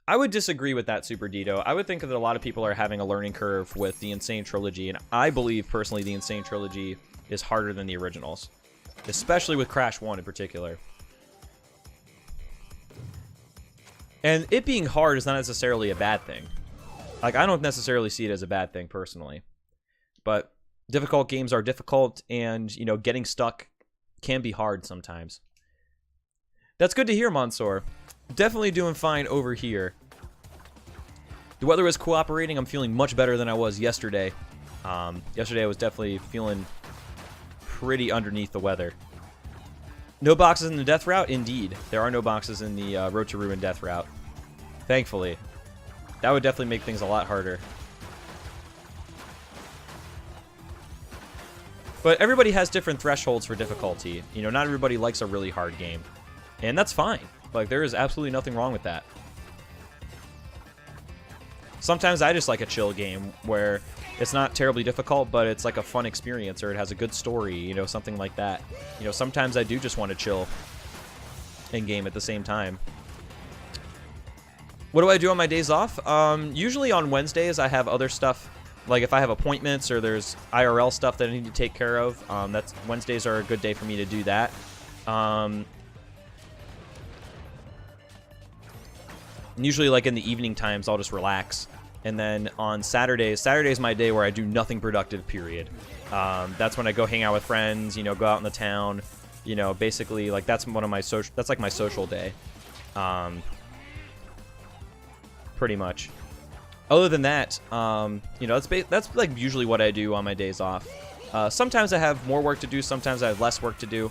I would disagree with that, Super Dito. I would think that a lot of people are having a learning curve with the Insane Trilogy, and I believe, personally, the Insane Trilogy is harder than the originals. Especially with Crash 1 in particular. And it being hard is not necessarily a bad thing. Like, I don't necessarily see it as a bad thing, personally. But difficult games are difficult, and, you know, getting stuck can be hard sometimes. That's good to hear, Mansoor. Definitely doing fine over here. The weather is cooperating. I'm feeling much better than I was yesterday. Yesterday I was definitely feeling pretty underneath the weather. No boxes in the death route? Indeed. There are no boxes in the Road to Ruin death route. Thankfully. That would definitely make things a lot harder. But everybody has different thresholds for difficulty. You know, not everybody likes a really hard game. And that's fine. Like, there is absolutely nothing wrong with that. Sometimes I just like a chill game where it's not terribly difficult, but it's like a fun experience, or it has a good story, you know, something like that. You know, sometimes I do just want to chill in game at the same time. What do I do on my days off? Usually on Wednesdays I have other stuff, like if I have appointments or there's IRL stuff that I need to take care of. Wednesdays are a good day for me to do that. Usually, like, in the evening times, I'll just relax. And then on Saturday's my day where I do nothing productive, period. That's when I go hang out with friends, you know, go out in the town. You know, basically, like, that's like my social day. Pretty much. Other than that, you know, that's like usually what I do on my days off. Sometimes I have more work to do, sometimes I have less work to do.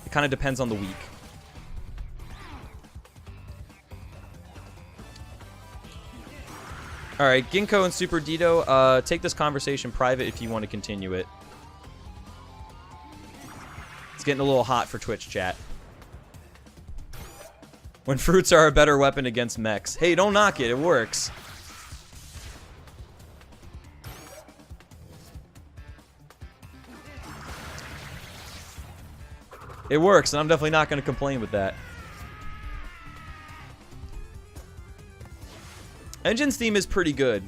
It kind of depends on the week. Alright, Ginkgo and Super Dito, take this conversation private if you want to continue it. It's getting a little hot for Twitch chat. When fruits are a better weapon against mechs. Hey, don't knock it, it works. It works, and I'm definitely not going to complain with that. Engine's theme is pretty good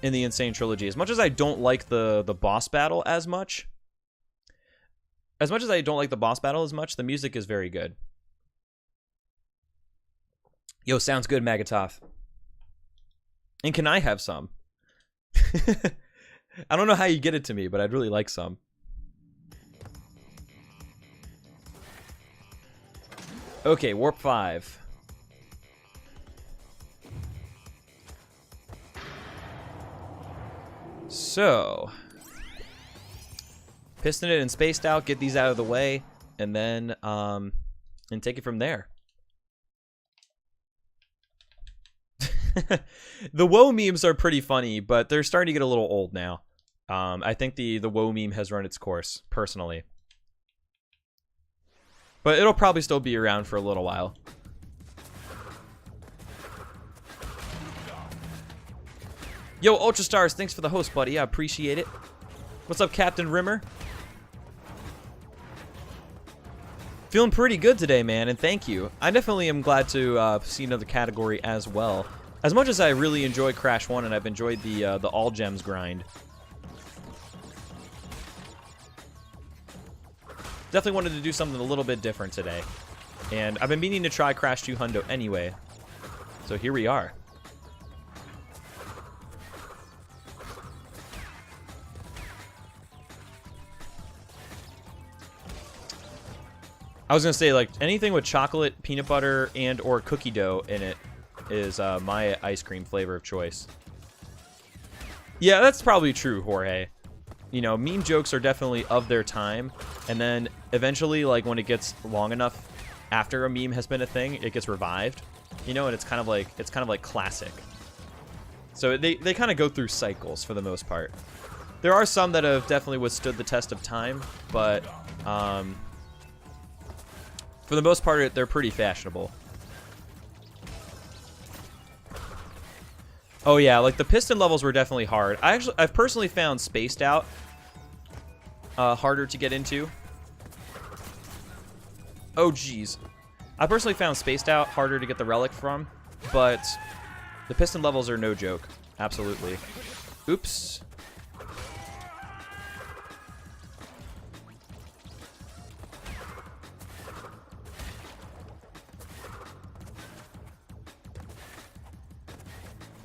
in the Insane Trilogy. As much as I don't like the boss battle as much, the music is very good. Yo, sounds good, Magatov. And can I have some? I don't know how you get it to me, but I'd really like some. Okay, Warp 5. So, piston it and spaced out, get these out of the way, and then take it from there. The woe memes are pretty funny, but they're starting to get a little old now. I think the woe meme has run its course, personally. But it'll probably still be around for a little while. Yo, Ultra Stars, thanks for the host, buddy. I appreciate it. What's up, Captain Rimmer? Feeling pretty good today, man, and thank you. I definitely am glad to see another category as well. As much as I really enjoy Crash 1 and I've enjoyed the all gems grind. Definitely wanted to do something a little bit different today. And I've been meaning to try Crash 2 Hundo anyway. So here we are. I was gonna say, like, anything with chocolate, peanut butter, and or cookie dough in it is my ice cream flavor of choice. Yeah, that's probably true, Jorge. You know, meme jokes are definitely of their time, and then eventually, like, when it gets long enough after a meme has been a thing, it gets revived. You know, and it's kind of like classic. So they kind of go through cycles for the most part. There are some that have definitely withstood the test of time, but for the most part, they're pretty fashionable. Oh yeah, like the piston levels were definitely hard. I've personally found Spaced Out harder to get into. Oh geez, I personally found Spaced Out harder to get the relic from, but the piston levels are no joke. Absolutely. Oops.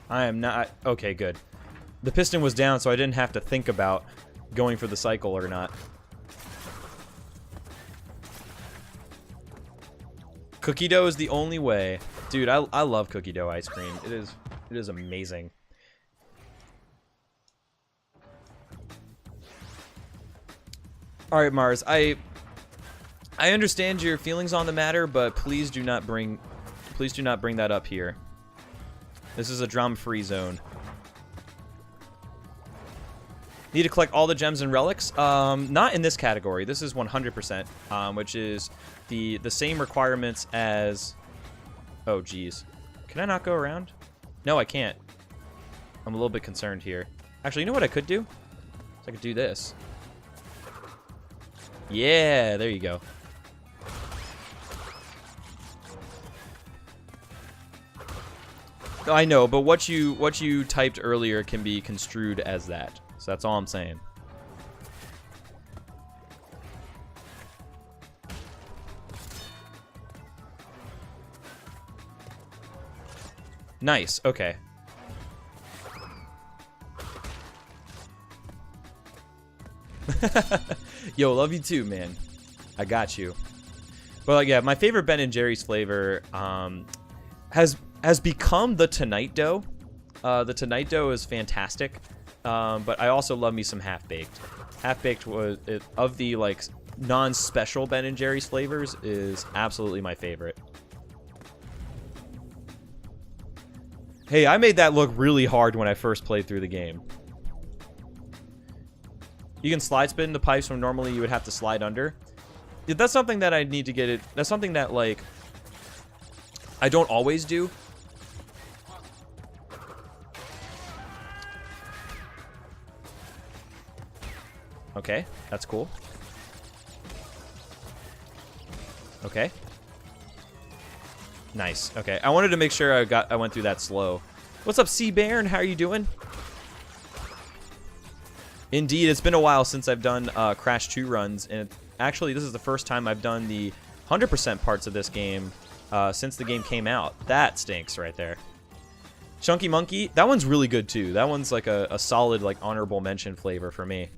I am not... Okay, good. The piston was down, so I didn't have to think about going for the cycle or not. Cookie dough is the only way. Dude, I love cookie dough ice cream. It is amazing. Alright, Mars. I understand your feelings on the matter, but please do not bring that up here. This is a drama-free zone. Need to collect all the gems and relics? Not in this category. This is 100%, which is the same requirements as... Oh, geez. Can I not go around? No, I can't. I'm a little bit concerned here. Actually, you know what I could do? I could do this. Yeah, there you go. I know, but what you typed earlier can be construed as that. So that's all I'm saying. Nice. Okay. Yo, love you too, man. I got you. But like, yeah, my favorite Ben & Jerry's flavor has become the Tonight Dough. The Tonight Dough is fantastic, but I also love me some Half-Baked. Half-Baked was, of the like non-special Ben & Jerry's flavors, is absolutely my favorite. Hey, I made that look really hard when I first played through the game. You can slide spin the pipes when normally you would have to slide under. Yeah, that's something that I need to get it. That's something that, like, I don't always do. Okay, that's cool. Okay. Nice. Okay, I wanted to make sure I went through that slow. What's up, C Baron? How are you doing? Indeed, it's been a while since I've done Crash 2 runs, and actually this is the first time I've done the 100% parts of this game since the game came out. That stinks right there. Chunky Monkey, that one's really good too. That one's like a solid, like, honorable mention flavor for me.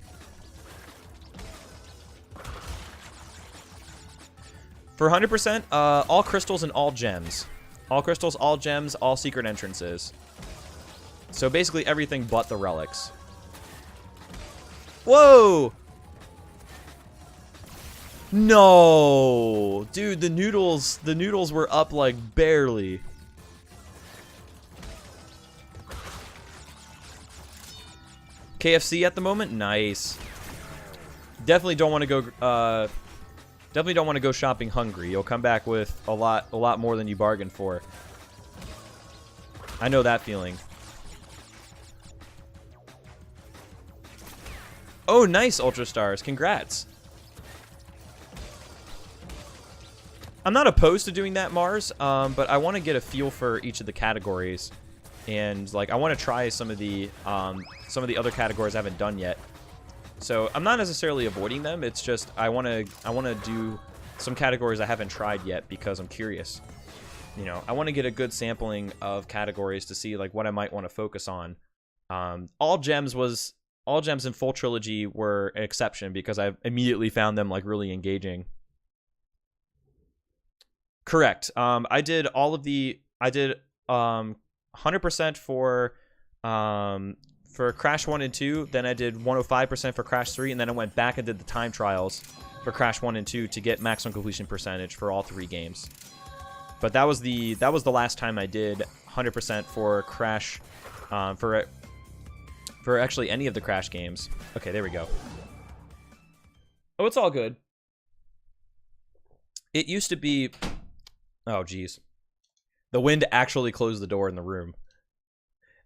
For 100%, all crystals and all gems. All crystals, all gems, all secret entrances. So basically everything but the relics. Whoa! No! Dude, the noodles were up like barely. KFC at the moment? Nice. Definitely don't want to go shopping hungry. You'll come back with a lot more than you bargained for. I know that feeling. Oh, nice, Ultra Stars. Congrats. I'm not opposed to doing that, Mars, but I want to get a feel for each of the categories. And, like, I want to try some of the other categories I haven't done yet. So I'm not necessarily avoiding them. It's just I want to do some categories I haven't tried yet because I'm curious. You know, I want to get a good sampling of categories to see, like, what I might want to focus on. All gems in Full Trilogy were an exception because I immediately found them, like, really engaging. Correct. I did 100% for Crash 1 and 2, then I did 105% for Crash 3, and then I went back and did the time trials for Crash 1 and 2 to get maximum completion percentage for all 3 games. But that was the last time I did 100% for Crash, for actually any of the Crash games. Okay, there we go. Oh, it's all good. It used to be... Oh, geez. The wind actually closed the door in the room.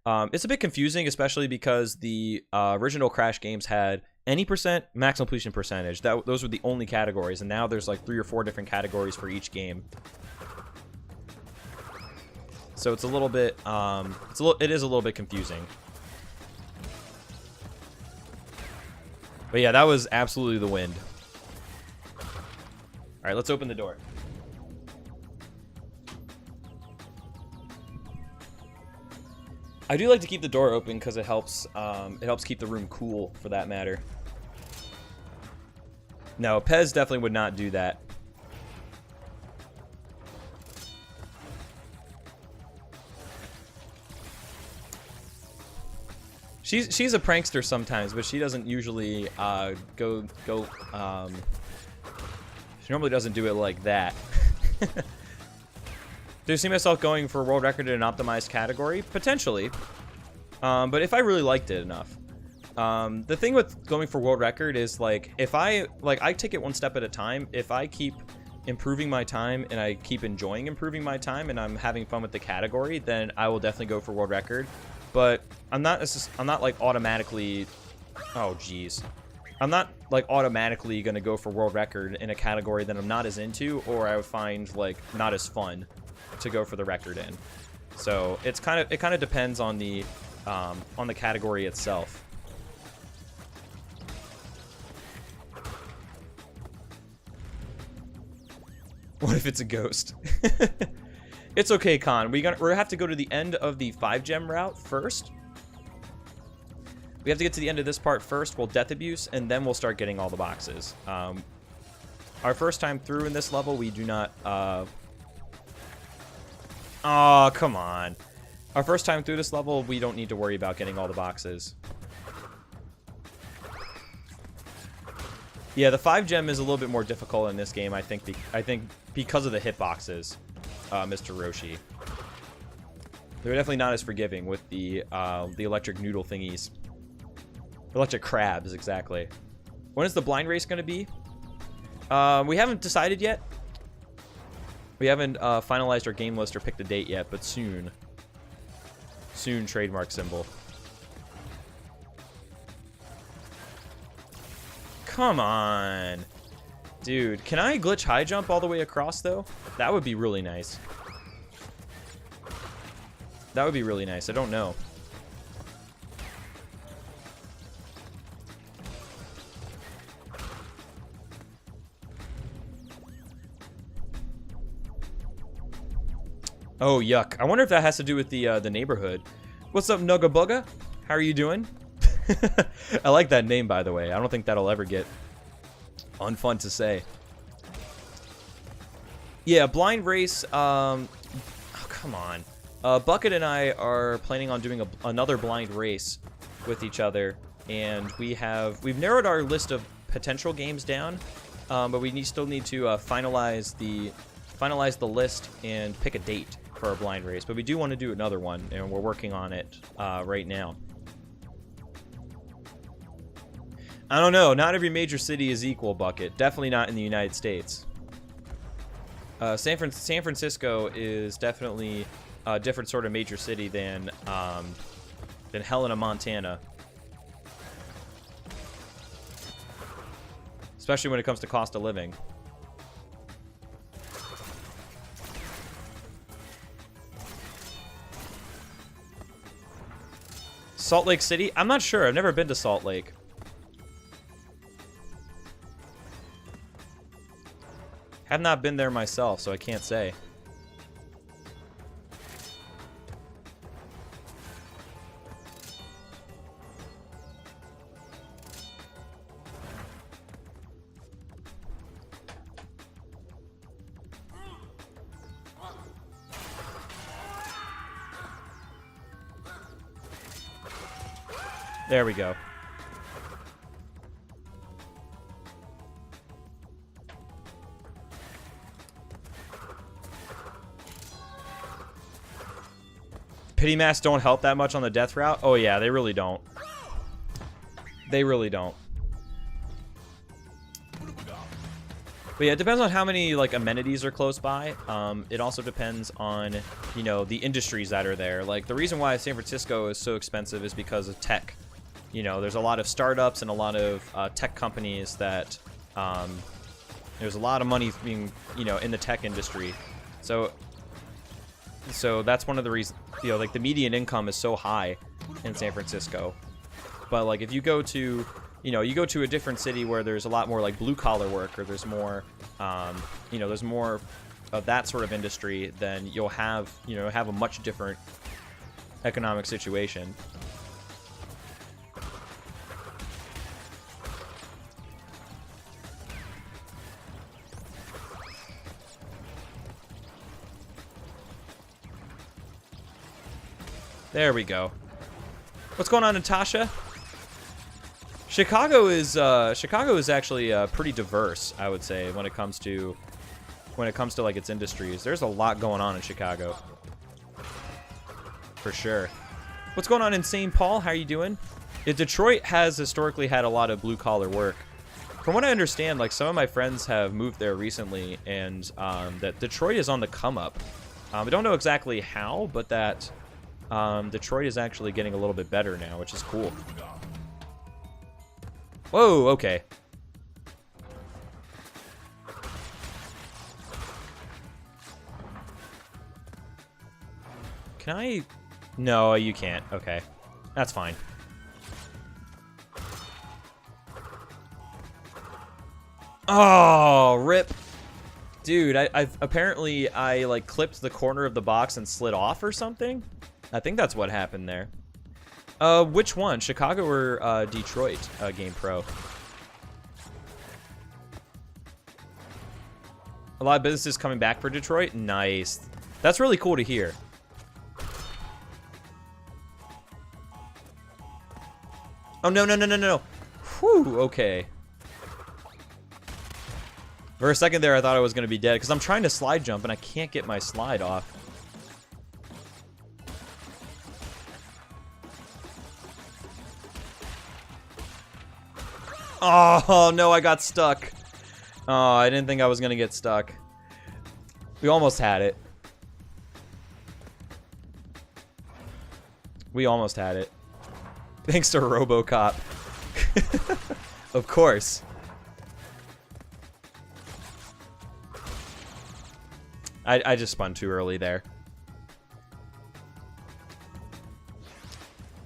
It's a bit confusing, especially because the original Crash games had any percent, maximum completion percentage. Those were the only categories, and now there's like 3 or 4 different categories for each game. So it's a little bit, it is a little bit confusing. But yeah, that was absolutely the wind. All right, let's open the door. I do like to keep the door open because it helps keep the room cool, for that matter. No, Pez definitely would not do that. She's a prankster sometimes, but she doesn't usually she normally doesn't do it like that. Do you see myself going for a world record in an optimized category? Potentially. But if I really liked it enough. The thing with going for world record is, like, if I take it one step at a time. If I keep improving my time and I keep enjoying improving my time and I'm having fun with the category, then I will definitely go for world record. But I'm not like automatically... Oh, jeez. I'm not like automatically gonna go for world record in a category that I'm not as into, or I would find, like, not as fun to go for the record in. So it kind of depends on the category itself. What if it's a ghost? It's okay, Khan. We're gonna have to go to the end of the 5-gem route first. We have to get to the end of this part first. We'll death abuse, and then we'll start getting all the boxes. Our first time through in this level, we do not... Oh, come on. Our first time through this level, we don't need to worry about getting all the boxes. Yeah, the 5-gem is a little bit more difficult in this game, I think because of the hitboxes, Mr. Roshi. They're definitely not as forgiving with the electric noodle thingies. Electric crabs, exactly. When is the blind race going to be? We haven't decided yet. We haven't finalized our game list or picked a date yet, but soon. Soon, trademark symbol. Come on. Dude, can I glitch high jump all the way across, though? That would be really nice. That would be really nice. I don't know. Oh, yuck. I wonder if that has to do with the neighborhood. What's up, Nugga Bugga? How are you doing? I like that name, by the way. I don't think that'll ever get unfun to say. Yeah, blind race. Oh, come on. Bucket and I are planning on doing another blind race with each other, and we've narrowed our list of potential games down, but we still need to finalize the list and pick a date for our blind race. But we do want to do another one, and we're working on it right now. I don't know. Not every major city is equal, Bucket. Definitely not in the United States. San Francisco is definitely a different sort of major city than Helena, Montana. Especially when it comes to cost of living. Salt Lake City? I'm not sure. I've never been to Salt Lake. Have not been there myself, so I can't say. There we go. Pity masks don't help that much on the death route? Oh yeah, they really don't. They really don't. But yeah, it depends on how many like amenities are close by. It also depends on, you know, the industries that are there. Like the reason why San Francisco is so expensive is because of tech. You know, there's a lot of startups and a lot of tech companies that there's a lot of money being, you know, in the tech industry. So that's one of the reasons, you know, like the median income is so high in San Francisco. But like if you go to, you know, you go to a different city where there's a lot more like blue collar work, or there's more, you know, there's more of that sort of industry, then you'll have, you know, have a much different economic situation. There we go. What's going on, Natasha? Chicago is actually pretty diverse, I would say, when it comes to like its industries. There's a lot going on in Chicago, for sure. What's going on in St. Paul? How are you doing? Yeah, Detroit has historically had a lot of blue collar work. From what I understand, like some of my friends have moved there recently, and that Detroit is on the come up. I don't know exactly how, but that Detroit is actually getting a little bit better now, which is cool. Whoa, okay. Can I? No, you can't. Okay. That's fine. Oh, rip. Dude, I've apparently like clipped the corner of the box and slid off or something. I think that's what happened there. Which one? Chicago or Detroit Game Pro? A lot of businesses coming back for Detroit? Nice. That's really cool to hear. Oh, no, no, no, no, no. Whew, okay. For a second there, I thought I was going to be dead, because I'm trying to slide jump, and I can't get my slide off. Oh, no, I got stuck. Oh, I didn't think I was going to get stuck. We almost had it. We almost had it. Thanks to RoboCop. Of course. I just spun too early there.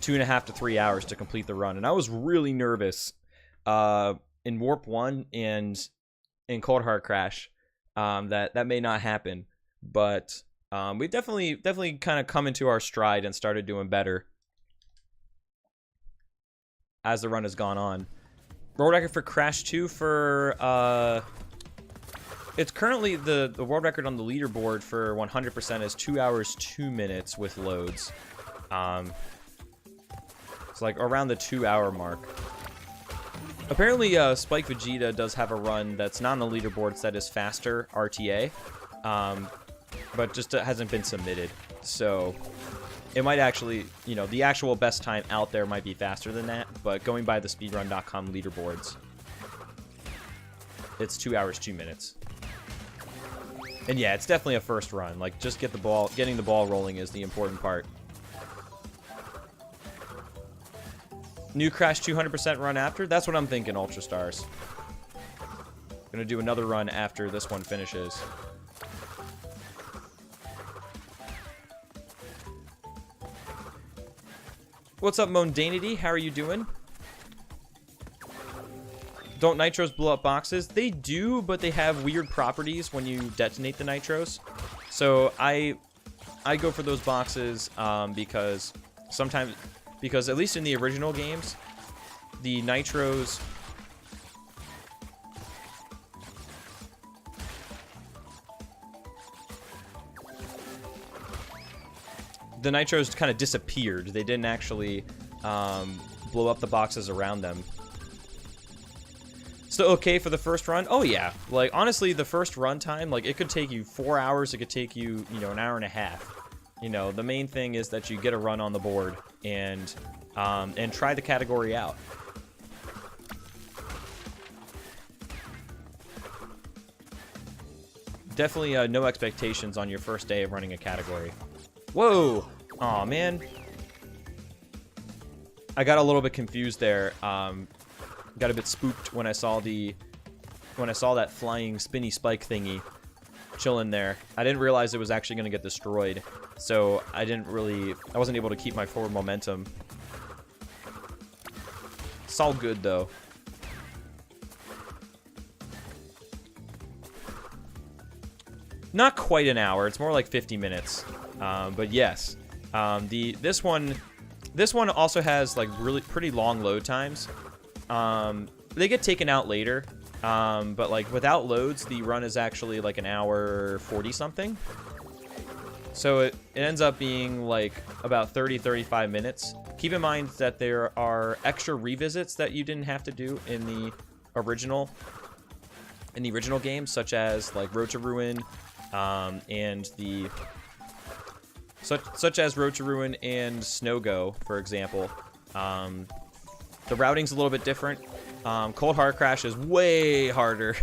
2.5 to 3 hours to complete the run, and I was really nervous in Warp 1 and in Cold Hard Crash that may not happen, but we definitely kind of come into our stride and started doing better as the run has gone on. World record for Crash 2 for it's currently the world record on the leaderboard for 100% is 2 hours 2 minutes with loads. It's like around the 2 hour mark. Apparently, Spike Vegeta does have a run that's not on the leaderboards that is faster RTA, but just hasn't been submitted. So it might actually, you know, the actual best time out there might be faster than that, but going by the speedrun.com leaderboards, it's 2 hours 2 minutes. And yeah, it's definitely a first run. Like, just getting the ball rolling is the important part. New Crash 200% run after? That's what I'm thinking, Ultra Stars. Gonna do another run after this one finishes. What's up, Mondanity? How are you doing? Don't nitros blow up boxes? They do, but they have weird properties when you detonate the nitros. So I go for those boxes because sometimes, because at least in the original games, the nitros kind of disappeared. They didn't actually blow up the boxes around them. Still okay for the first run? Oh yeah. Like, honestly, the first run time, like, it could take you 4 hours. It could take you, you know, an hour and a half. You know, the main thing is that you get a run on the board and try the category out. Definitely no expectations on your first day of running a category. Whoa! Aw, man. I got a little bit confused there. Got a bit spooked when I saw that flying spinny spike thingy chilling there. I didn't realize it was actually going to get destroyed, so I wasn't able to keep my forward momentum. It's all good though. Not quite an hour. It's more like 50 minutes. But yes, this one also has like really pretty long load times. They get taken out later, but like without loads, the run is actually like an hour 40 something. So it ends up being like about 30-35 minutes. Keep in mind that there are extra revisits that you didn't have to do in the original game, such as like Road to Ruin, such as Road to Ruin and Snow Go, for example. The routing's a little bit different. Cold Hard Crash is way harder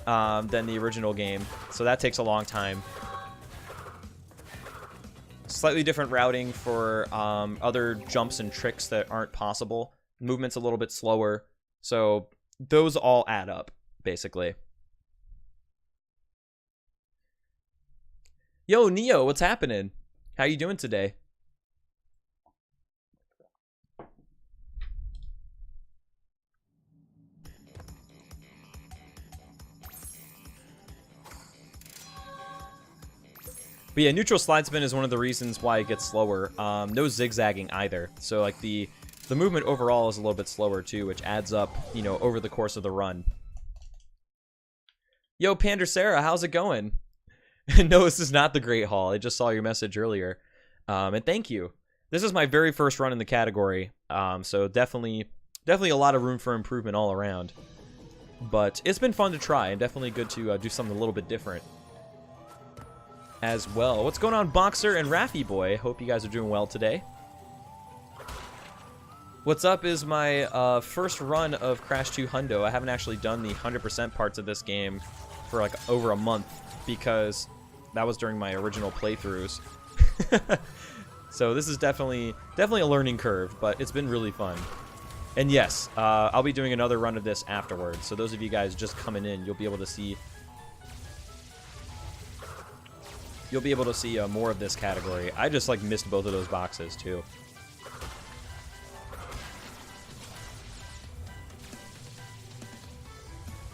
than the original game, so that takes a long time. Slightly different routing for other jumps and tricks that aren't possible. Movement's a little bit slower, so those all add up, basically. Yo, Neo, what's happening? How you doing today? But yeah, neutral slide spin is one of the reasons why it gets slower. No zigzagging either. So like the movement overall is a little bit slower too, which adds up, you know, over the course of the run. Yo, Pander Sarah, how's it going? No, this is not the Great Hall. I just saw your message earlier. And thank you. This is my very first run in the category. So definitely a lot of room for improvement all around. But it's been fun to try and definitely good to do something a little bit different as well. What's going on, Boxer and Raffy Boy? Hope you guys are doing well today. What's up is my first run of Crash 2 Hundo. I haven't actually done the 100% parts of this game for like over a month because that was during my original playthroughs. So this is definitely a learning curve, but it's been really fun. And yes, I'll be doing another run of this afterwards. So those of you guys just coming in, you'll be able to see more of this category. I just like missed both of those boxes too.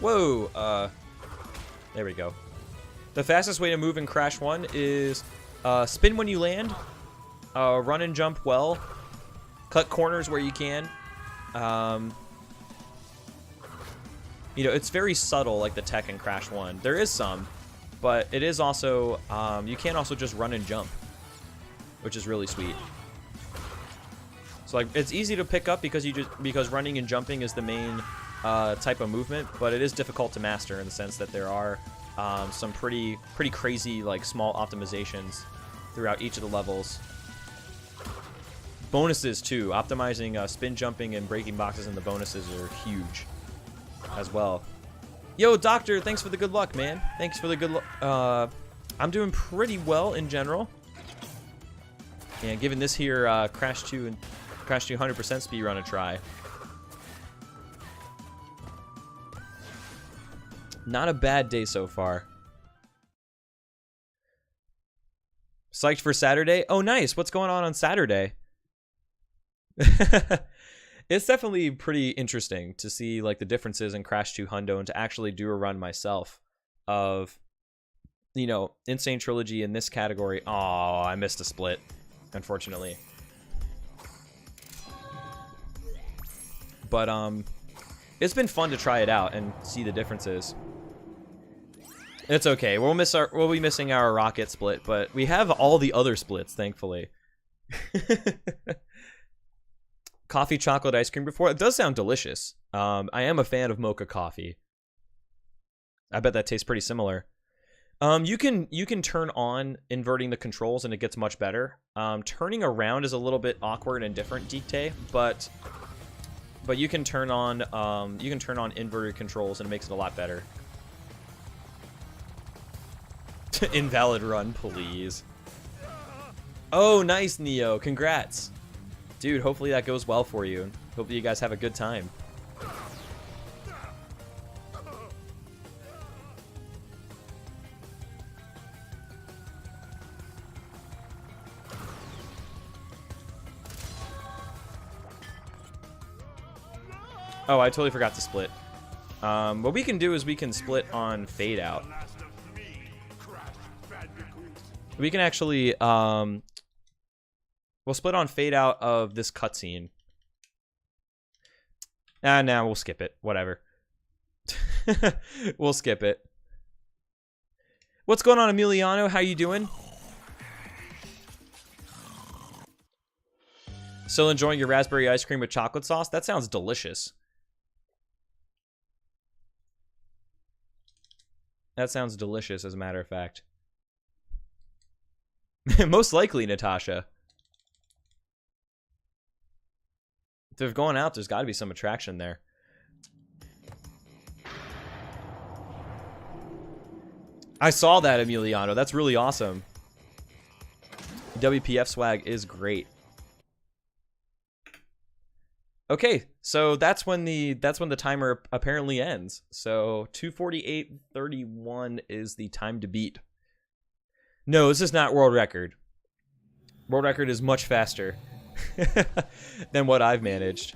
Whoa, there we go. The fastest way to move in Crash 1 is spin when you land, run and jump well, cut corners where you can. You know, it's very subtle like the tech in Crash 1. There is some, but it is also, you can also just run and jump, which is really sweet. So like, it's easy to pick up because running and jumping is the main type of movement, but it is difficult to master in the sense that there are some pretty crazy like small optimizations throughout each of the levels. Bonuses too, optimizing spin jumping and breaking boxes in the bonuses are huge as well. Yo, Doctor, thanks for the good luck, man. Thanks for the good luck. I'm doing pretty well in general. And giving this here Crash 2 and Crash 2 100% speedrun a try. Not a bad day so far. Psyched for Saturday? Oh, nice. What's going on Saturday? It's definitely pretty interesting to see like the differences in Crash 2 Hundo and to actually do a run myself of, you know, Insane Trilogy in this category. Oh, I missed a split, unfortunately. But it's been fun to try it out and see the differences. It's okay. We'll be missing our rocket split, but we have all the other splits, thankfully. Coffee chocolate ice cream before. It does sound delicious. I am a fan of mocha coffee. I bet that tastes pretty similar. You can turn on inverting the controls and it gets much better. Turning around is a little bit awkward and different, Dictate, but you can turn on inverted controls and it makes it a lot better. Invalid run, please. Oh, nice, Neo. Congrats. Dude, hopefully that goes well for you. Hopefully you guys have a good time. Oh, I totally forgot to split. What we can do is we can split on fade out. We can actually, we'll split on fade out of this cutscene. Nah, we'll skip it. Whatever. We'll skip it. What's going on, Emiliano? How you doing? Still enjoying your raspberry ice cream with chocolate sauce? That sounds delicious. That sounds delicious, as a matter of fact. Most likely, Natasha. If they're going out, there's got to be some attraction there. I saw that, Emiliano. That's really awesome. WPF swag is great. Okay, so that's when the timer apparently ends. So 2:48:31 is the time to beat. No, this is not world record. World record is much faster than what I've managed.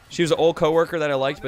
She was an old coworker that I liked, but